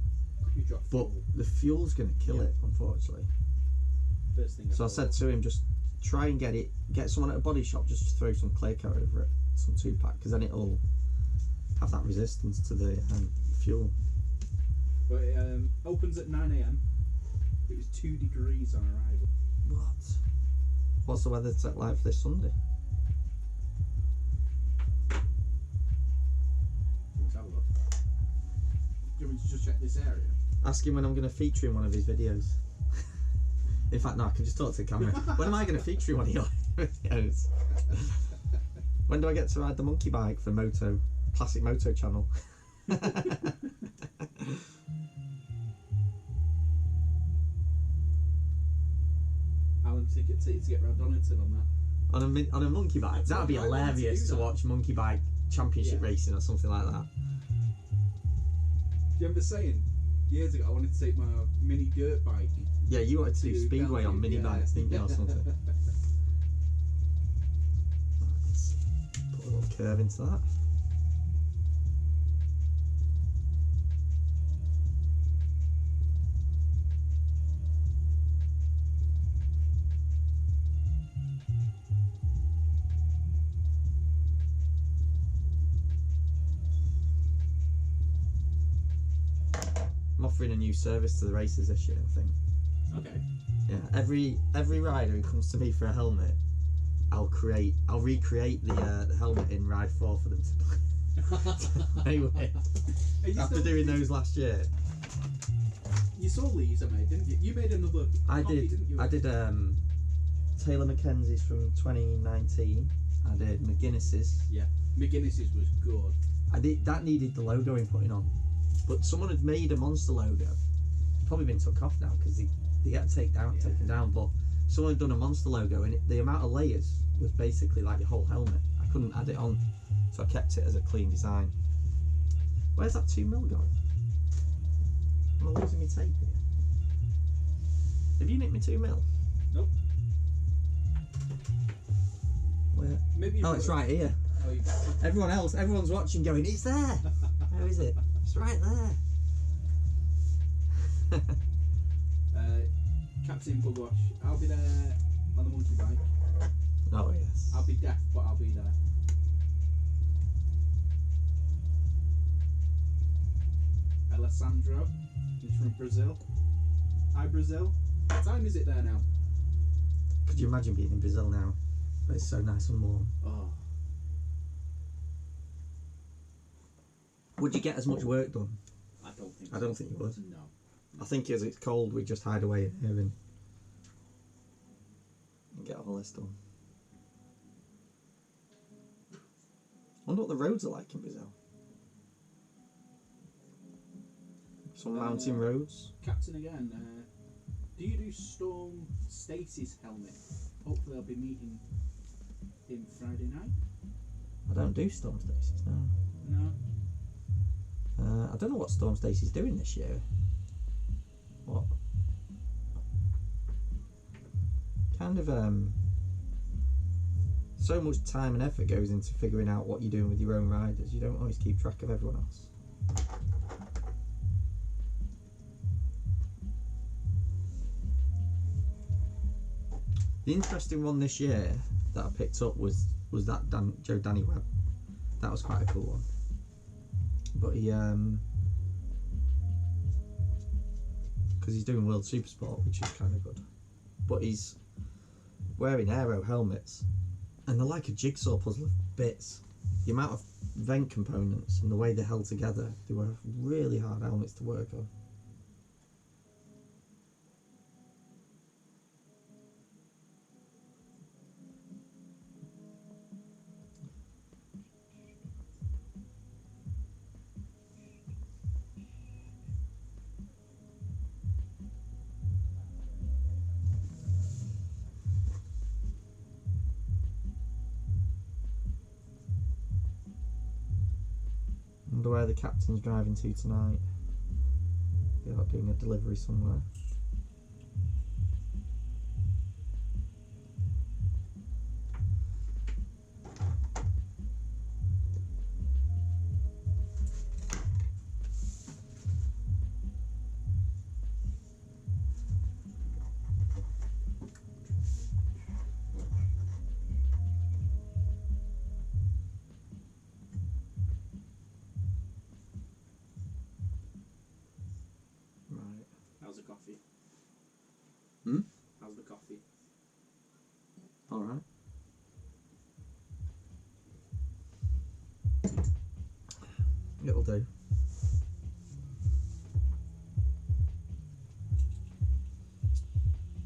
You drop but fuel. the fuel's going to kill it, unfortunately. First thing. So I said to him, just try and get someone at a body shop just to throw some clear coat over it, some 2-pack, because then it'll have that resistance to the fuel. But it opens at 9 AM. It was 2 degrees on arrival. What? What's the weather like for this Sunday? Let's have a look. Do you want me to just check this area? Ask him when I'm going to feature in one of his videos. In fact, no, I can just talk to the camera. When am I going to feature in one of your videos? When do I get to ride the monkey bike for Classic Moto channel? How long do you think it takes to get round Donington on that? On a monkey bike? That'd be Why would you hilarious do to that? watch monkey bike championship Yeah. racing or something like that. Do you remember saying years ago I wanted to take my mini dirt bike? Yeah, you wanted to do To speedway on Belgium, mini yeah. bikes, didn't you, or something? Let's put a little curve into that. I'm offering a new service to the racers this year, I think. Okay. Yeah, every rider who comes to me for a helmet, I'll recreate the helmet in Ride 4 for them to play with. After doing those last year. You saw these I made, didn't you? You made another copy, didn't you? I did Taylor Mackenzie's from 2019. I did McGuinness's. Yeah. McGuinness's was good. That needed the logo in putting on. But someone had made a monster logo. Probably been took off now because they get taken down. But someone had done a monster logo, and the amount of layers was basically like your whole helmet. I couldn't add it on, so I kept it as a clean design. Where's that 2mm gone? Am I losing my tape here? Have you nicked me 2mm? Nope. Where? Maybe you've Oh, got it's it. right here. Oh, you got it. Everyone's watching, going, it's there. Where is it? It's right there. Captain Bugwash, I'll be there on the monkey bike. Oh yes. I'll be deaf, but I'll be there. Alessandro, he's from Brazil. Hi Brazil. What time is it there now? Could you imagine being in Brazil now? But it's so nice and warm. Oh, Would you get as much work done? I don't think. I don't think you would. No. I think as it's cold, we just hide away in here and get all this done. I wonder what the roads are like in Brazil. Some mountain roads. Captain again. Do you do Storm Stacey's helmet? Hopefully, I'll be meeting him Friday night. I don't do Storm Stacey's, no. No. I don't know what Storm Stacey's doing this year. What? Kind of so much time and effort goes into figuring out what you're doing with your own riders. You don't always keep track of everyone else. The interesting one this year that I picked up was that Danny Webb. That was quite a cool one. But he because he's doing World Supersport, which is kind of good. But he's wearing aero helmets, and they're like a jigsaw puzzle of bits. The amount of vent components and the way they held together, they were really hard helmets to work on. Wonder where the captain's driving to tonight. Be out doing a delivery somewhere. How's the coffee? Hmm? How's the coffee? Alright. It'll do.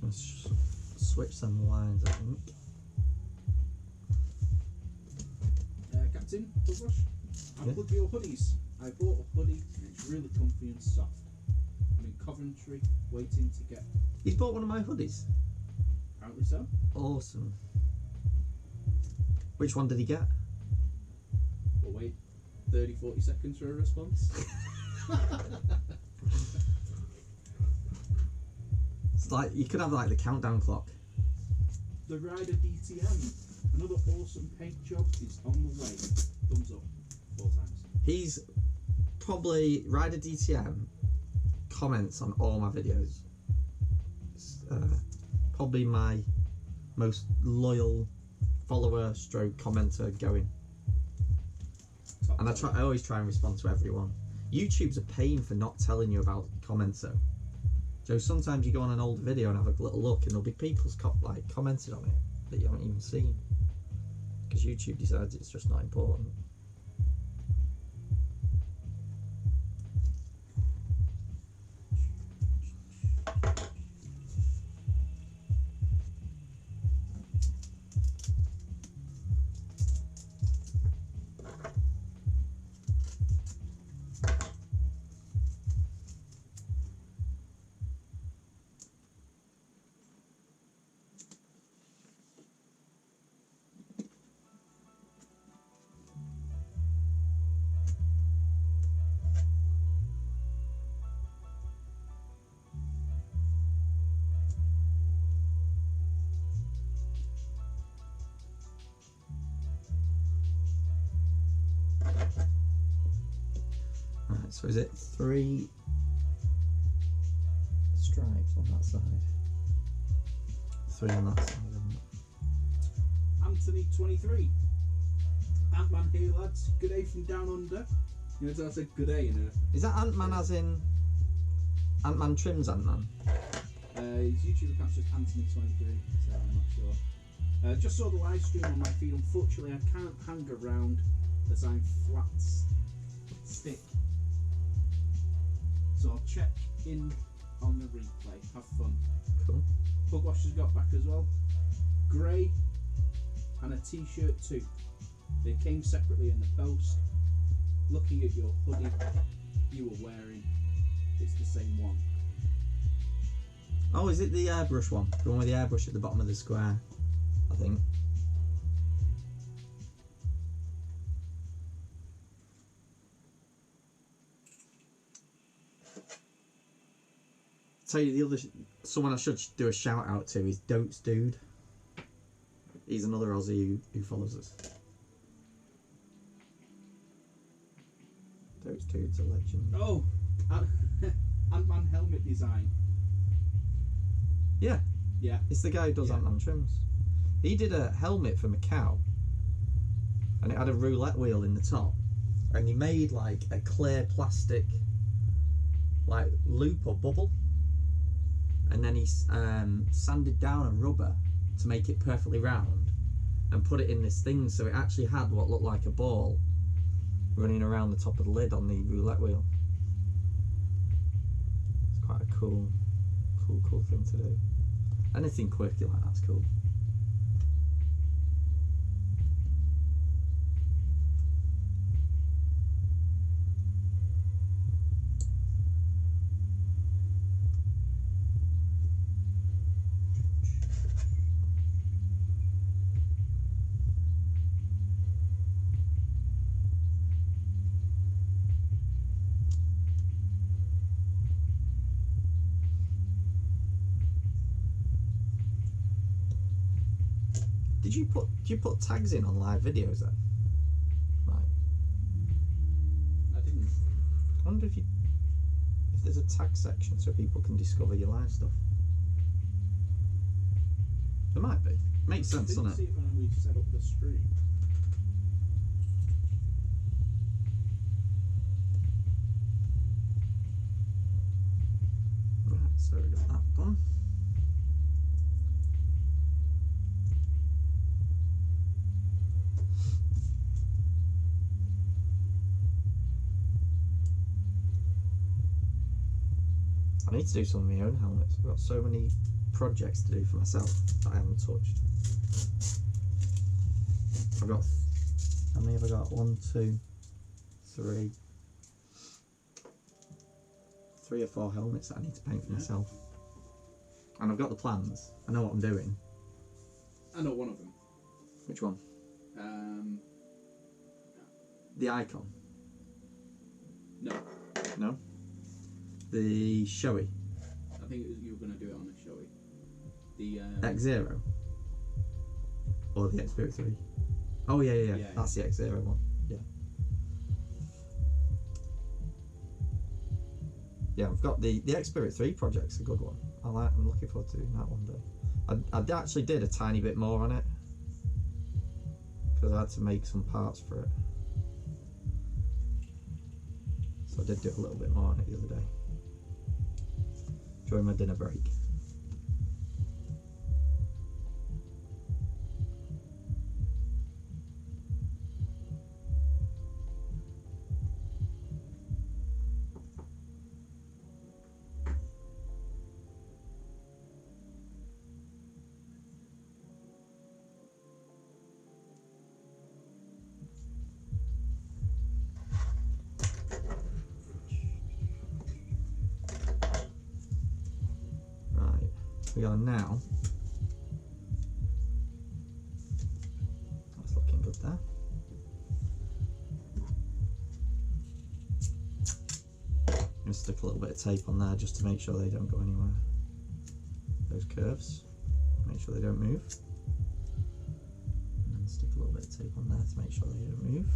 Let's switch some lines, I think. Captain, Bugwash, I Yeah. plugged your hoodies. I bought a hoodie and it's really comfy and soft. I'm in Coventry waiting to get. He's bought one of my hoodies. Apparently so. Awesome. Which one did he get? We'll wait 30-40 seconds for a response. It's like you could have like the countdown clock. The Rider DTM. Another awesome paint job is on the way. Thumbs up. 4 times. He's probably Rider DTM comments on all my videos. It's, probably my most loyal follower stroke commenter going. Top And I seller. always try and respond to everyone. YouTube's a pain for not telling you about comments though. So sometimes you go on an old video and have a little look and there'll be people's commented on it that you haven't even seen. Because YouTube decides it's just not important. Right, so is it 3 stripes on that side? 3 on that side, isn't it? Anthony 23. Ant-Man here, lads. Good day from down under. You know, I said good day in Is that Ant-Man as in Ant-Man trims Ant-Man? his YouTube account's just Anthony 23, so I'm not sure. Just saw the live stream on my feed. Unfortunately, I can't hang around as I'm flat stick. So I'll check in on the replay. Have fun. Cool. Bugwash has got back as well. Grey and a t-shirt too. They came separately in the post. Looking at your hoodie you were wearing, it's the same one. Oh, is it the airbrush one? The one with the airbrush at the bottom of the square, I think. Tell you the other, someone I should do a shout out to is Dotes Dude. He's another Aussie who follows us. Dotes Dude's a legend. Oh, Ant-Man helmet design. Yeah, Yeah. it's the guy who does Yeah. Ant-Man trims. He did a helmet for Macau, and it had a roulette wheel in the top, and he made like a clear plastic like loop or bubble, and then he sanded down a rubber to make it perfectly round and put it in this thing, so it actually had what looked like a ball, running around the top of the lid on the roulette wheel. It's quite a cool thing to do. Anything quirky like that's cool. Did you put tags in on live videos then? Right. I didn't. I wonder if there's a tag section so people can discover your live stuff. There might be. Makes sense, doesn't it? See it when we set up the stream. Right, so we got that done. I need to do some of my own helmets. I've got so many projects to do for myself that I haven't touched. I've got, how many have I got? 1, 2, 3. 3 or 4 helmets that I need to paint for myself. And I've got the plans. I know what I'm doing. I know one of them. Which one? Um, The icon? no. No? The showy? I think you were going to do it on a showy. The X0? Or the X-Spirit 3? Oh yeah. That's the X0 one. Yeah. Yeah, I've got the X-Spirit 3 project's a good one. I'm looking forward to doing that one day. I actually did a tiny bit more on it because I had to make some parts for it. So I did do a little bit more on it the other day during my dinner break. We are now. That's looking good there. I'm going to stick a little bit of tape on there just to make sure they don't go anywhere. Those curves, make sure they don't move. And then stick a little bit of tape on there to make sure they don't move.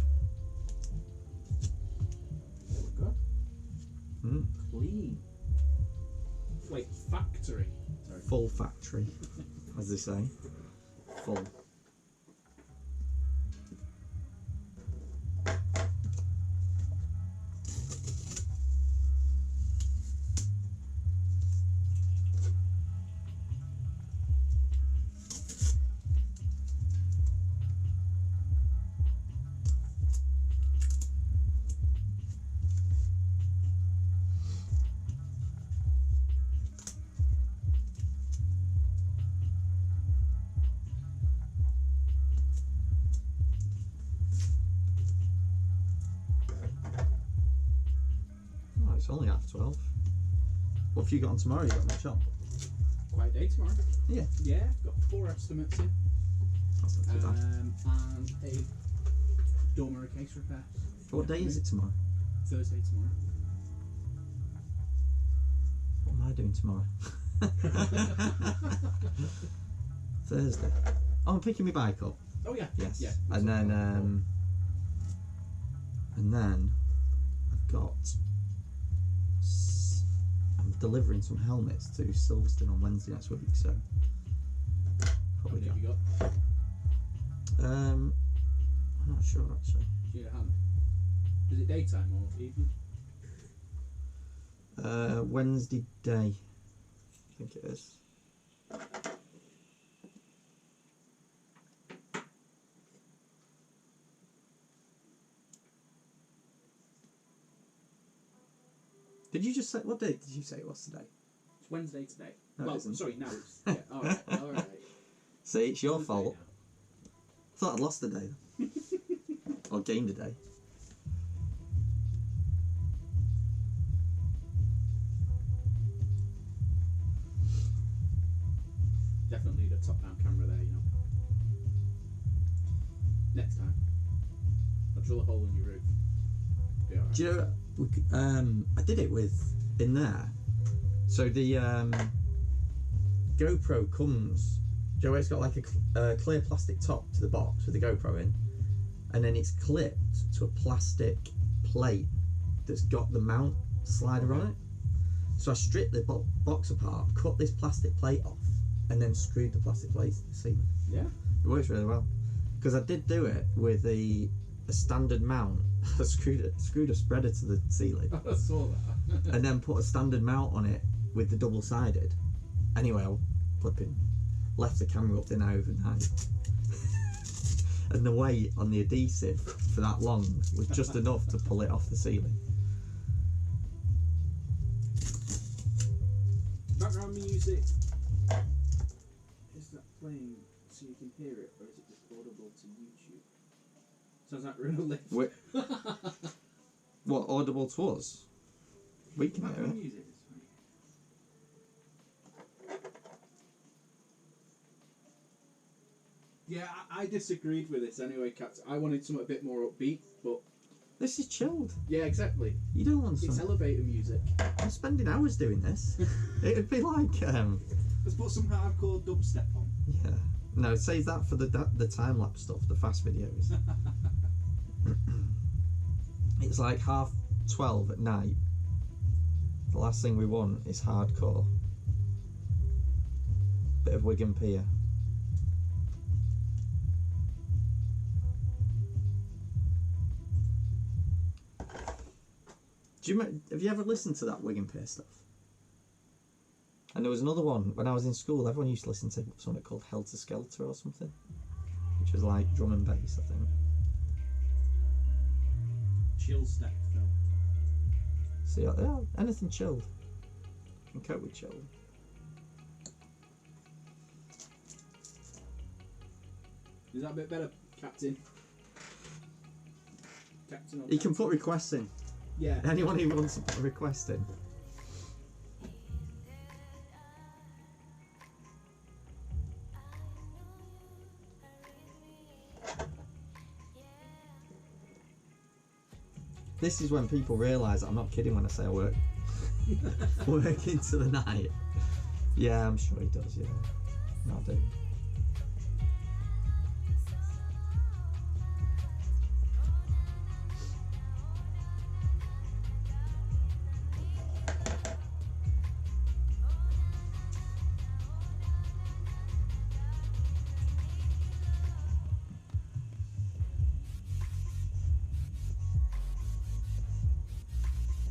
There we go. Clean. Like factory. Sorry. Full factory, as they say. Full. It's only 12:30. What have you got on tomorrow? You got much on? Quite a day tomorrow. Yeah. Yeah, I've got 4 estimates in. That's not too bad. And a dormer case repair. What day is it tomorrow? Thursday tomorrow. What am I doing tomorrow? Thursday. Oh, I'm picking my bike up. Oh yeah. Yes. Yeah. And then I've got. I'm delivering some helmets to Silverstone on Wednesday next week, so probably How many have you got? I'm not sure actually. Do you know how many? Is it daytime or evening? Wednesday day, I think it is. Did you just say what day did you say it was today? It's Wednesday today. No, it well, isn't. sorry, now it's... Yeah, alright. See, it's your Wednesday fault. I thought I'd lost the day then. Or gained a day. Definitely the top-down camera there, you know. Next time, I'll drill a hole in your roof. Be alright. Do you know, I did it with, in there, so the GoPro comes, do you know, it's got like a clear plastic top to the box with the GoPro in, and then it's clipped to a plastic plate that's got the mount slider on it. So I stripped the box apart, cut this plastic plate off, and then screwed the plastic plate to the ceiling. Yeah. It works really well. Because I did do it with a standard mount. I screwed a spreader to the ceiling I saw that. and then put a standard mount on it with the double-sided. Anyway, I left the camera up there now overnight. And the weight on the adhesive for that long was just enough to pull it off the ceiling. Background music. Is that playing so you can hear it, or is it just audible to YouTube? Sounds like we're in a lift. Wait. What, audible to us? We can hear Background it. music is fine. Yeah, I disagreed with this anyway, Kat. I wanted something a bit more upbeat, but This is chilled. yeah, exactly. You don't want It's some... elevator music. I'm spending hours doing this. It'd be like, Let's put some hardcore dubstep on. yeah. No, save that for the time-lapse stuff, the fast videos. It's like 12:30 at night. The last thing we want is hardcore. Bit of Wigan Pier. Have you ever listened to that Wigan Pier stuff? And there was another one when I was in school. Everyone used to listen to something called Helter Skelter or something, which was like drum and bass, I think. Chill step, Phil. So yeah, anything chilled. I can cope with chilled. Is that a bit better, Captain? Captain or You can Captain? put requests in. Yeah. Anyone who wants to put a request in. This is when people realise that I'm not kidding when I say I work into the night. Yeah, I'm sure he does, yeah. No, I do.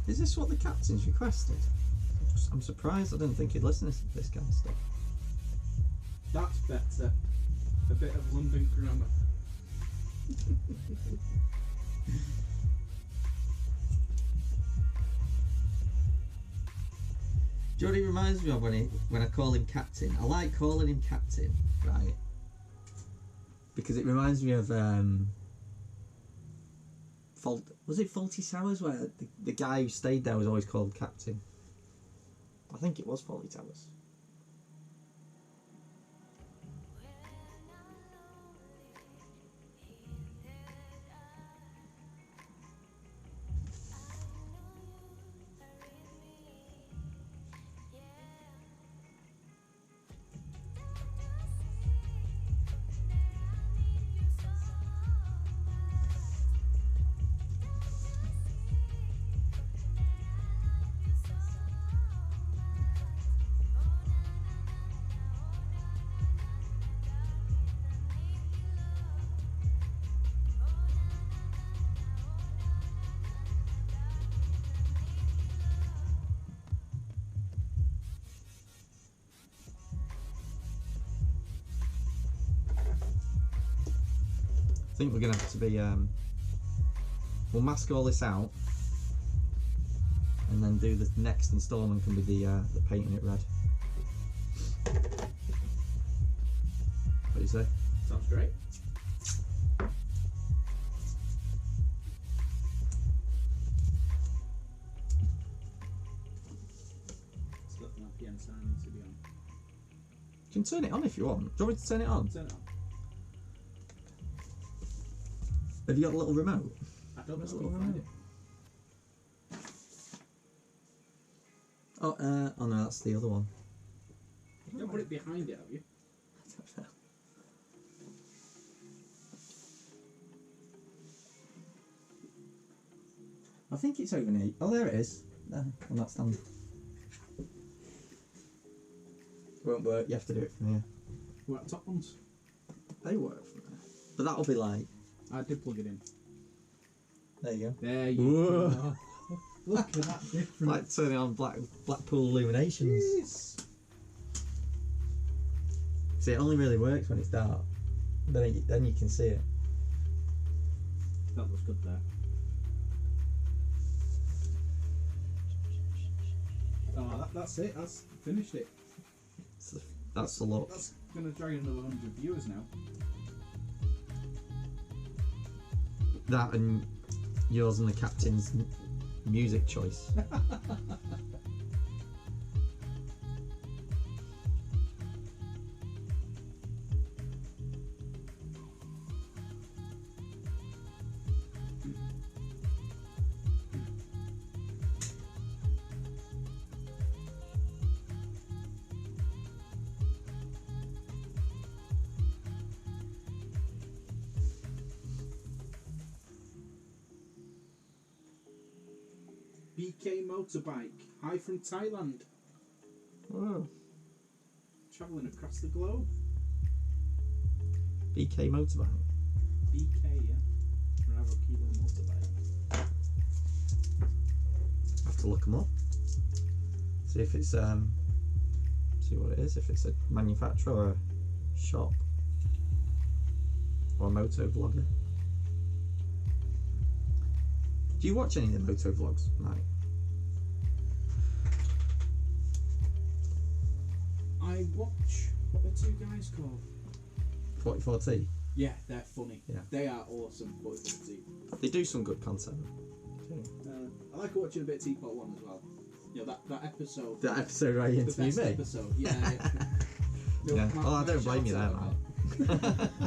Is this what the captain's requested? I'm surprised. I didn't think he'd listen to this kind of stuff. That's better. A bit of London grammar. Do you know what he reminds me of when I call him Captain? I like calling him Captain, right? Because it reminds me of was it Faulty Towers where the guy who stayed there was always called Captain? I think it was Faulty Towers. I think we're going to have to be, we'll mask all this out and then and do the next instalment can be the painting it red. What do you say? Sounds great. Still looking at PM sign to be on. You can turn it on if you want. Do you want me to turn it on? Turn it on. Have you got a little remote? I don't know Where's if the we little can find remote? it. Oh no, that's the other one. You don't put it behind it, have you? I think it's over near. Oh, there it is. There, on that stand. Won't work. You have to do it from here. What top ones? They work from there, but that'll be like. I did plug it in. There you go. There you Whoa. go. Look at that difference. Like turning on Blackpool illuminations. Jeez. See, it only really works when it's dark. Then you can see it. That looks good there. Oh, that's it. That's finished it. That's the look. That's going to drag in another 100 viewers now. That and yours and the captain's music choice. BK Motorbike. Hi from Thailand. Whoa. Travelling across the globe. BK motorbike. BK, yeah. Bravo Kilo Motorbike. Have to look them up. See if it's see what it is. If it's a manufacturer or a shop or a moto vlogger. Do you watch any of the moto vlogs, Mike? I watch. What are the two guys called? 44T. Yeah, they're funny. Yeah. They are awesome. 44T. They do some good content. I like watching a bit of Teapot One as well. You know, that episode. That episode where you The interview best me. episode. Yeah. Yeah. My- Oh, I my don't blame you there, shout-out Mike.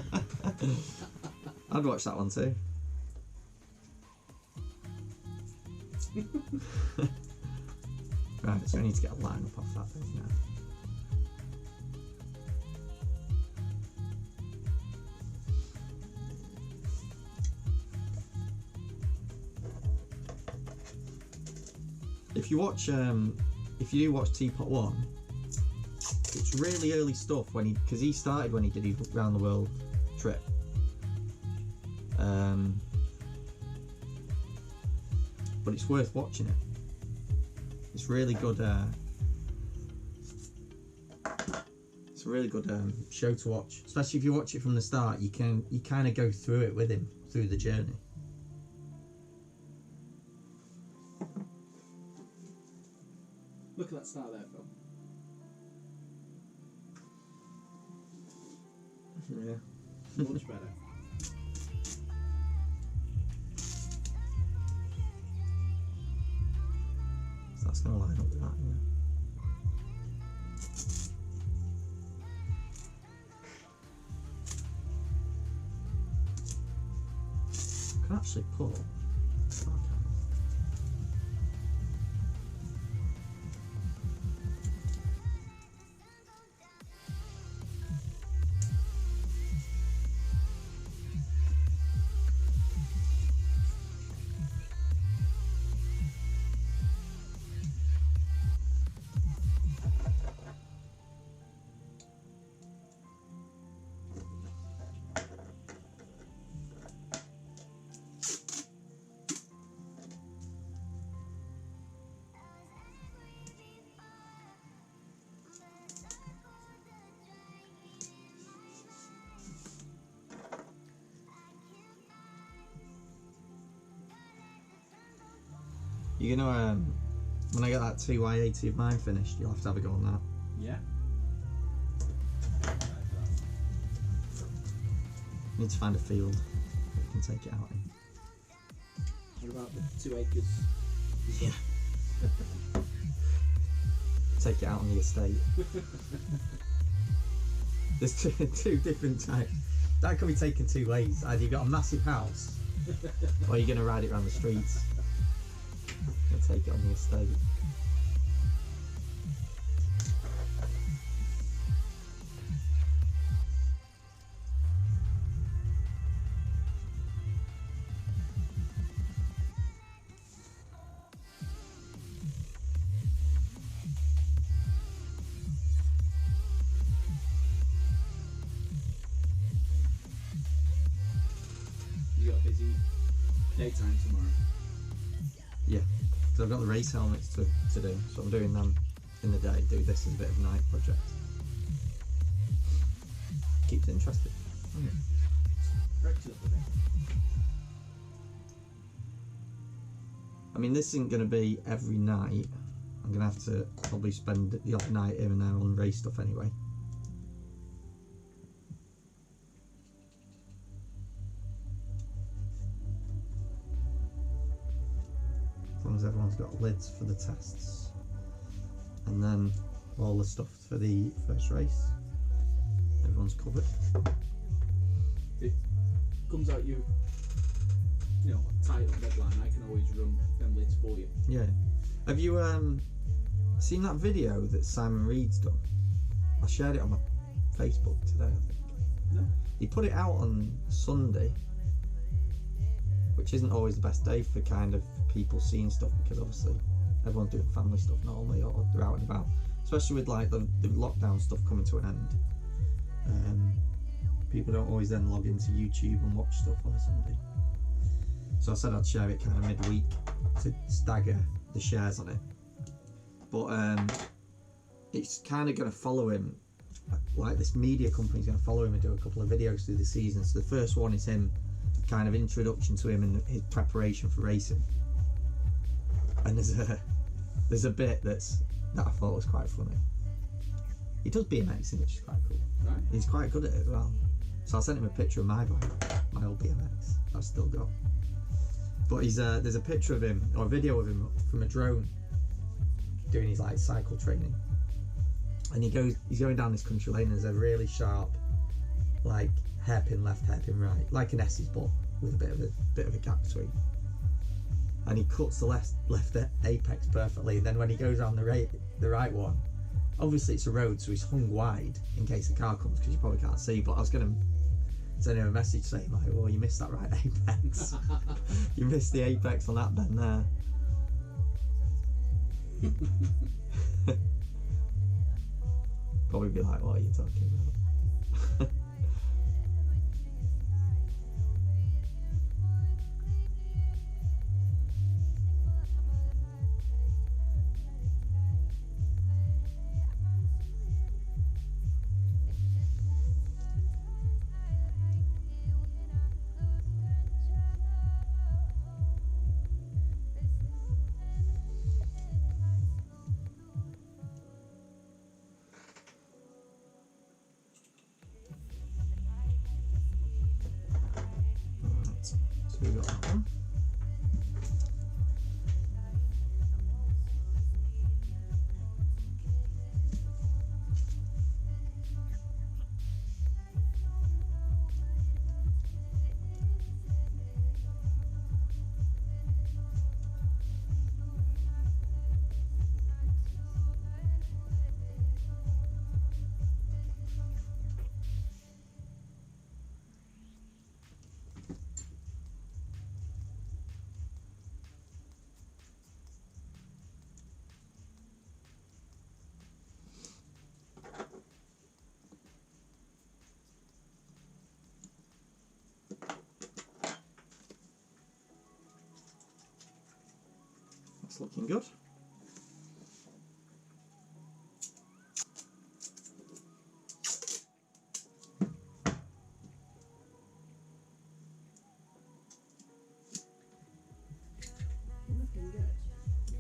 I'd watch that one too. Right, so I need to get a line up off that thing now. If you watch, if you do watch Teapot One, it's really early stuff because he started when he did his round the world trip. But it's worth watching it. It's really good. It's a really good show to watch, especially if you watch it from the start. You kind of go through it with him through the journey. Look at that star there, Phil. Yeah. Much better. So that's gonna line up with that, isn't it? I can actually put. Okay. You're gonna when I get that 2Y80 of mine finished, you'll have to have a go on that. Yeah. Need to find a field that we can take it out in. What about the 2 acres? Yeah. Take it out on the estate. There's two different types. That can be taken two ways. Either you've got a massive house, or you're going to ride it around the streets and take it on the estate. You got a busy daytime tomorrow. Yeah, because I've got the race helmets to do, so I'm doing them in the day, do this as a bit of a night project. Keeps it interesting. Breaks it up a bit. I mean, this isn't going to be every night. I'm going to have to probably spend the odd night here and there on race stuff anyway. As long as everyone's got lids for the tests. And then all the stuff for the first race. Everyone's covered. It comes out you know, tight on deadline, I can always run them lids for you. Yeah. Have you seen that video that Simon Reed's done? I shared it on my Facebook today, I think. No. He put it out on Sunday, which isn't always the best day for kind of people seeing stuff, because obviously everyone's doing family stuff normally, or they're out and about, especially with like the lockdown stuff coming to an end. People don't always then log into YouTube and watch stuff on a Sunday. So I said I'd share it kind of midweek to stagger the shares on it. But it's kind of going to follow him, like this media company's going to follow him and do a couple of videos through the season. So the first one is him, kind of introduction to him and his preparation for racing. And there's a bit that I thought was quite funny. He does BMXing, which is quite cool. Right. He's quite good at it as well. So I sent him a picture of my bike, my old BMX. I've still got. But there's a picture of him, or a video of him from a drone doing his like cycle training. And he's going down this country lane and there's a really sharp, like hairpin left, hairpin right, like an S's, but with a bit of a gap between. And he cuts the left apex perfectly. And then when he goes on the right one, obviously it's a road, so he's hung wide in case the car comes, because you probably can't see. But I was going to send him a message saying like, "Oh, you missed that right apex. You missed the apex on that bend there." Probably be like, "What are you talking about?" So we got that one. That's looking good. I wonder if you can get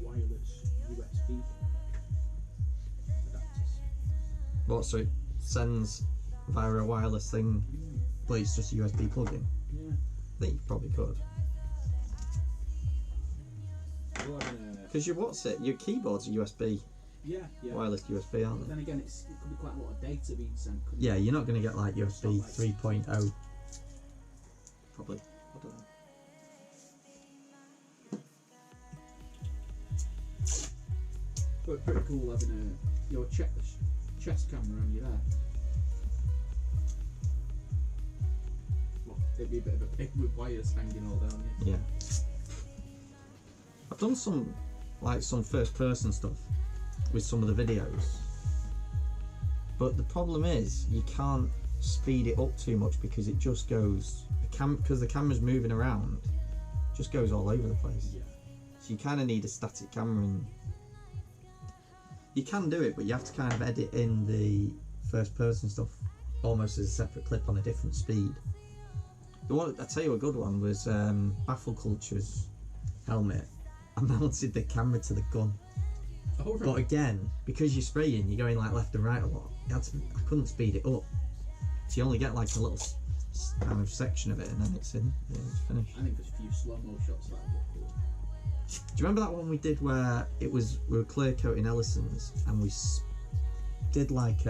wireless USB What, so it sends via a wireless thing, but it's just a USB plug-in? Yeah. I think you probably could. Because your keyboards are USB, yeah. wireless USB, aren't But they? then again, it could be quite a lot of data being sent. couldn't Yeah, it? you're not going to get like USB It's not like- 3.0. Probably. I don't know. But it's pretty cool having your chest camera on you there. Well, it'd be a bit of a pig with wires hanging all down you. Yeah. I've done some first person stuff with some of the videos. But the problem is you can't speed it up too much because it just goes because the camera's moving around, it just goes all over the place. Yeah. So you kind of need a static camera, and you can do it, but you have to kind of edit in the first person stuff almost as a separate clip on a different speed. The one I tell you a good one was Baffle Culture's helmet. I mounted the camera to the gun. Oh, But right. again, because you're spraying, you're going like left and right a lot. I couldn't speed it up, so you only get like a little kind of section of it, and then it's finished. I think there's a few slow-mo shots that would look cool. Do you remember that one we did where we were clear coating Ellison's and we did like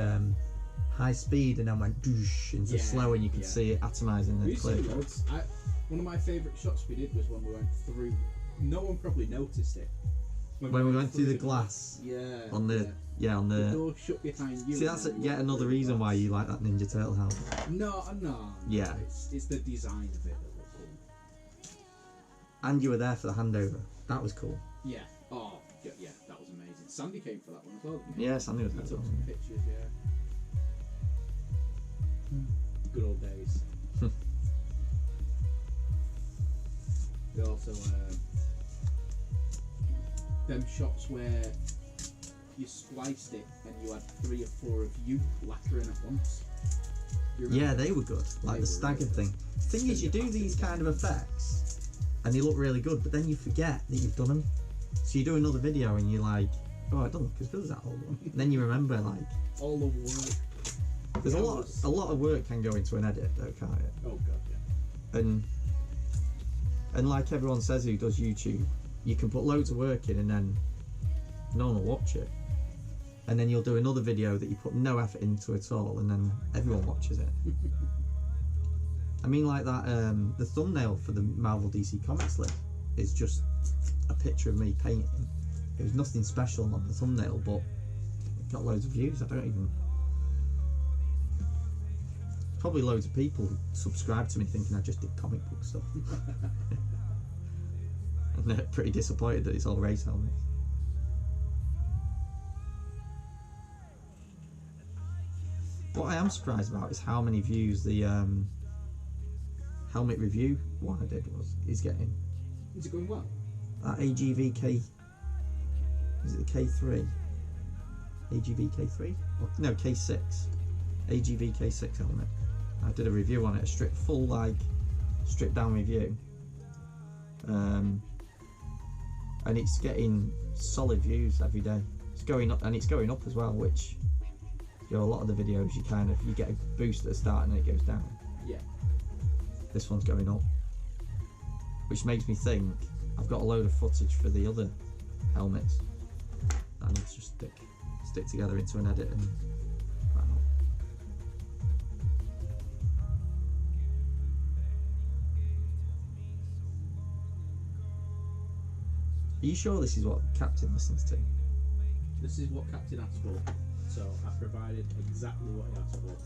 high speed and then went doosh into slow, and you could see it atomizing We the used to clear do coat. loads. One of my favourite shots we did was when we went through. No one probably noticed it. When we went through the glass Yeah. on the on The the. door shut behind you. See, that's yet another reason why you like that Ninja Turtle helmet. No. Yeah. It's the design of it that looked cool. And you were there for the handover. That was cool. Yeah. Oh, yeah, that was amazing. Sandy came for that one as well, didn't he? Yeah, Sandy was He there. took some pictures, yeah. Good old days. We also them shots where you spliced it and you had 3 or 4 of you lacquering at once. You remember? Yeah, they were good. Like They the were staggered really thing. The thing is, you do these kind of effects and they look really good, but then you forget that you've done them. So you do another video and you're like, oh, I don't look as good as that old one. And then you remember, like, all the work. there's Yeah, a lot of work can go into an edit, though, can't it? Oh god, yeah. And like everyone says who does YouTube, you can put loads of work in and then no one will watch it. And then you'll do another video that you put no effort into at all, and then everyone watches it. I mean, like that, the thumbnail for the Marvel DC Comics list is just a picture of me painting. It was nothing special on the thumbnail, but it got loads of views. Probably loads of people subscribe to me thinking I just did comic book stuff. And they're pretty disappointed that it's all race helmets. What I am surprised about is how many views the helmet review one I did is getting. Is it going well? That AGVK, is it the K3? AGVK3? No, K6. AGVK6 helmet. I did a review on it, a stripped down review. And it's getting solid views every day. It's going up, and it's going up as well, which, you know, a lot of the videos you get a boost at the start and then it goes down. Yeah. This one's going up, which makes me think I've got a load of footage for the other helmets that I need to just stick together into an edit and put out. Are you sure this is what Captain listens to? This is what Captain asked for, so I provided exactly what he asked for.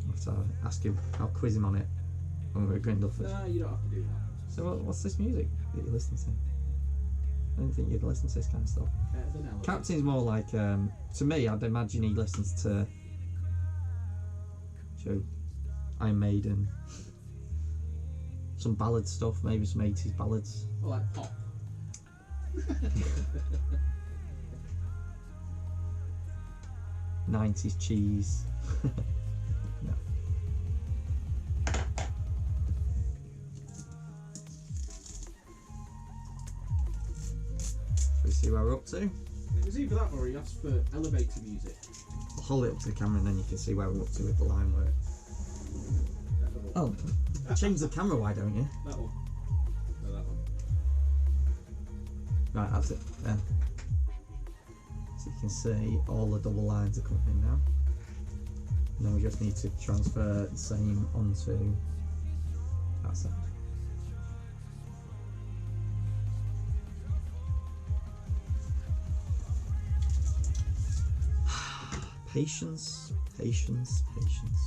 I'll have to ask him, I'll quiz him on it when we're at Grindlefoot. No, you don't have to do that. So what's this music that you listen to? I didn't think you'd listen to this kind of stuff. The melody. Captain's more like, to me, I'd imagine he listens to Iron Maiden, some ballad stuff, maybe some 80s ballads. Oh, like pop. 90s cheese. No. Shall we see where we're up to? It was either that or he asked for elevator music. I'll hold it up to the camera and then you can see where we're up to with the line work. Oh, change the camera, why don't you? That one. No, that one. Right, that's it. There. So you can see all the double lines are coming in now. And then we just need to transfer the same onto that side. Patience, patience, patience.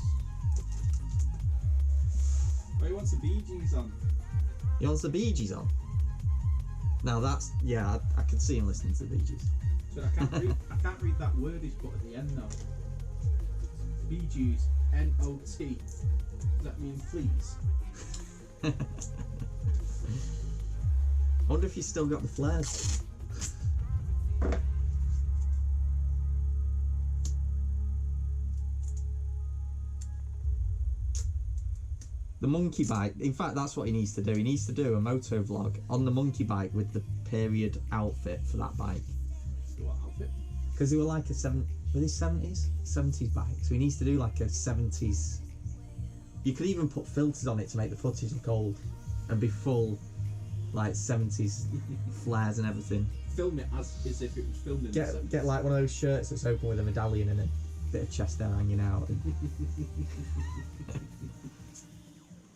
Oh, he wants the Bee Gees on. He wants the Bee Gees on. Now that's, yeah, I can see him listening to the Bee Gees. So I can't read that word he's put at the end though. Bee Gees, N-O-T. Does that mean fleas? I wonder if he's still got the flares. The monkey bike, in fact that's what he needs to do. He needs to do a moto vlog on the monkey bike with the period outfit for that bike. What outfit? Because they were like a were they 70s? 70s bike. So he needs to do like a 70s. You could even put filters on it to make the footage look old and be full like 70s flares and everything. Film it as if it was filmed in the 70s. Get like one of those shirts that's open with a medallion and a bit of chest hair hanging out.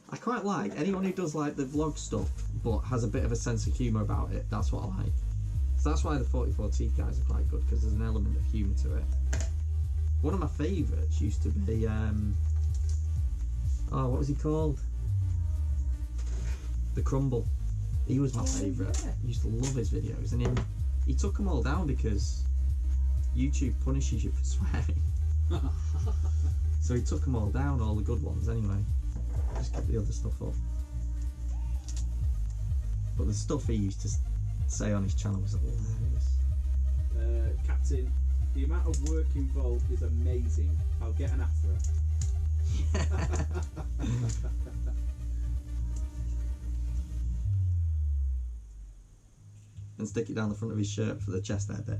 I quite like anyone who does like the vlog stuff but has a bit of a sense of humour about it. That's what I like. So that's why the 44 Teeth guys are quite good, because there's an element of humour to it. One of my favourites used to be oh, what was he called? The Crumble. He was my favourite. Yeah. I used to love his videos, and he took them all down because YouTube punishes you for swearing. So he took them all down, all the good ones anyway. Just kept the other stuff up. But the stuff he used to say on his channel was hilarious. Captain, the amount of work involved is amazing. I'll get an after. And stick it down the front of his shirt for the chest hair bit.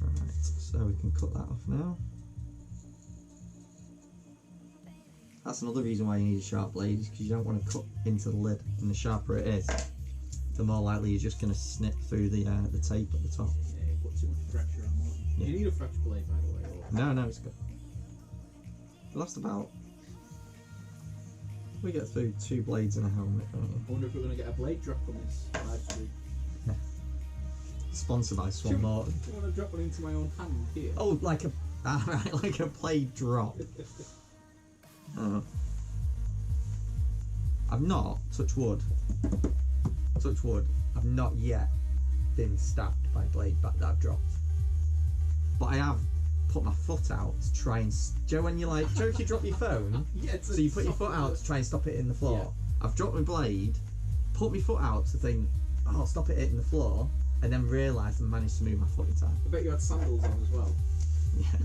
Right, so we can cut that off now. That's another reason why you need a sharp blade, is because you don't want to cut into the lid, and the sharper it is, the more likely you're just going to snip through the tape at the top. Yeah, you put too much pressure on one. Yeah. You need a fresh blade, by the way. Or... No, it's good. It lasts about... We get through 2 blades in a helmet, don't you? I wonder if we're going to get a blade drop on this live stream. Yeah. Sponsored by Swan Morton. I want to drop one into my own hand here. Oh, like a like a blade drop. I've not, touch wood, I've not yet been stabbed by a blade back that I've dropped. But I have put my foot out to try and... Joe, when you like... Joe, if you drop your phone, Yeah, so you put your foot out to try and stop it in the floor. Yeah. I've dropped my blade, put my foot out to think, oh, I'll stop it hitting the floor, and then realised and managed to move my foot in time. I bet you had sandals on as well. Yeah.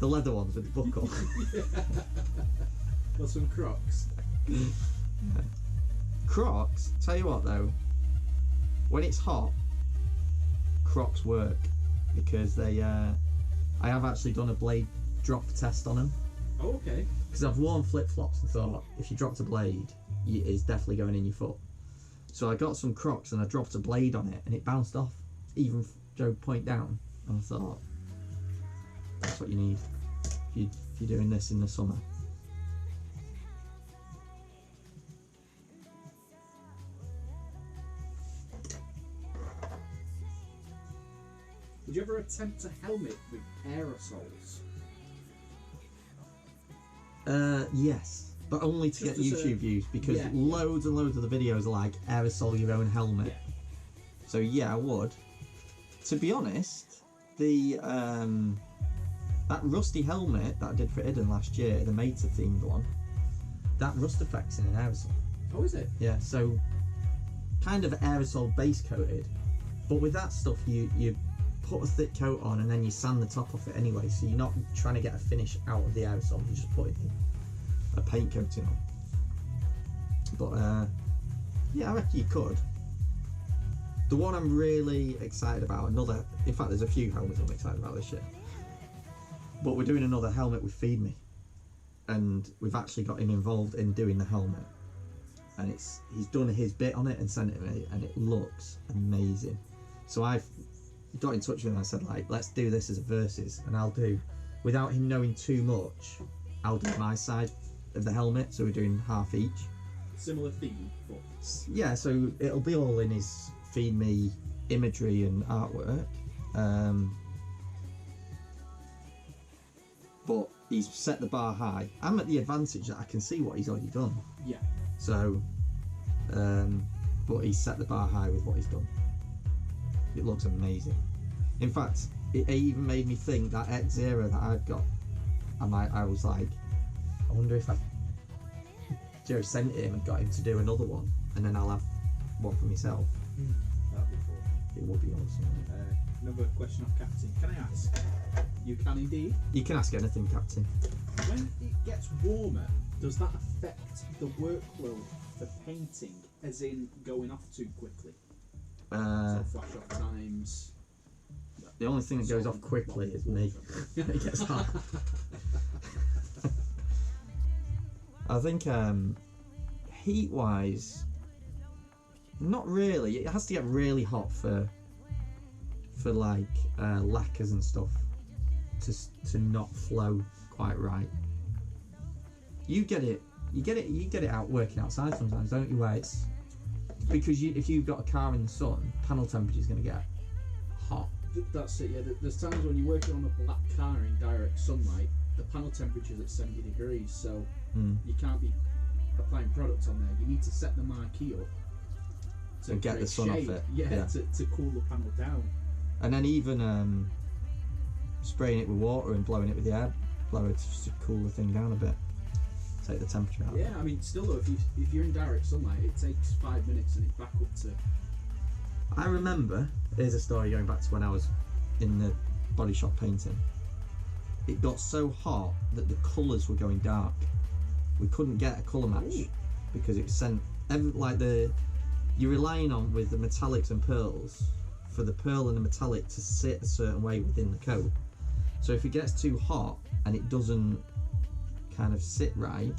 The leather ones with the buckle. Or some Crocs. Yeah. Crocs, tell you what though, when it's hot, Crocs work, because they I have actually done a blade drop test on them. Oh, okay. Because I've worn flip-flops and thought, if you dropped a blade, it's definitely going in your foot. So I got some Crocs and I dropped a blade on it and it bounced off, even Joe point down, and I thought, that's what you need if you're doing this in the summer. Would you ever attempt a helmet with aerosols? Yes, but only to Just get as YouTube views, because yeah, loads and loads of the videos are like aerosol your own helmet. Yeah. So yeah, I would. To be honest, the that rusty helmet that I did for Iden last year, the Mater themed one, that rust effect's in an aerosol. Oh, is it? Yeah, so kind of aerosol base coated, but with that stuff you put a thick coat on and then you sand the top off it anyway, so you're not trying to get a finish out of the aerosol, you're just putting a paint coating on. But yeah, I reckon you could. The one I'm really excited about, in fact there's a few helmets I'm excited about this year, but we're doing another helmet with Feed Me, and we've actually got him involved in doing the helmet, and he's done his bit on it and sent it to me, and it looks amazing. So I've got in touch with him and I said, like, let's do this as a versus, and I'll do, without him knowing too much, I'll do my side of the helmet, so we're doing half each. Similar theme, but yeah, so it'll be all in his Feed Me imagery and artwork, but he's set the bar high. I'm at the advantage that I can see what he's already done. Yeah. So, but he's set the bar high with what he's done. It looks amazing. In fact, it even made me think that X-Zero that I've got, I was like, I wonder if Joe sent it him and got him to do another one, and then I'll have one for myself. That'd be cool. It would be awesome. Another question off Captain. Can I ask? You can indeed. You can ask anything, Captain. When it gets warmer, does that affect the workflow for painting, as in going off too quickly? So flash off times. The only thing that goes off quickly is me. It gets hot. I think heat-wise, not really. It has to get really hot for like lacquers and stuff to not flow quite right. You get it out working outside sometimes, don't you? Where it's because if you've got a car in the sun, panel temperature is going to get hot. That's it. Yeah, there's times when you're working on a black car in direct sunlight, the panel temperature is at 70 degrees, so you can't be applying product on there. You need to set the marquee up to get the sun shade. off it. Yeah, to cool the panel down. And then even spraying it with water and blowing it with the air blower to cool the thing down a bit, take the temperature out. Yeah, I mean, still though, if you're in direct sunlight, it takes 5 minutes and it's back up to. I remember, here's a story going back to when I was in the body shop painting. It got so hot that the colours were going dark. We couldn't get a colour match because it sent you're relying on with the metallics and pearls for the pearl and the metallic to sit a certain way within the coat. So if it gets too hot and it doesn't kind of sit right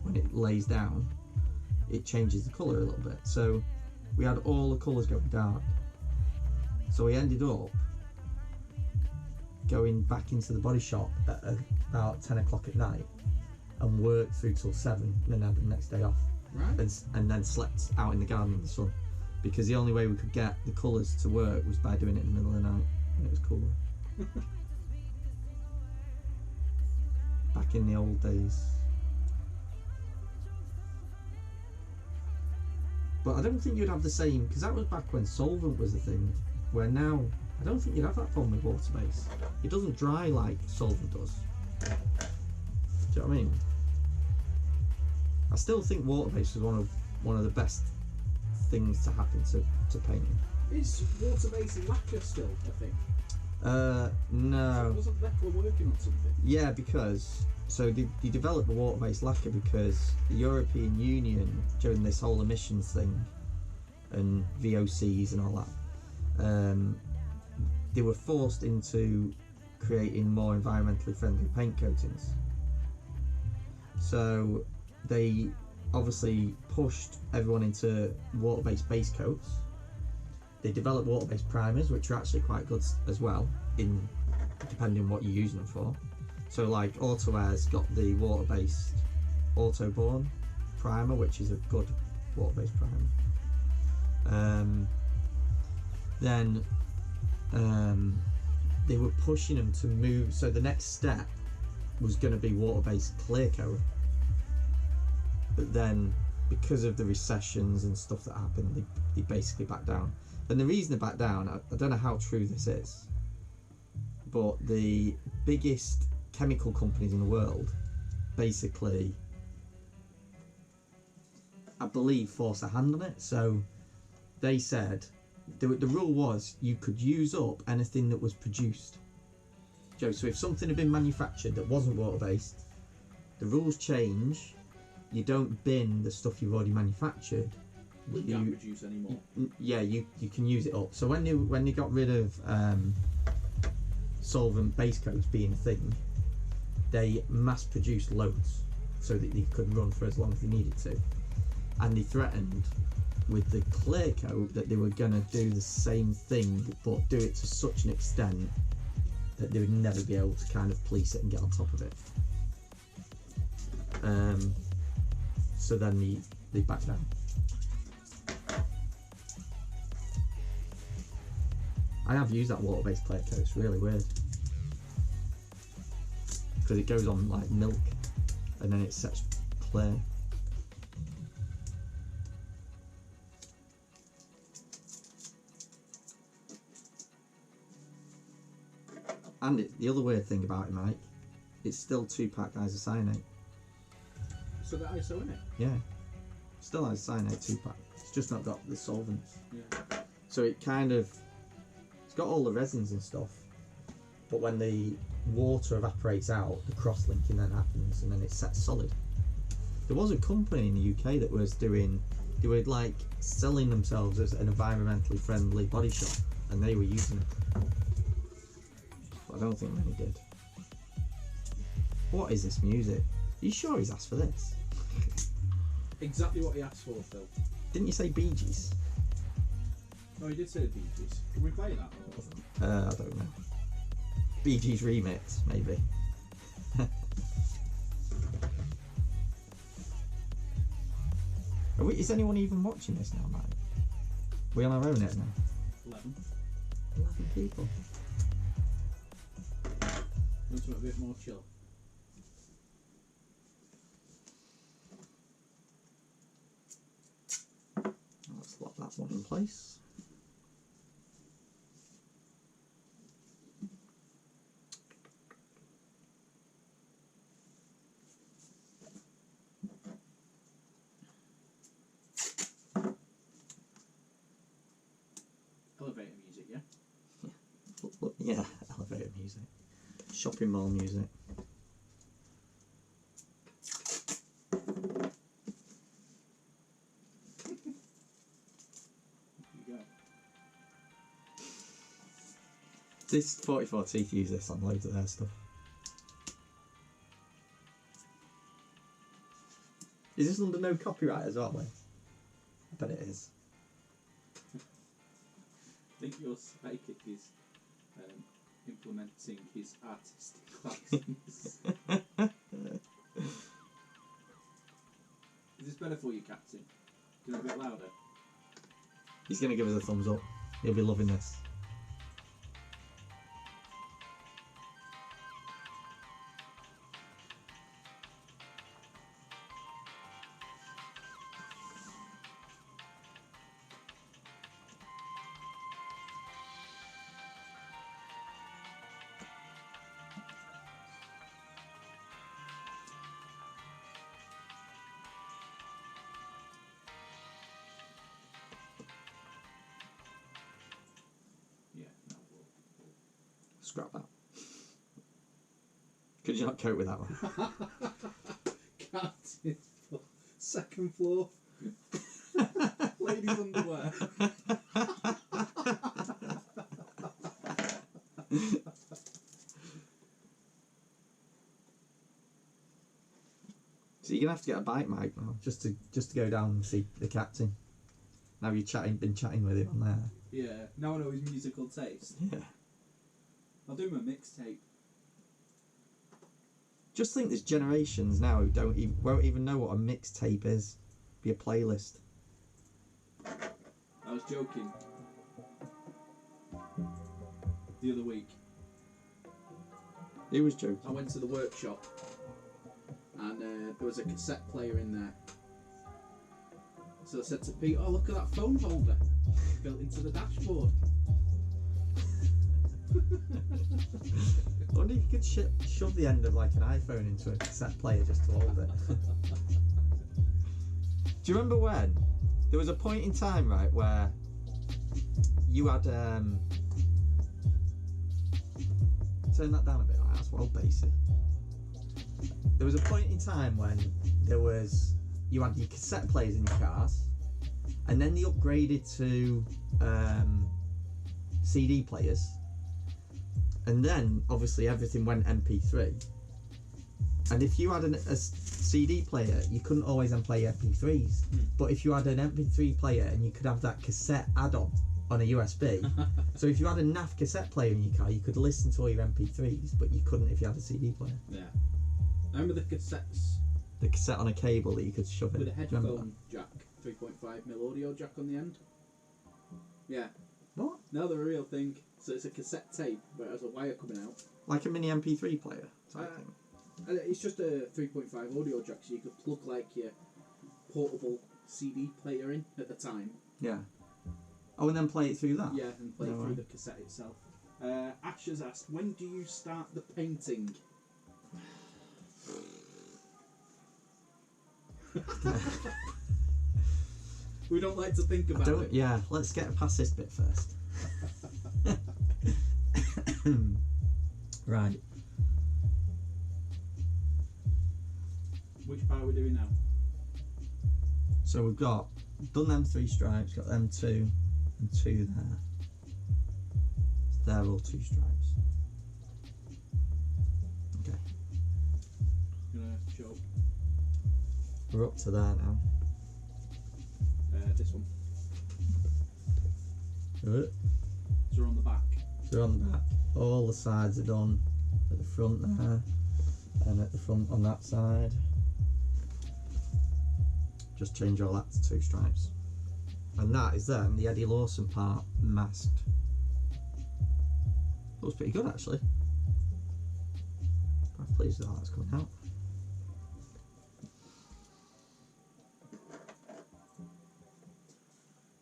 when it lays down, it changes the colour a little bit. So we had all the colours going dark. So we ended up going back into the body shop at about 10 o'clock at night and worked through till 7 and then had the next day off. Right. And then slept out in the garden in the sun, because the only way we could get the colours to work was by doing it in the middle of the night when it was cooler. Back in the old days. But I don't think you'd have the same, because that was back when solvent was a thing, where now I don't think you'd have that problem with water base. It doesn't dry like solvent does. Do you know what I mean? I still think water base is one of the best things to happen to painting. Is water based lacquer still a thing? No. So wasn't Leckler working on something? Yeah, because they developed the water-based lacquer because the European Union, during this whole emissions thing and VOCs and all that, they were forced into creating more environmentally friendly paint coatings. So they obviously pushed everyone into water-based base coats. They developed water-based primers, which are actually quite good as well, in depending on what you're using them for. So like Autoair's got the water-based Autoborn primer, which is a good water-based primer. Then they were pushing them to move, so the next step was going to be water-based clear coat. But then, because of the recessions and stuff that happened, they basically backed down. And the reason they backed down, I don't know how true this is, but the biggest chemical companies in the world basically, I believe, forced a hand on it. So they said, the rule was you could use up anything that was produced. So if something had been manufactured that wasn't water-based, the rules change you don't bin the stuff you've already manufactured. You can't produce anymore. You can use it up. So when they got rid of solvent base coats being a thing, they mass produced loads so that they could run for as long as they needed to, and they threatened with the clear coat that they were going to do the same thing but do it to such an extent that they would never be able to kind of police it and get on top of it. So then they backed down. I have used that water-based clear coat. It's really weird because it goes on like milk and then it sets clear. And the other weird thing about it, Mike, it's still 2-pack isocyanate. So the ISO in it? Yeah, still isocyanate 2-pack. It's just not got the solvents. Yeah. So it kind of, it's got all the resins and stuff, but when the water evaporates out, the cross-linking then happens and then it's set solid. There was a company in the UK that was doing, they were like selling themselves as an environmentally friendly body shop, and they were using it. But I don't think many did. What is this music? Are you sure he's asked for this? Exactly what he asked for, Phil. Didn't you say Bee Gees? No, he did say the Bee Gees. Can we play that? I don't know. Bee Gees remix, maybe. Is anyone even watching this now, Mike? We on our own here now? 11. 11 people. Want something a bit more chill? Let's lock that one in place. Elevator music, yeah? Yeah, elevator music. Shopping mall music. This 44 Teeth use this on loads of their stuff. Is this under no copyright as well, mate? I bet it is. I think your psychic is implementing his artistic license. Is this better for you, Captain? Do it a bit louder. He's going to give us a thumbs up. He'll be loving this. Scrap that. Could you not cope with that one? Captain, second floor. Ladies' underwear. So you're gonna have to get a bike, Mike, now, just to go down and see the captain. Now you've been chatting with him on there. Yeah. Now I know his musical taste. Yeah. I'll do my mixtape. Just think there's generations now who won't even know what a mixtape is. Be a playlist. I was joking. The other week. Who was joking? I went to the workshop and there was a cassette player in there. So I said to Pete, "Oh, look at that phone holder built into the dashboard." I wonder if you could shove the end of like an iPhone into a cassette player just to hold it. Do you remember when there was a point in time, right, where you had turn that down a bit, right? That's well basic. There was a point in time when there was you had your cassette players in your cars, and then they upgraded to CD players, and then obviously everything went MP3. And if you had a CD player, you couldn't always then play MP3s. But if you had an MP3 player and you could have that cassette add-on on a USB, so if you had a NAF cassette player in your car, you could listen to all your MP3s, but you couldn't if you had a CD player. Yeah. I remember the cassettes The cassette on a cable that you could shove with in. a headphone jack, 3.5mm audio jack on the end. Yeah. What? No, they're a real thing. So it's a cassette tape, but it has a wire coming out. Like a mini MP3 player type thing. And it's just a 3.5 audio jack, so you could plug like your portable CD player in at the time. Yeah. Oh, and then play it through that? Yeah, and play No through way. the cassette itself. Ash has asked, when do you start the painting? We don't like to think about it. Yeah, let's get past this bit first. Right. Which part are we doing now? So we've done them 3 stripes, got them 2 and 2 there. They're all 2 stripes. Okay. You gonna show We're up to there now. this one. Good. So we're on the back. So we're on the back. All the sides are done at the front there, and at the front on that side. Just change all that to 2 stripes. And that is then the Eddie Lawson part masked. Looks pretty good actually. Quite pleased with how that's coming out.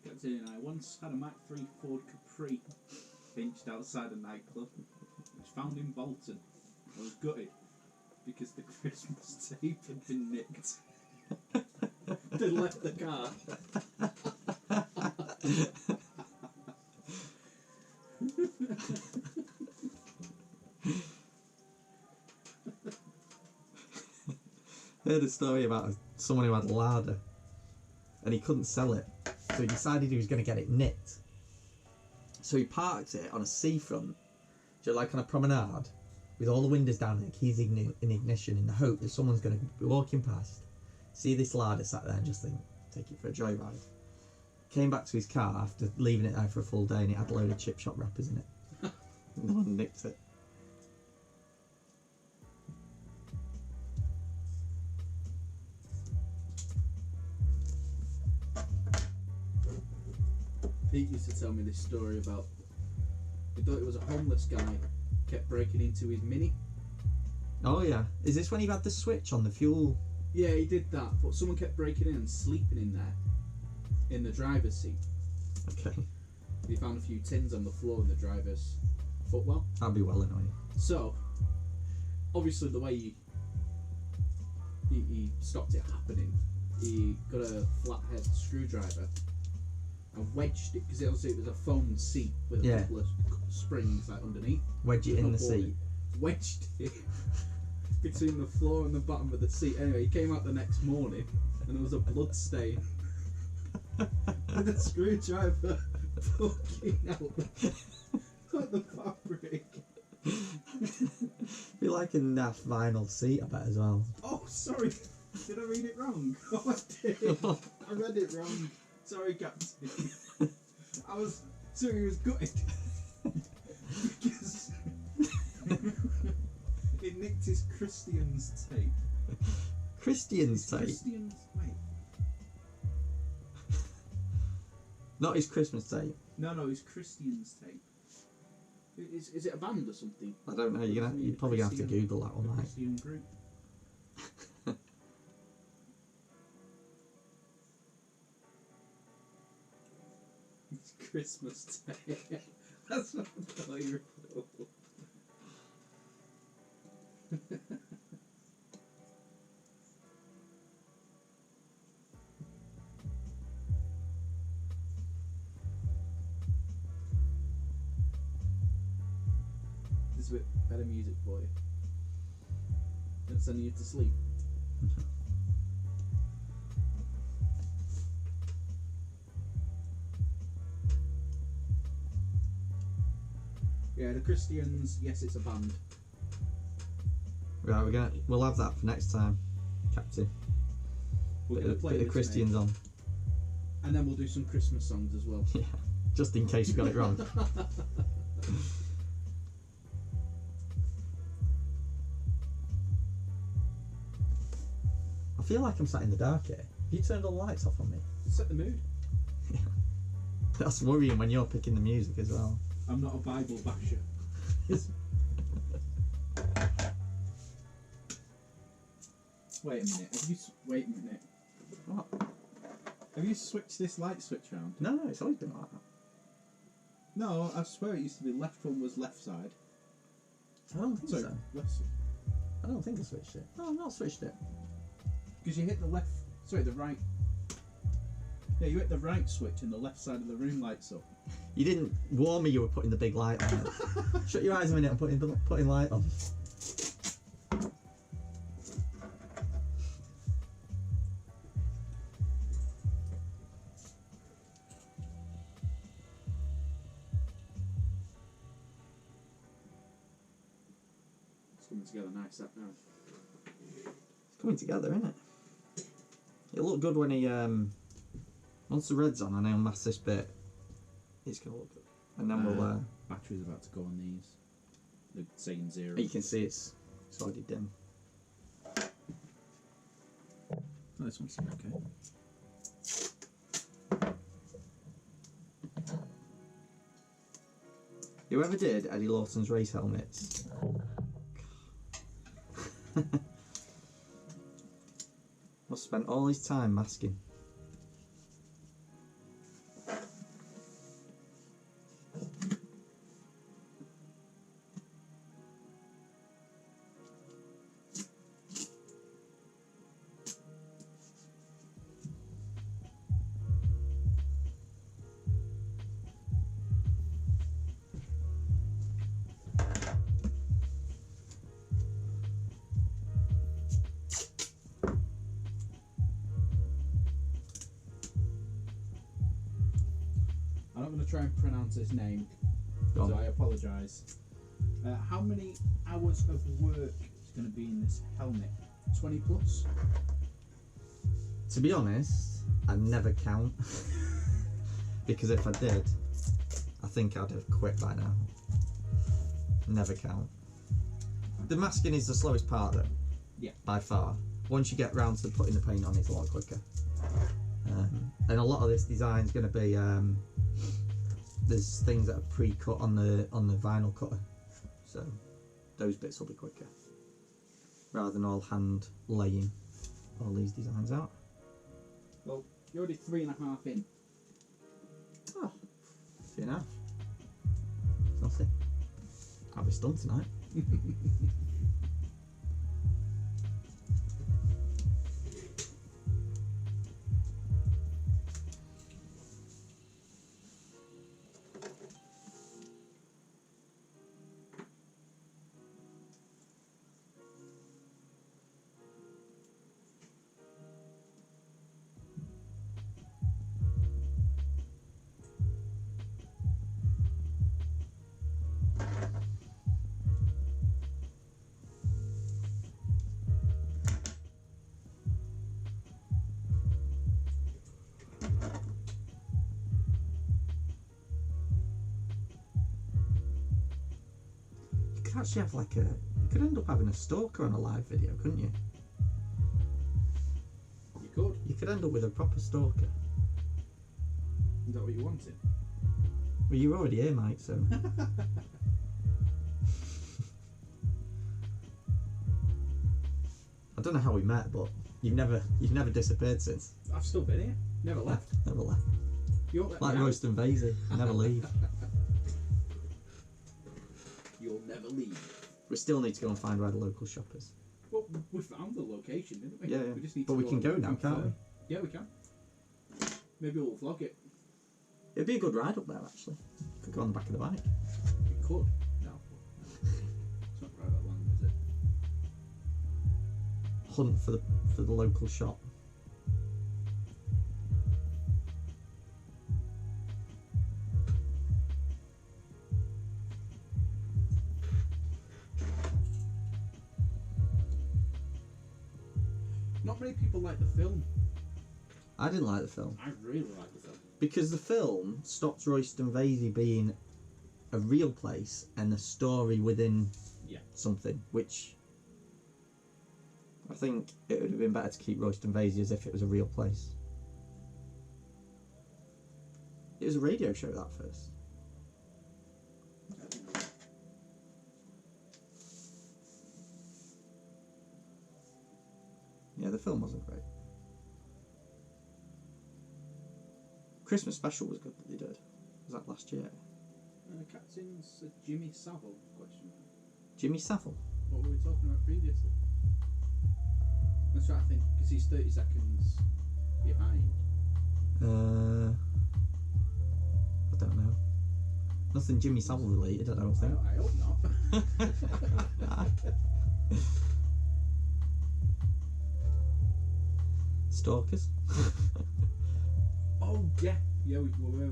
Captain and I once had a Mark III Ford Capri pinched outside a nightclub. It was found in Bolton. I was gutted because the Christmas tape had been nicked. They left the car. I heard a story about someone who had a larder and he couldn't sell it, so he decided he was going to get it nicked. So he parked it on a seafront, just like on a promenade, with all the windows down and the keys in ignition, in the hope that someone's going to be walking past, see this larder sat there and just think, take it for a joyride. Came back to his car after leaving it there for a full day and it had a load of chip shop wrappers in it. No one nicked it. Pete used to tell me this story about, he thought it was a homeless guy, kept breaking into his Mini. Oh yeah. Is this when he had the switch on the fuel? Yeah, he did that, but someone kept breaking in and sleeping in there, in the driver's seat. Okay. He found a few tins on the floor in the driver's footwell. That'd be well annoying. So, obviously the way he stopped it happening, he got a flathead screwdriver and wedged it, because obviously it was a foam seat with a couple of springs like underneath. Wedge it in the seat. Wedged it between the floor and the bottom of the seat. Anyway, he came out the next morning and there was a blood stain with a screwdriver poking out like the fabric. Be like a naff vinyl seat, I bet, as well. Oh, sorry. Did I read it wrong? Oh, I did. I read it wrong. Sorry, Captain. I was... So he was gutted. Because... he nicked his Christian's tape. Christian's tape? Christian's... Wait. Not his Christmas tape. No, his Christian's tape. Is it a band or something? I don't know. You're probably gonna have to Google that one, mate. Christian group. It's Christmas tape. That's not how you roll. This is a bit better music for you. It's sending you to sleep. Yeah, the Christians. Yes, it's a band. Right, we'll have that for next time, Captain. We're gonna play bit of this, Christians on. and then we'll do some Christmas songs as well. Yeah, just in case we got it wrong. I feel like I'm sat in the dark here. You turned all the lights off on me. Set the mood. Yeah. That's worrying when you're picking the music as well. I'm not a Bible basher. Wait a minute. Wait a minute. What? Have you switched this light switch around? No, it's always been like that. No, I swear it used to be left one was left side. I don't think so. Left side. I don't think I switched it. No, I've not switched it. Because you hit the left. Sorry, the right. Yeah, you hit the right switch and the left side of the room lights up. You didn't warn me you were putting the big light on. Shut your eyes a minute. I'm putting light on. It's coming together nice that now. It's coming together, isn't it? It'll look good when he once the red's on and I unmask this bit. It's gonna look good, and then we'll. Battery's about to go on these. They're saying 0. You can see it's already dim. Oh, this one's okay. Whoever did Eddie Lawson's race helmets. Must spend all his time masking. I'm not going to try and pronounce his name, Go so on. I apologise. How many hours of work is going to be in this helmet? 20 plus? To be honest, I never count. Because if I did, I think I'd have quit by now. Never count. The masking is the slowest part though. Yeah. By far. Once you get round to putting the paint on, it's a lot quicker. And a lot of this design is going to be there's things that are pre-cut on the vinyl cutter, so those bits will be quicker rather than all hand laying all these designs out. Well, you're already 3.5 in. Oh, 3.5. Nothing. I'll be stunned tonight. You could actually have like you could end up having a stalker on a live video, couldn't you? You could. You could end up with a proper stalker. Is that what you wanted? Well, you're already here, Mike, so. I don't know how we met, but you've never disappeared since. I've still been here. Never left. Never left. You won't let Like me out. Royston Vasey, never leave. You'll never leave. We still need to go and find where the local shop is. Well, we found the location, didn't we? Yeah, yeah. We just need But to we can go and now, can't confirm. Yeah, we can. Maybe we'll vlog it. It'd be a good ride up there, actually. Could go on the back of the bike. We could. No. It's not private land, is it? Hunt for the local shop. Not many people like the film. I didn't like the film. I really like the film. Because the film stopped Royston Vasey being a real place and a story within something, which I think it would have been better to keep Royston Vasey as if it was a real place. It was a radio show that first. Yeah, the film wasn't great. Christmas special was good that they did. Was that last year? Captain's Jimmy Savile question. Jimmy Savile? What were we talking about previously? That's right, I think, because he's 30 seconds behind. I don't know. Nothing Jimmy Savile related, I don't think. I hope not. Stalkers? Oh, yeah. Yeah, we will.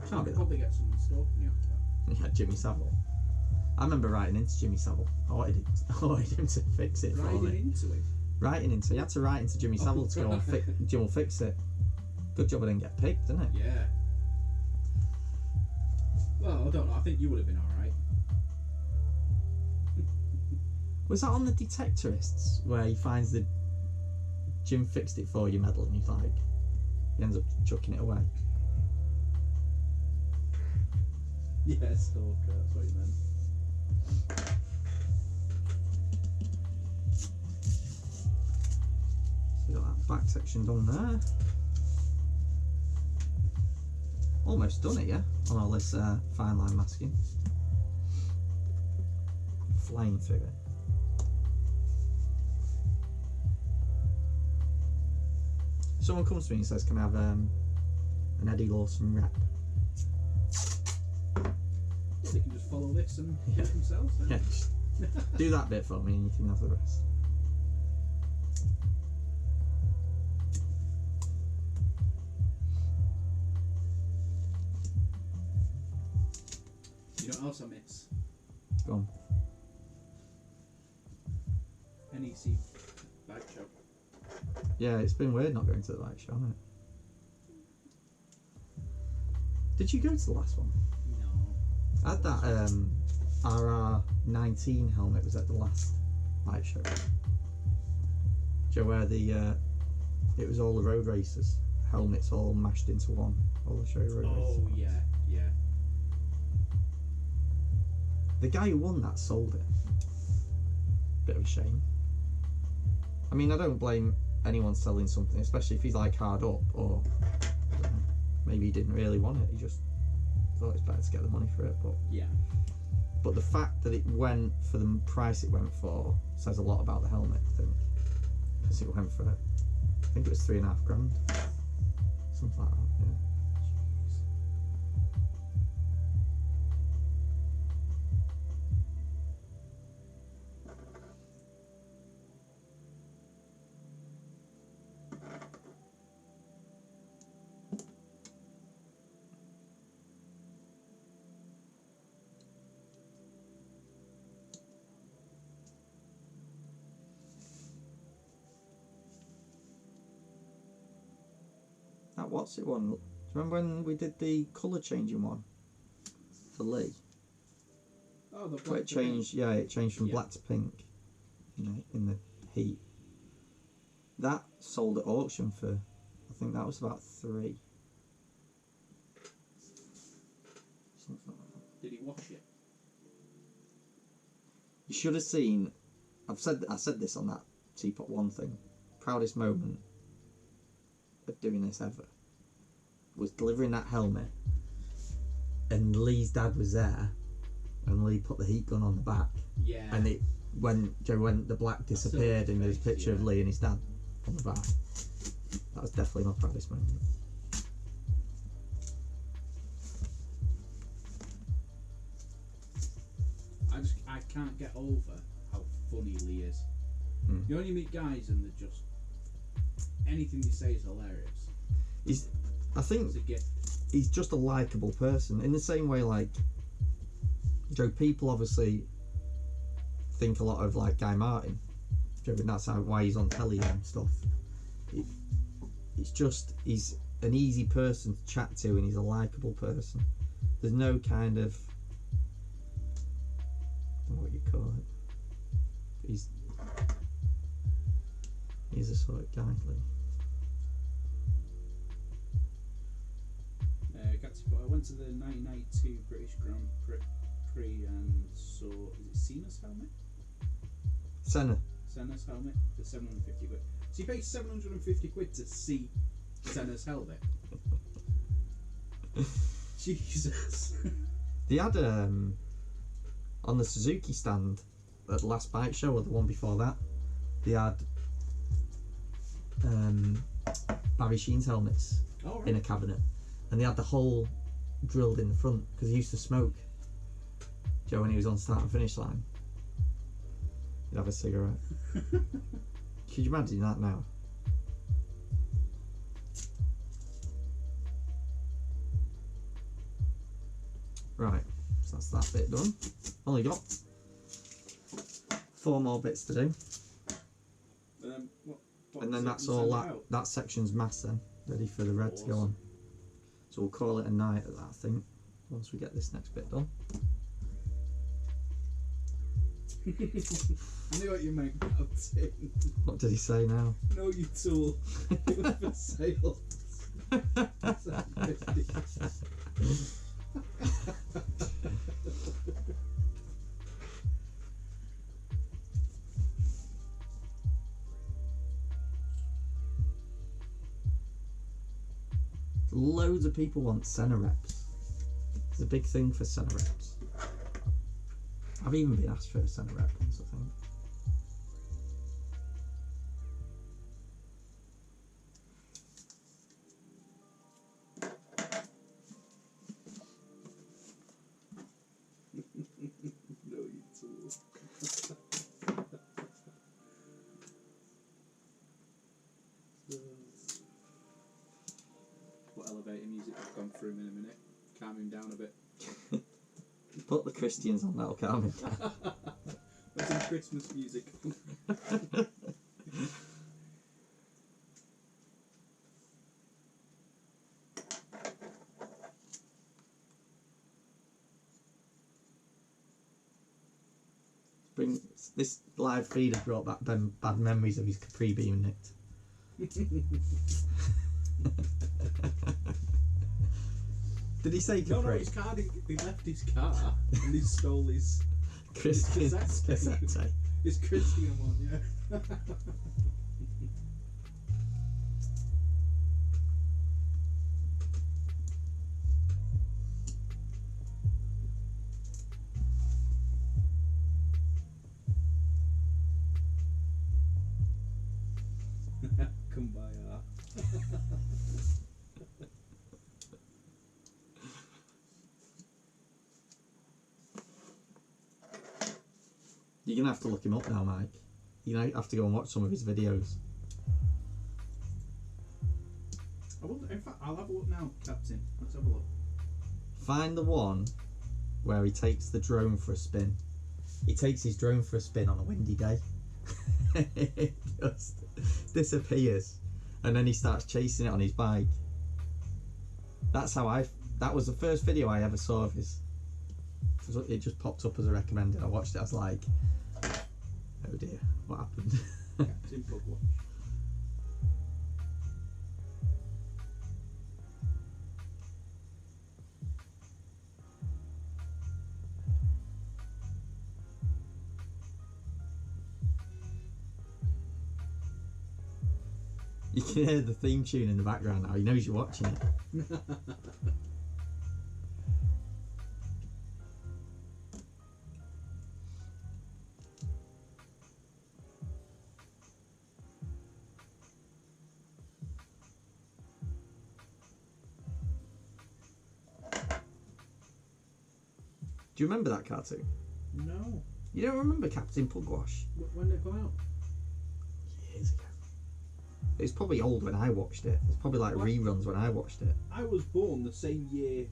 Can't be that. Probably get someone stalking you after that. Yeah, Jimmy Savile. I remember writing into Jimmy Savile. I wanted him to fix it for me. Riding into it? You had to write into Jimmy Savile to go on Jim will fix it. Good job I didn't get picked, didn't it? Yeah. Well, I don't know. I think you would have been alright. Was that on the Detectorists where he finds the Jim fixed it for you medal and he ends up chucking it away? Yeah, stalker, that's what he meant. So got that back section done there. Almost done it, yeah, on all this fine line masking. Flying through it. Someone comes to me and says, can I have an Eddie Lawson rep? Well, they can just follow this and get themselves then. Yeah, just do that bit for me and you can have the rest. You know what else I miss? Go on. NEC bike show. Yeah, it's been weird not going to the bike show, hasn't it? Did you go to the last one? No. I had that RR19 helmet was at the last bike show. Joe, where it was all the road racers, helmets all mashed into one, all the show road racers. Oh yeah, yeah. The guy who won that sold it. Bit of a shame. I mean, I don't blame anyone selling something, especially if he's like hard up, or I don't know, maybe he didn't really want it. He just thought it's better to get the money for it. But yeah. But the fact that it went for the price it went for says a lot about the helmet, I think, because it went for, I think it was $3,500, something like that. Yeah. That what's it one? Do you remember when we did the colour changing one for Lee? Oh, the black Where it changed, yeah, it changed from black to pink in the heat. That sold at auction for, I think that was about 3. Something like that. Did he wash it? You should have seen. I said this on that Teapot One thing. Proudest moment of doing this ever was delivering that helmet, and Lee's dad was there, and Lee put the heat gun on the back. Yeah. And it when the black disappeared and there's a picture of Lee and his dad on the back. That was definitely my proudest moment. I can't get over how funny Lee is. Mm. You only meet guys and they're just, anything they say is hilarious. I think It's a gift. he's just a likeable person in the same way, like Joe. People obviously think a lot of like Guy Martin, and that's why he's on telly and stuff. It's just he's an easy person to chat to, and he's a likable person. There's no kind of, I don't know what you call it. He's a sort of kindly. I went to the 1992 British Grand Prix and saw, is it Cena's helmet? Senna's helmet for 750 quid. So you paid 750 quid to see Senna's helmet? Jesus. They had on the Suzuki stand at the last bike show, or the one before that, they had Barry Sheen's helmets in a cabinet, and they had the hole drilled in the front because he used to smoke. Joe, when he was on start and finish line, he'd have a cigarette. Could you imagine that now? Right, so that's that bit done. Only got 4 more bits to do. And then that's all that section's mass then, ready for the red to go on. So we'll call it a night at that, I think, once we get this next bit done. I knew what you meant, Captain. What did he say now? No, you tool. It was for sale. Loads of people want Senna reps. It's a big thing for Senna reps. I've even been asked for a Senna rep once, I think. No, you tool. What elevator music I've gone through in a minute? Calm him down a bit. Put the Christians on, that'll calm him down. What's some Christmas music? This live feed has brought back bad memories of his Capri being nicked. Did he say Capri? No, his car. He left his car and he stole his Christian cassette. His Christian one, yeah. Come by, You're going to have to look him up now, Mike. You're going to have to go and watch some of his videos. In fact, I'll have a look now, Captain. Let's have a look. Find the one where he takes the drone for a spin. He takes his drone for a spin on a windy day. It just disappears. And then he starts chasing it on his bike. That was the first video I ever saw of his. It just popped up as a recommended. I watched it, I was like, oh dear, what happened? Captain Pugwatch. You can hear the theme tune in the background now. He knows you're watching it. Do you remember that cartoon? No. You don't remember Captain Pugwash? When did it come out? Years ago. It's probably old when I watched it. It's probably like reruns when I watched it. I was born the same year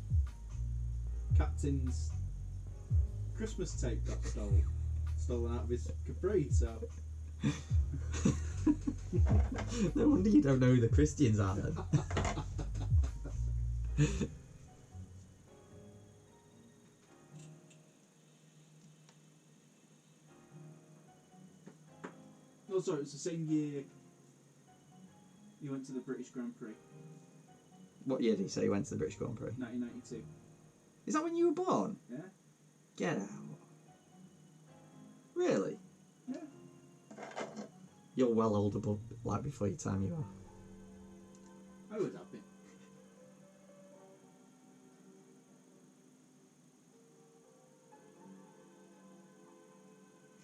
Captain's Christmas tape got stolen out of his Capri, so No wonder you don't know who the Christians are then. Oh, sorry, it was the same year you went to the British Grand Prix, What year did he say he went to the British Grand Prix? 1992. Is that when you were born? Yeah? Get out. Really? Yeah. You're well older, but like before your time you are. I would have been.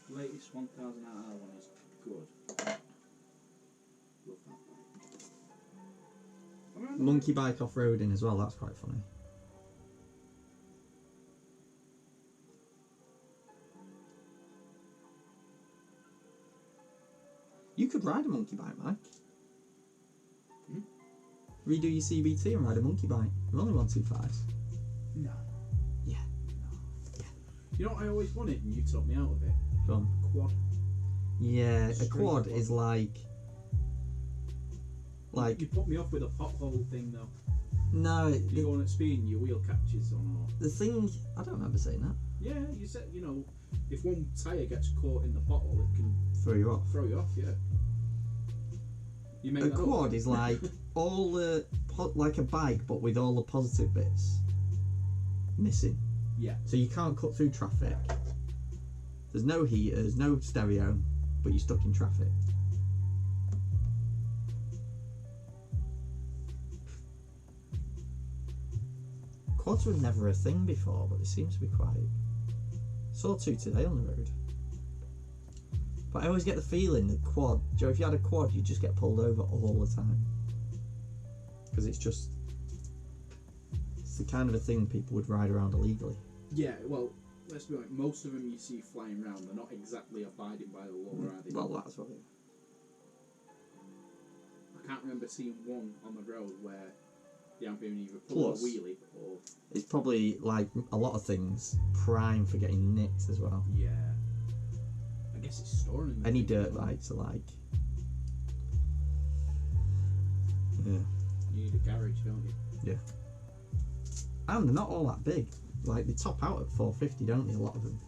Latest 1000 hour one is good. Love that bike. Monkey bike off-roading as well, that's quite funny. You could ride a monkey bike, Mike. Hmm? Redo your CBT and ride a monkey bike. You're only 125s. No. Yeah. No. Yeah. You know what I always wanted and you talked me out of it? Go on. Quad. Yeah, a Street quad quad. is like... You put me off with a pothole thing though. No, You go on at speed and your wheel catches on or... the thing... I don't remember saying that. Yeah, you said, you know, if one tyre gets caught in the pothole, it can Throw you off. throw you off, yeah. You make A that up? quad is like all the... like a bike, but with all the positive bits missing. Yeah. So you can't cut through traffic. There's no heaters, no stereo, but you're stuck in traffic. Quads were never a thing before, but they seem to be quite... Saw two today on the road. But I always get the feeling that quad... Joe, if you had a quad, you'd just get pulled over all the time. Because it's just... It's the kind of a thing people would ride around illegally. Yeah, well, let's be honest, most of them you see flying around, they're not exactly abiding by the law, are they? Well, that's what it is. I can't remember seeing one on the road where they haven't been either pulled Plus- a wheelie or... It's probably, like a lot of things, prime for getting nicked as well. Yeah. I guess it's storing them. Any dirt bikes are like... Yeah. You need a garage, don't you? And they're not all that big. Like, they top out at 450, don't they, a lot of them?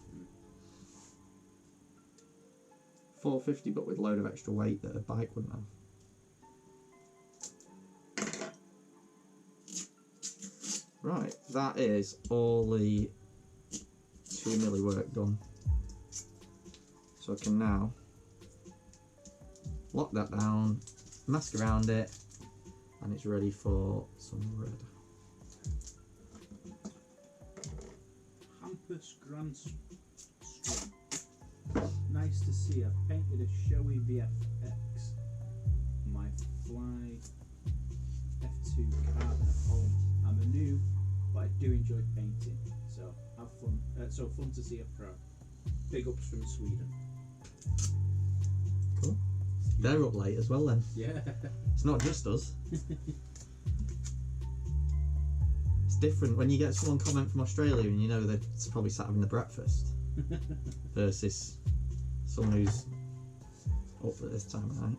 450, but with a load of extra weight that a bike wouldn't have. Right, that is all the 2 milli work done. So I can now lock that down, mask around it, and it's ready for some red. Hampus Grand Strom. Nice to see. I've painted a showy VFX. My Fly F2 carbon at home. I'm a noob, but I do enjoy painting. So have fun. So fun to see a pro. Big ups from Sweden. Cool. They're up late as well then. Yeah. It's not just us. It's different when you get someone comment from Australia and you know they're probably sat having the breakfast versus someone who's up at this time of night.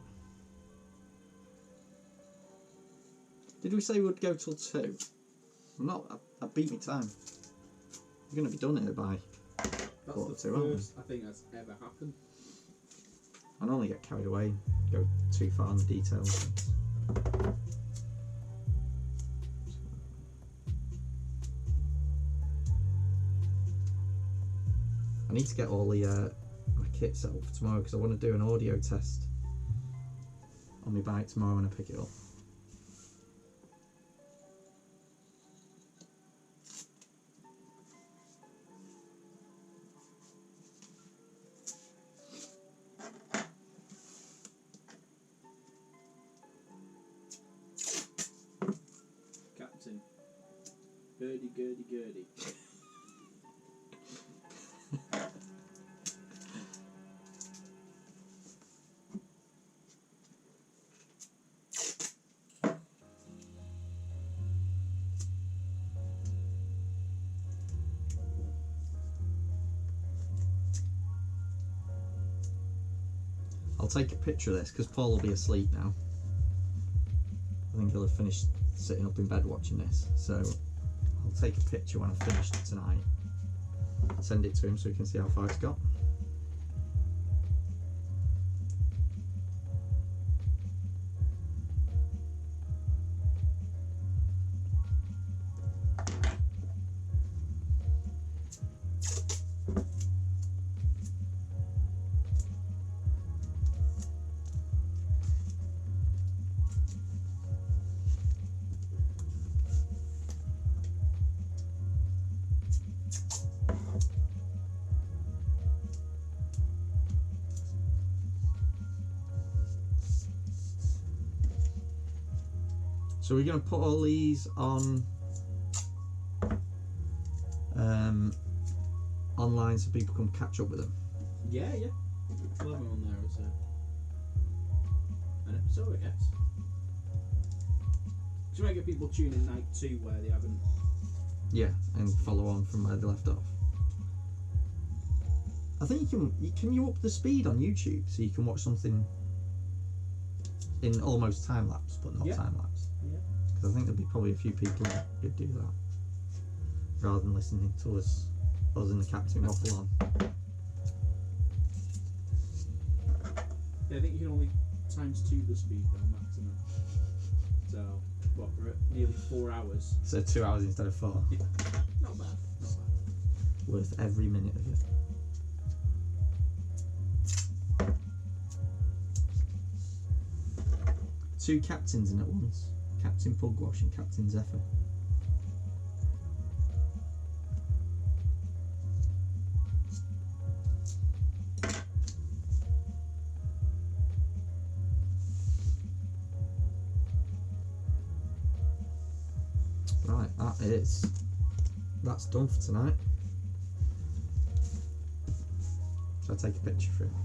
Did we say we'd go till 2? I'm not. I beat me time. We're going to be done here by That's quarter the to 2, aren't we? first I think that's ever happened. I normally get carried away, go too far in the details. I need to get all the my kit set up for tomorrow because I want to do an audio test on my bike tomorrow when I pick it up. Captain. Birdie, girdie, girdie. I'll take a picture of this because Paul will be asleep now. I think he'll have finished sitting up in bed watching this. So I'll take a picture when I finish tonight. Send it to him so he can see how far it's got. So we're going to put all these on online so people can catch up with them. Yeah. We'll have it on there as an episode, I guess. So might get people tune in night 2 where they haven't. Yeah, and follow on from where they left off. I think you up the speed on YouTube so you can watch something in almost time lapse, but not time lapse. Yeah. Because I think there'll be probably a few people who'd do that rather than listening to us and the captain waffle on. Yeah, I think you can only times 2 the speed though, maximum. So, what, we're at nearly 4 hours. So 2 hours instead of 4. Not bad. Worth every minute of it. Two captains in at once. Captain Pugwash and Captain Zephyr. Right, that's done for tonight. Shall I take a picture for him?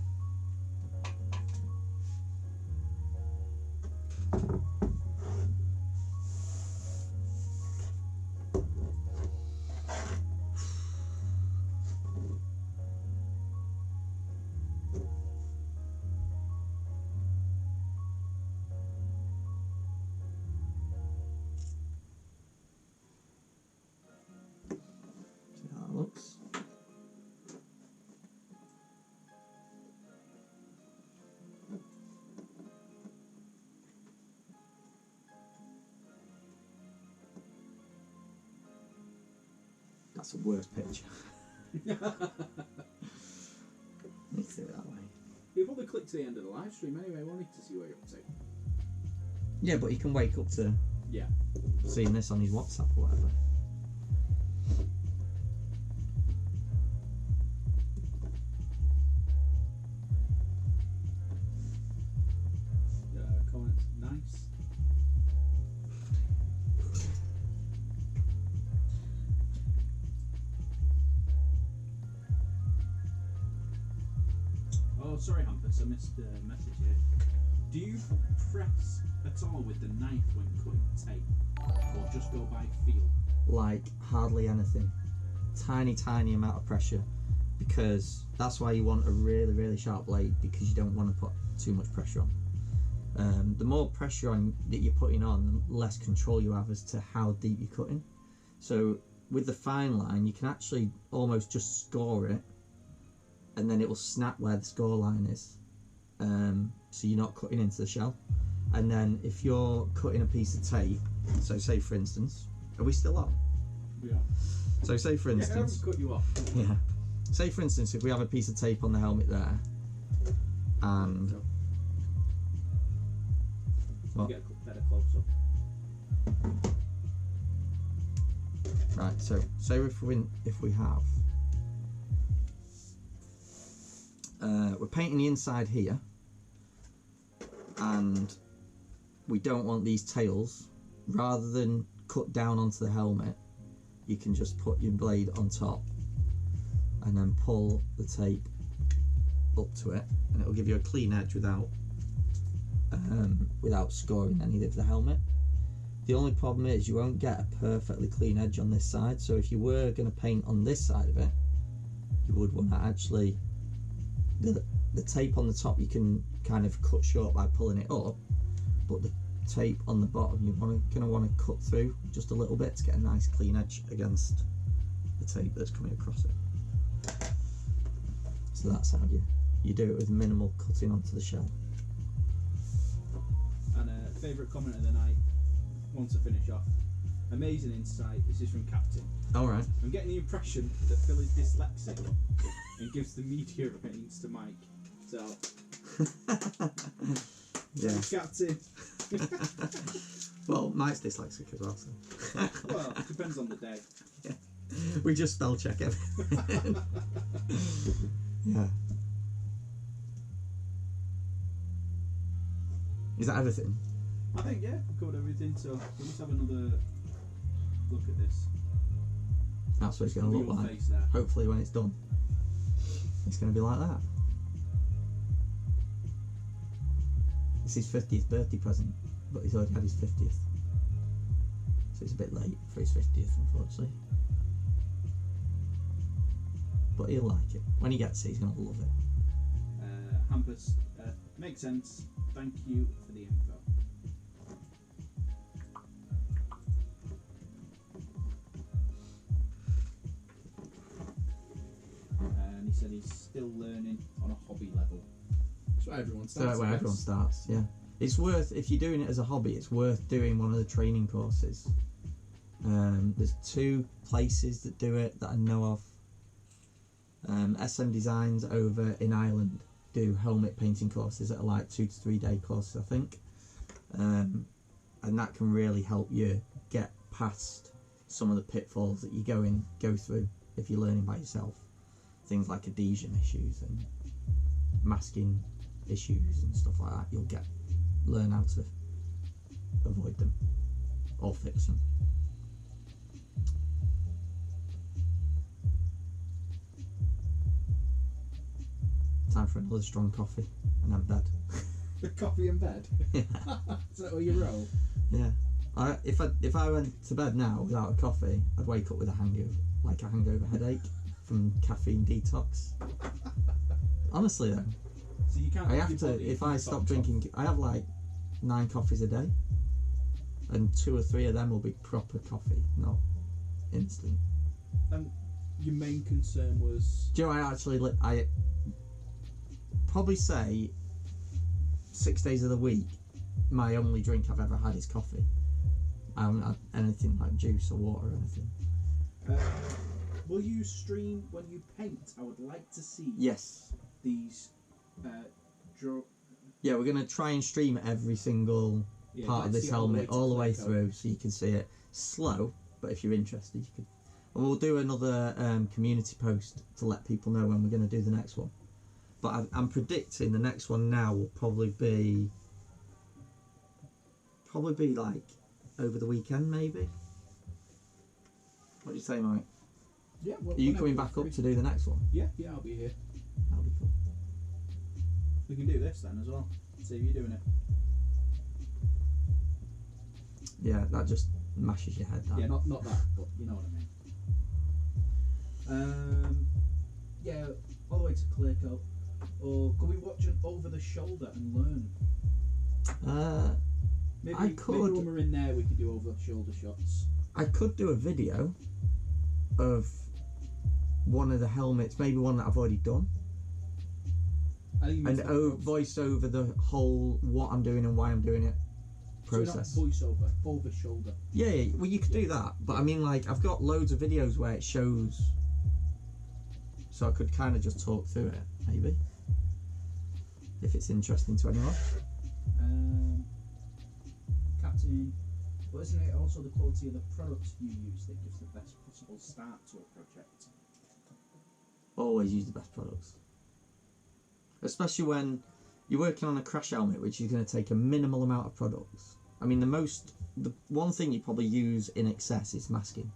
See how that looks. That's the worst picture. Let's do it that way. You'll probably click to the end of the live stream anyway, won't you, to see what you're up to? Yeah, but he can wake up to seeing this on his WhatsApp or whatever. Comments, nice. Oh, sorry, Hampus, I missed the message here. Do you press at all with the knife when cutting tape, or just go by feel? Like hardly anything. Tiny amount of pressure, because that's why you want a really sharp blade, because you don't want to put too much pressure on. The more pressure on that you're putting on, the less control you have as to how deep you're cutting. So with the fine line, you can actually almost just score it, and then it will snap where the score line is. So you're not cutting into the shell. And then if you're cutting a piece of tape, so say for instance, are we still on? Yeah. So say for instance, cut you off. yeah. Say for instance, if we have a piece of tape on the helmet there, and what? Get a better close up. Right. So say if we have, we're painting the inside here, and we don't want these tails. Rather than cut down onto the helmet, you can just put your blade on top and then pull the tape up to it, and it'll give you a clean edge without scoring any of the helmet. The only problem is you won't get a perfectly clean edge on this side, so if you were going to paint on this side of it, you would want to actually, the tape on the top you can kind of cut short by pulling it up, but the tape on the bottom you're going to want to cut through just a little bit to get a nice clean edge against the tape that's coming across it. So that's how you do it with minimal cutting onto the shell. And favourite comment of the night, want to finish off. Amazing insight. This is from Captain. All right. I'm getting the impression that Phil is dyslexic and gives the media ratings to Mike. So, yeah. Thanks, Captain. Well, Mike's dyslexic as well. So. Well, it depends on the day. Yeah. We just spell check everything. Yeah. Is that everything? I think, yeah, we covered everything, so we'll just have another look at this. That's what it's going to look Real like. face there. Hopefully when it's done, it's going to be like that. It's his 50th birthday present, but he's already had his 50th. So it's a bit late for his 50th, unfortunately. But he'll like it. When he gets it, he's going to love it. Hampus, makes sense. Thank you for the info. And he said he's still learning on a hobby level. That's where everyone starts. So where everyone starts, yeah. It's worth, if you're doing it as a hobby, it's worth doing one of the training courses. There's 2 places that do it that I know of. SM Designs over in Ireland do helmet painting courses that are like 2 to 3 day courses, I think. And that can really help you get past some of the pitfalls that you go through if you're learning by yourself. Things like adhesion issues and masking issues and stuff like that. You'll learn how to avoid them or fix them. Time for another strong coffee and then bed. Coffee in bed? Yeah. Is that where you roll? Yeah. If I went to bed now without a coffee, I'd wake up with a hangover headache from caffeine detox. Honestly though, So you can't. I have to, if I stop drinking, I have like 9 coffees a day, and 2 or 3 of them will be proper coffee, not instant. And your main concern was? Do you know, I probably say 6 days of the week, my only drink I've ever had is coffee. I haven't had anything like juice or water or anything. Will you stream when you paint? I would like to see. Yes. These draw. Yeah, we're going to try and stream every single part of this helmet all the way through so you can see it. Slow, but if you're interested, you can. And we'll do another community post to let people know when we're going to do the next one. But I'm predicting the next one now will probably be like over the weekend, maybe. What do you say, Mike? Yeah. Well, Are you coming back up to do the next one? Yeah, I'll be here. That'll be cool. We can do this then as well. See if you're doing it. Yeah, that just mashes your head down. Yeah, not that, but you know what I mean. Yeah, all the way to Clearcoat. Or could we watch an over the shoulder and learn? Maybe, I could. Maybe when we're in there, we could do over the shoulder shots. I could do a video of one of the helmets, maybe one that I've already done, and voice over the whole what I'm doing and why I'm doing it process. So not voiceover, over shoulder. Yeah, well you could do that, but I mean like I've got loads of videos where it shows, so I could kind of just talk through it, maybe, if it's interesting to anyone. Captain, but isn't it also the quality of the products you use that gives the best possible start to a project? Always use the best products, especially when you're working on a crash helmet, which is going to take a minimal amount of products. I mean, the one thing you probably use in excess is masking,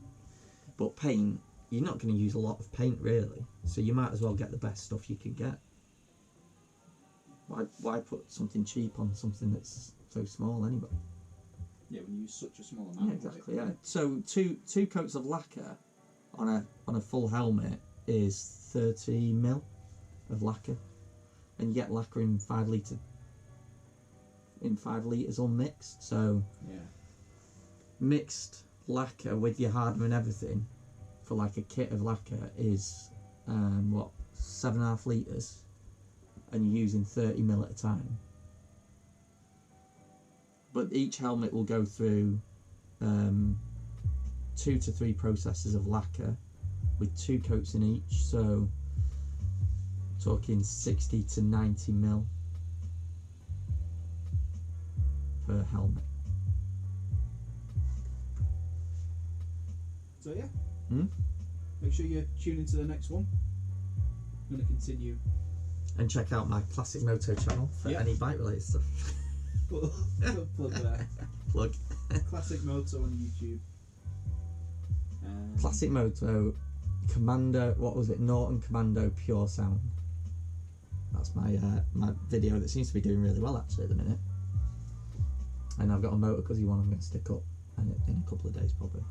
but paint, you're not going to use a lot of paint really, so you might as well get the best stuff you can get. Why put something cheap on something that's so small anyway? Yeah, when you use such a small amount. Yeah, exactly. Yeah. So two coats of lacquer on a full helmet is 30 mil of lacquer. and you get lacquer in 5 litres unmixed. So Yeah. mixed lacquer with your hardener and everything for like a kit of lacquer is 7.5 litres, and you're using 30 ml at a time. But each helmet will go through 2 to 3 processes of lacquer with 2 coats in each, so talking 60 to 90 ml per helmet. So yeah. Hmm? Make sure you tune into the next one. I'm going to continue. And check out my Classic Moto channel for Yeah. any bike related stuff. Plug there. Plug. Classic Moto on YouTube. Classic Moto Commando, what was it? Norton Commando Pure Sound. That's my my video that seems to be doing really well actually at the minute. And I've got a Motor Guzzi one I'm going to stick up in a couple of days probably.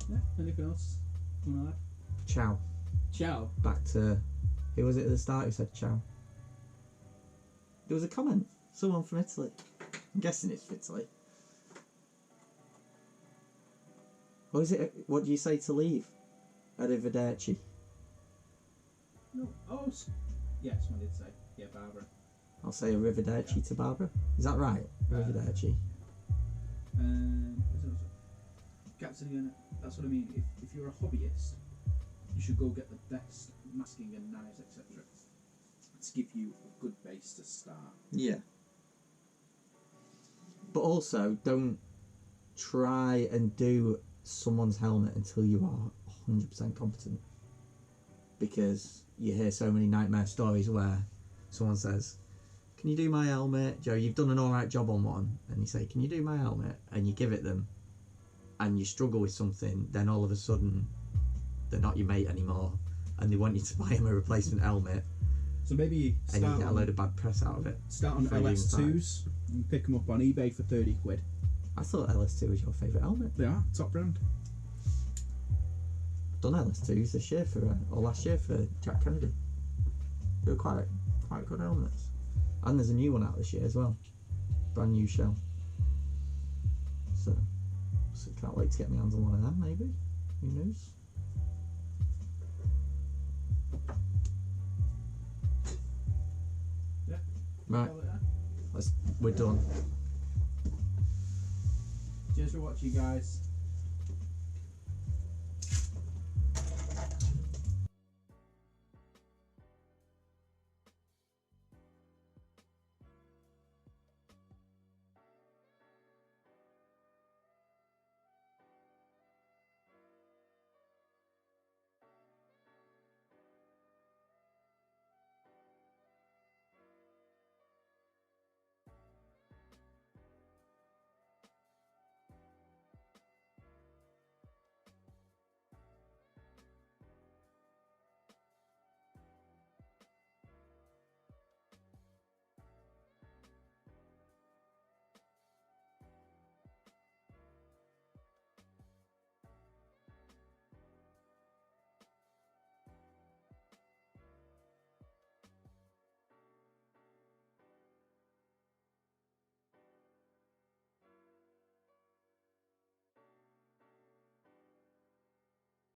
Yeah. Anything else you want to add? Ciao. Ciao. Back to, who was it at the start who said ciao? There was a comment. Someone from Italy. I'm guessing it's from Italy. Or is it, what do you say to leave? Arrivederci. No. Oh, yes, one did say. Yeah, Barbara. I'll say arrivederci to Barbara. Is that right? Arrivederci. Captain, again, that's what I mean. If you're a hobbyist, you should go get the best masking and knives, etc. to give you a good base to start. Yeah. But also, don't try and do someone's helmet until you are 100% competent. Because you hear so many nightmare stories where someone says, can you do my helmet? Joe, you've done an alright job on one. And you say, can you do my helmet? And you give it them. And you struggle with something. Then all of a sudden, they're not your mate anymore. And they want you to buy them a replacement helmet. So maybe And you start get a load of bad press out of it. Start on before you even start. LS2s. You can pick them up on eBay for 30 quid. I thought LS2 was your favourite helmet. They are, top brand. I've done LS2s this year or last year for Jack Kennedy. They were quite good helmets. And there's a new one out this year as well. Brand new shell. So can't wait to get my hands on one of them maybe. Who knows? Yeah. Right. We're done. Cheers for watching, guys.